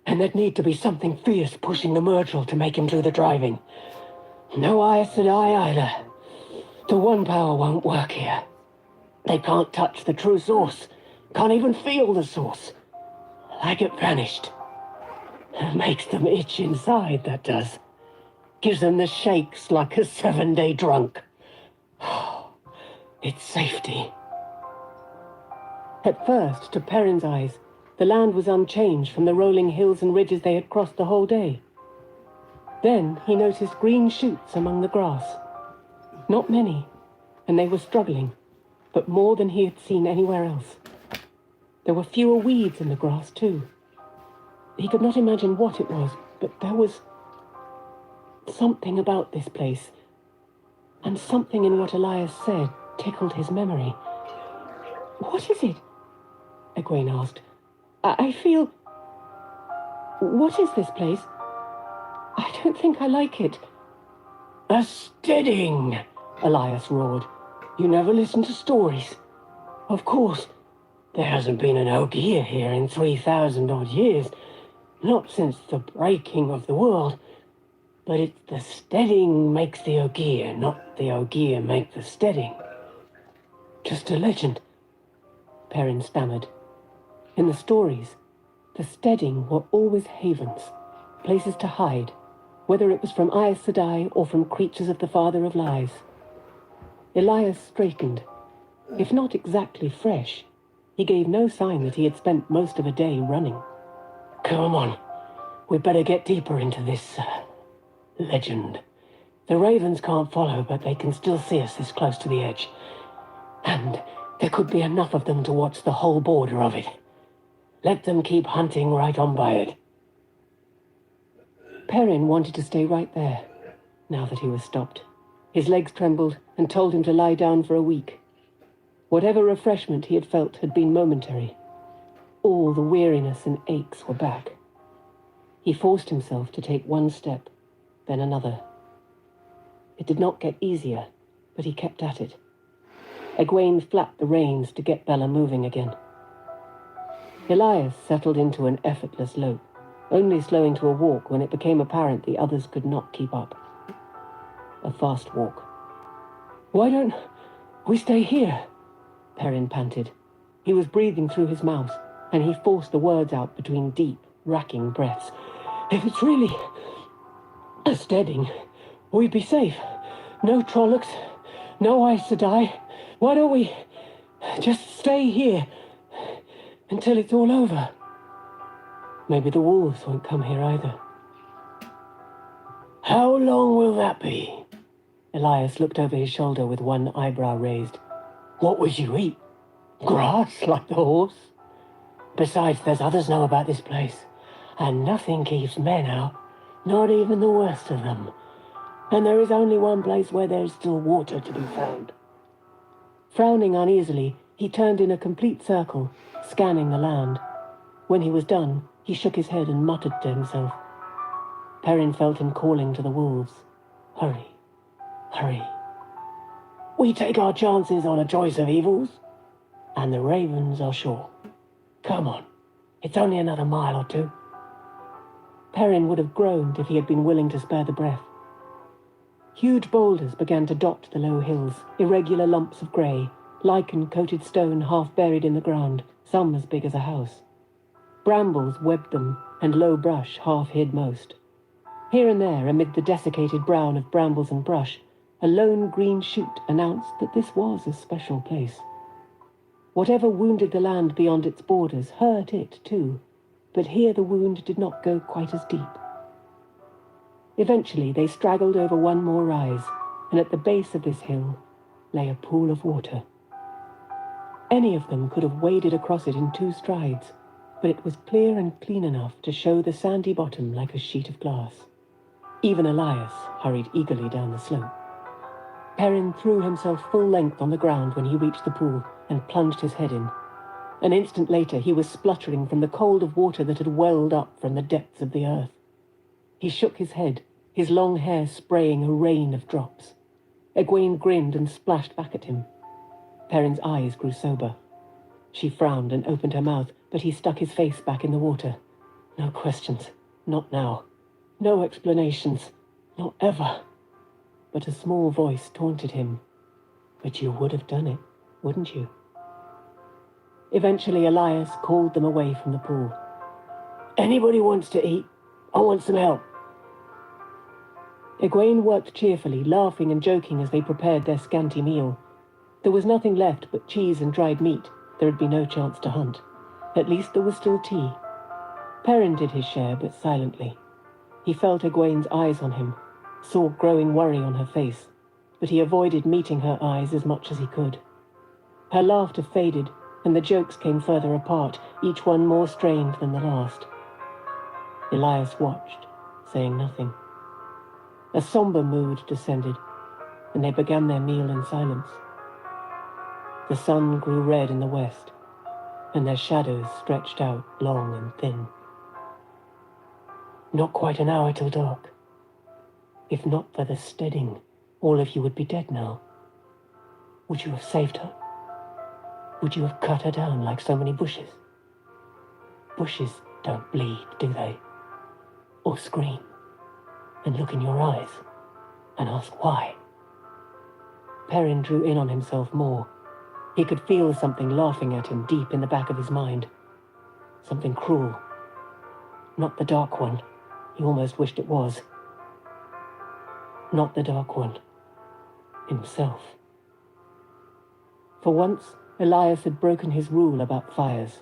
S1: and there'd need to be something fierce pushing the Myrtle to make him do the driving. No Aes Sedai either. The One Power won't work here. They can't touch the true source, can't even feel the source. Like it vanished. It makes them itch inside, that does. Gives them the shakes like a 7-day drunk. It's safety." At first, to Perrin's eyes, the land was unchanged from the rolling hills and ridges they had crossed the whole day. Then he noticed green shoots among the grass. Not many, and they were struggling, but more than he had seen anywhere else. There were fewer weeds in the grass, too. He could not imagine what it was, but there was something about this place, and something in what Elias said tickled his memory. "What is it?" Egwene asked. I feel... What is this place? I don't think I like it." "A steading," Elias roared. "You never listen to stories. Of course, there hasn't been an Ogier here in 3,000-odd years, not since the breaking of the world. But it's the steading makes the Ogier, not the Ogier make the steading." "Just a legend," Perrin stammered. "In the stories, The Steading were always havens, places to hide, whether it was from Aes Sedai or from creatures of the Father of Lies. Elias straightened. If not exactly fresh, he gave no sign that he had spent most of a day running. Come on, we'd better get deeper into this legend. The ravens can't follow, but they can still see us this close to the edge. And there could be enough of them to watch the whole border of it. Let them keep hunting right on by it. Perrin wanted to stay right there, now that he was stopped. His legs trembled and told him to lie down for a week. Whatever refreshment he had felt had been momentary. All the weariness and aches were back. He forced himself to take one step, then another. It did not get easier, but he kept at it. Egwene flapped the reins to get Bella moving again. Elias settled into an effortless lope, only slowing to a walk when it became apparent the others could not keep up. A fast walk. Why don't we stay here? Perrin panted. He was breathing through his mouth, and he forced the words out between deep, racking breaths. If it's really a Steading, we'd be safe. No Trollocs, no Aes Sedai. Why don't we just stay here until it's all over? Maybe the wolves won't come here either. How long will that be? Elias looked over his shoulder with one eyebrow raised. What would you eat? Grass, like the horse? Besides, there's others know about this place, and nothing keeps men out, not even the worst of them. And there is only one place where there is still water to be found. Frowning uneasily, he turned in a complete circle, scanning the land. When he was done, he shook his head and muttered to himself. Perrin felt him calling to the wolves. Hurry, hurry. We take our chances on a choice of evils, and the ravens are sure. Come on, it's only another mile or two. Perrin would have groaned if he had been willing to spare the breath. Huge boulders began to dot the low hills, irregular lumps of grey, lichen-coated stone half buried in the ground, some as big as a house. Brambles webbed them, and low brush half hid most. Here and there, amid the desiccated brown of brambles and brush, a lone green shoot announced that this was a special place. Whatever wounded the land beyond its borders hurt it too, but here the wound did not go quite as deep. Eventually they straggled over one more rise, and at the base of this hill lay a pool of water. Any of them could have waded across it in 2 strides, but it was clear and clean enough to show the sandy bottom like a sheet of glass. Even Elias hurried eagerly down the slope. Perrin threw himself full length on the ground when he reached the pool and plunged his head in. An instant later he was spluttering from the cold of water that had welled up from the depths of the earth. He shook his head, his long hair spraying a rain of drops. Egwene grinned and splashed back at him. Perrin's eyes grew sober. She frowned and opened her mouth, but he stuck his face back in the water. No questions. Not now. No explanations. Not ever. But a small voice taunted him. But you would have done it, wouldn't you? Eventually Elias called them away from the pool. Anybody wants to eat? I want some help. Egwene worked cheerfully, laughing and joking as they prepared their scanty meal. There was nothing left but cheese and dried meat. There had been no chance to hunt. At least there was still tea. Perrin did his share, but silently. He felt Egwene's eyes on him, saw growing worry on her face, but he avoided meeting her eyes as much as he could. Her laughter faded, and the jokes came further apart, each one more strained than the last. Elias watched, saying nothing. A somber mood descended, and they began their meal in silence. The sun grew red in the west, and their shadows stretched out long and thin. Not quite an hour till dark. If not for the Steading, all of you would be dead now. Would you have saved her? Would you have cut her down like so many bushes? Bushes don't bleed, do they? Or scream, and look in your eyes, and ask why. Perrin drew in on himself more. He could feel something laughing at him deep in the back of his mind. Something cruel, Not the Dark One. He almost wished it was. Not the Dark One. Himself. For once, Elias had broken his rule about fires.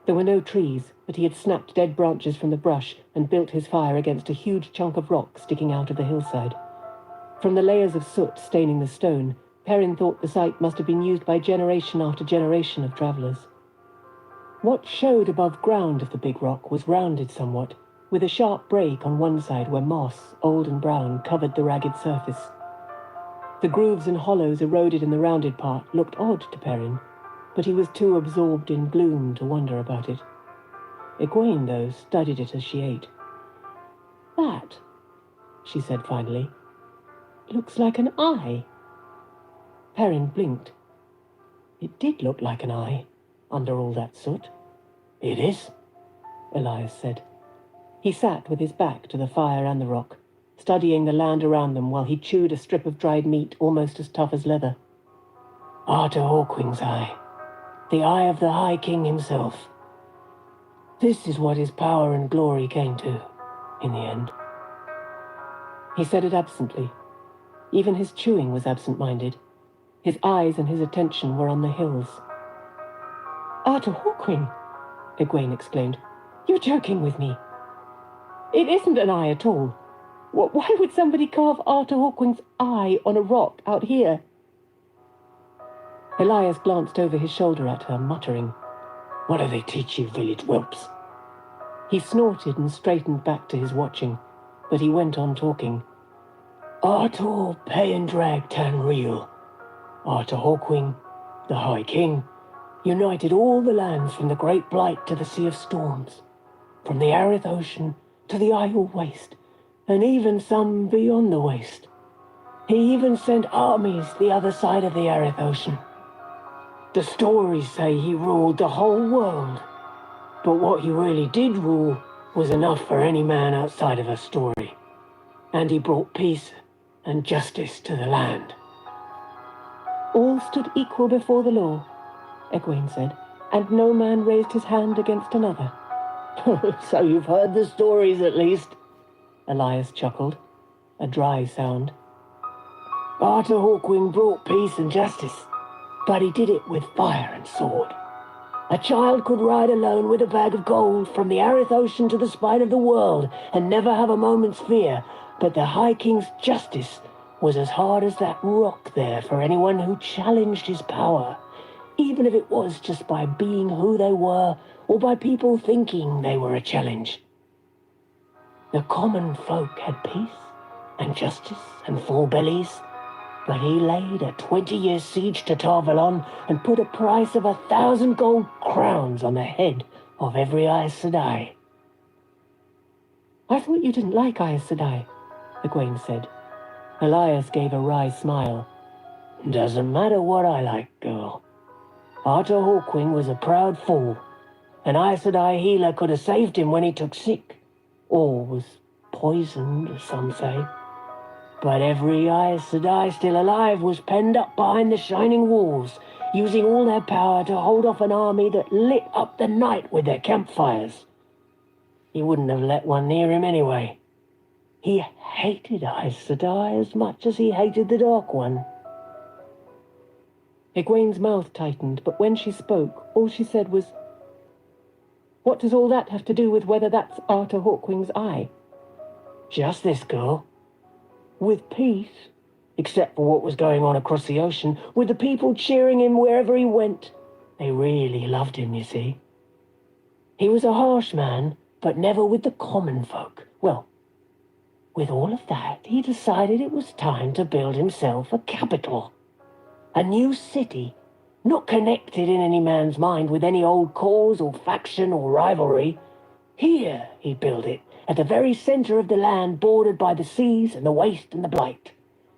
S1: There were no trees, but he had snapped dead branches from the brush and built his fire against a huge chunk of rock sticking out of the hillside. From the layers of soot staining the stone, Perrin thought the site must have been used by generation after generation of travellers. What showed above ground of the big rock was rounded somewhat, with a sharp break on one side where moss, old and brown, covered the ragged surface. The grooves and hollows eroded in the rounded part looked odd to Perrin, but he was too absorbed in gloom to wonder about it. Egwene, though, studied it as she ate. "That," she said finally, "looks like an eye." Perrin blinked. It did look like an eye, under all that soot. "It is," Elias said. He sat with his back to the fire and the rock, studying the land around them while he chewed a strip of dried meat almost as tough as leather. "Arthur Hawkwing's eye. The eye of the High King himself. This is what his power and glory came to, in the end." He said it absently. Even his chewing was absent-minded. His eyes and his attention were on the hills. "Arthur Hawkwing!" Egwene exclaimed. "You're joking with me. It isn't an eye at all. Why would somebody carve Arthur Hawkwing's eye on a rock out here?" Elias glanced over his shoulder at her, muttering, "What do they teach you, village whelps?" He snorted and straightened back to his watching, but he went on talking. "Arthur pay and drag tan real. Arthur Hawkwing, the High King, united all the lands from the Great Blight to the Sea of Storms, from the Arid Ocean to the Isle Waste, and even some beyond the Waste. He even sent armies the other side of the Arid Ocean. The stories say he ruled the whole world, but what he really did rule was enough for any man outside of a story, and he brought peace and justice to the land." "All stood equal before the law," Egwene said, "and no man raised his hand against another." "So you've heard the stories, at least," Elias chuckled, a dry sound. "Arthur Hawkwing brought peace and justice, but he did it with fire and sword. A child could ride alone with a bag of gold from the Arid Ocean to the spine of the world and never have a moment's fear, but the High King's justice was as hard as that rock there for anyone who challenged his power, even if it was just by being who they were or by people thinking they were a challenge. The common folk had peace and justice and full bellies, but he laid a 20-year siege to Tarvalon and put a price of 1,000 gold crowns on the head of every Aes Sedai." "I thought you didn't like Aes Sedai," Egwene said. Elias gave a wry smile. "Doesn't matter what I like, girl. Arthur Hawkwing was a proud fool. An Aes Sedai healer could have saved him when he took sick, or was poisoned, as some say. But every Aes Sedai still alive was penned up behind the shining walls, using all their power to hold off an army that lit up the night with their campfires. He wouldn't have let one near him anyway. He hated Aes Sedai as much as he hated the Dark One." Egwene's mouth tightened, but when she spoke, all she said was, "What does all that have to do with whether that's Arthur Hawkwing's eye?" "Just this, girl. With peace, except for what was going on across the ocean, with the people cheering him wherever he went. They really loved him, you see. He was a harsh man, but never with the common folk. Well, with all of that, he decided it was time to build himself a capital. A new city, not connected in any man's mind with any old cause or faction or rivalry. Here he built it, at the very center of the land bordered by the seas and the waste and the blight.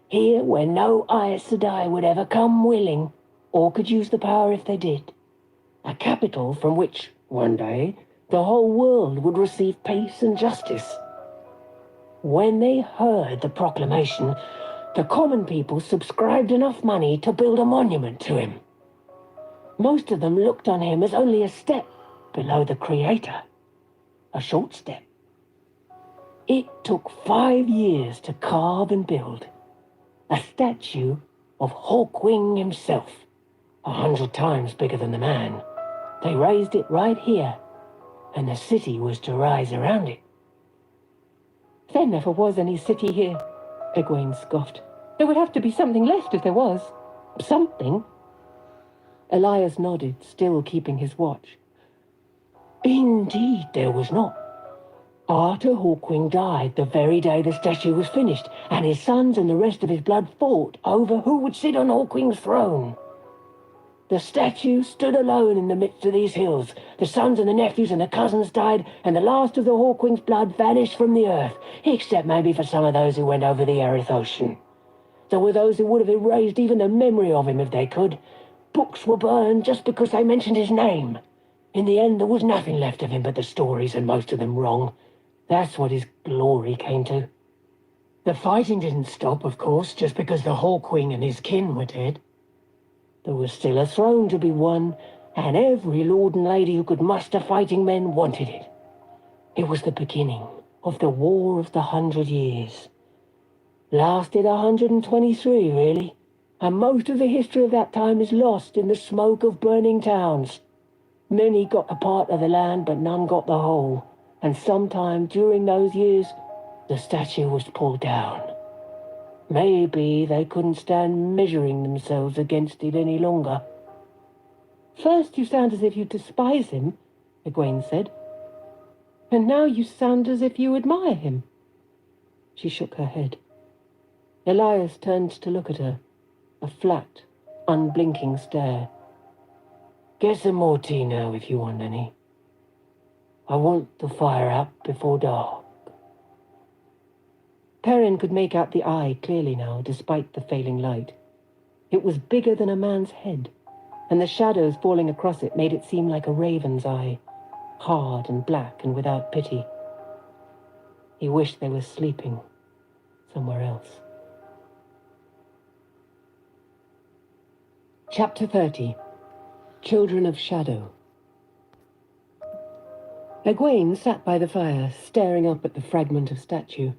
S1: Here where no Aes Sedai would ever come willing, or could use the power if they did. A capital from which, one day, the whole world would receive peace and justice. When they heard the proclamation, the common people subscribed enough money to build a monument to him. Most of them looked on him as only a step below the Creator. a short step. It took 5 years to carve and build a statue of Hawkwing himself, 100 times bigger than the man. They raised it right here, and the city was to rise around it. There never was any city here, Egwene scoffed. There would have to be something left if there was. Something. Elias nodded, still keeping his watch. Indeed there was not. Arthur Hawkwing died the very day the statue was finished, and his sons and the rest of his blood fought over who would sit on Hawkwing's throne. The statue stood alone in the midst of these hills. The sons and the nephews and the cousins died, and the last of the Hawkwing's blood vanished from the earth, except maybe for some of those who went over the Erith Ocean. There were those who would have erased even the memory of him if they could. Books were burned just because they mentioned his name. In the end, there was nothing left of him but the stories, and most of them wrong. That's what his glory came to. The fighting didn't stop, of course, just because the Hawkwing and his kin were dead. There was still a throne to be won, and every lord and lady who could muster fighting men wanted it. It was the beginning of the War of the 100 Years. Lasted 123, really, and most of the history of that time is lost in the smoke of burning towns. Many got a part of the land, but none got the whole. And sometime during those years, the statue was pulled down. Maybe they couldn't stand measuring themselves against it any longer. First you sound as if you despise him, Egwene said. And now you sound as if you admire him. She shook her head. Elias turned to look at her, a flat, unblinking stare. Get some more tea now if you want any. I want the fire out before dark. Perrin could make out the eye clearly now, despite the failing light. It was bigger than a man's head, and the shadows falling across it made it seem like a raven's eye, hard and black and without pity. He wished they were sleeping somewhere else. Chapter 30. Children of Shadow. Egwene sat by the fire, staring up at the fragment of statue.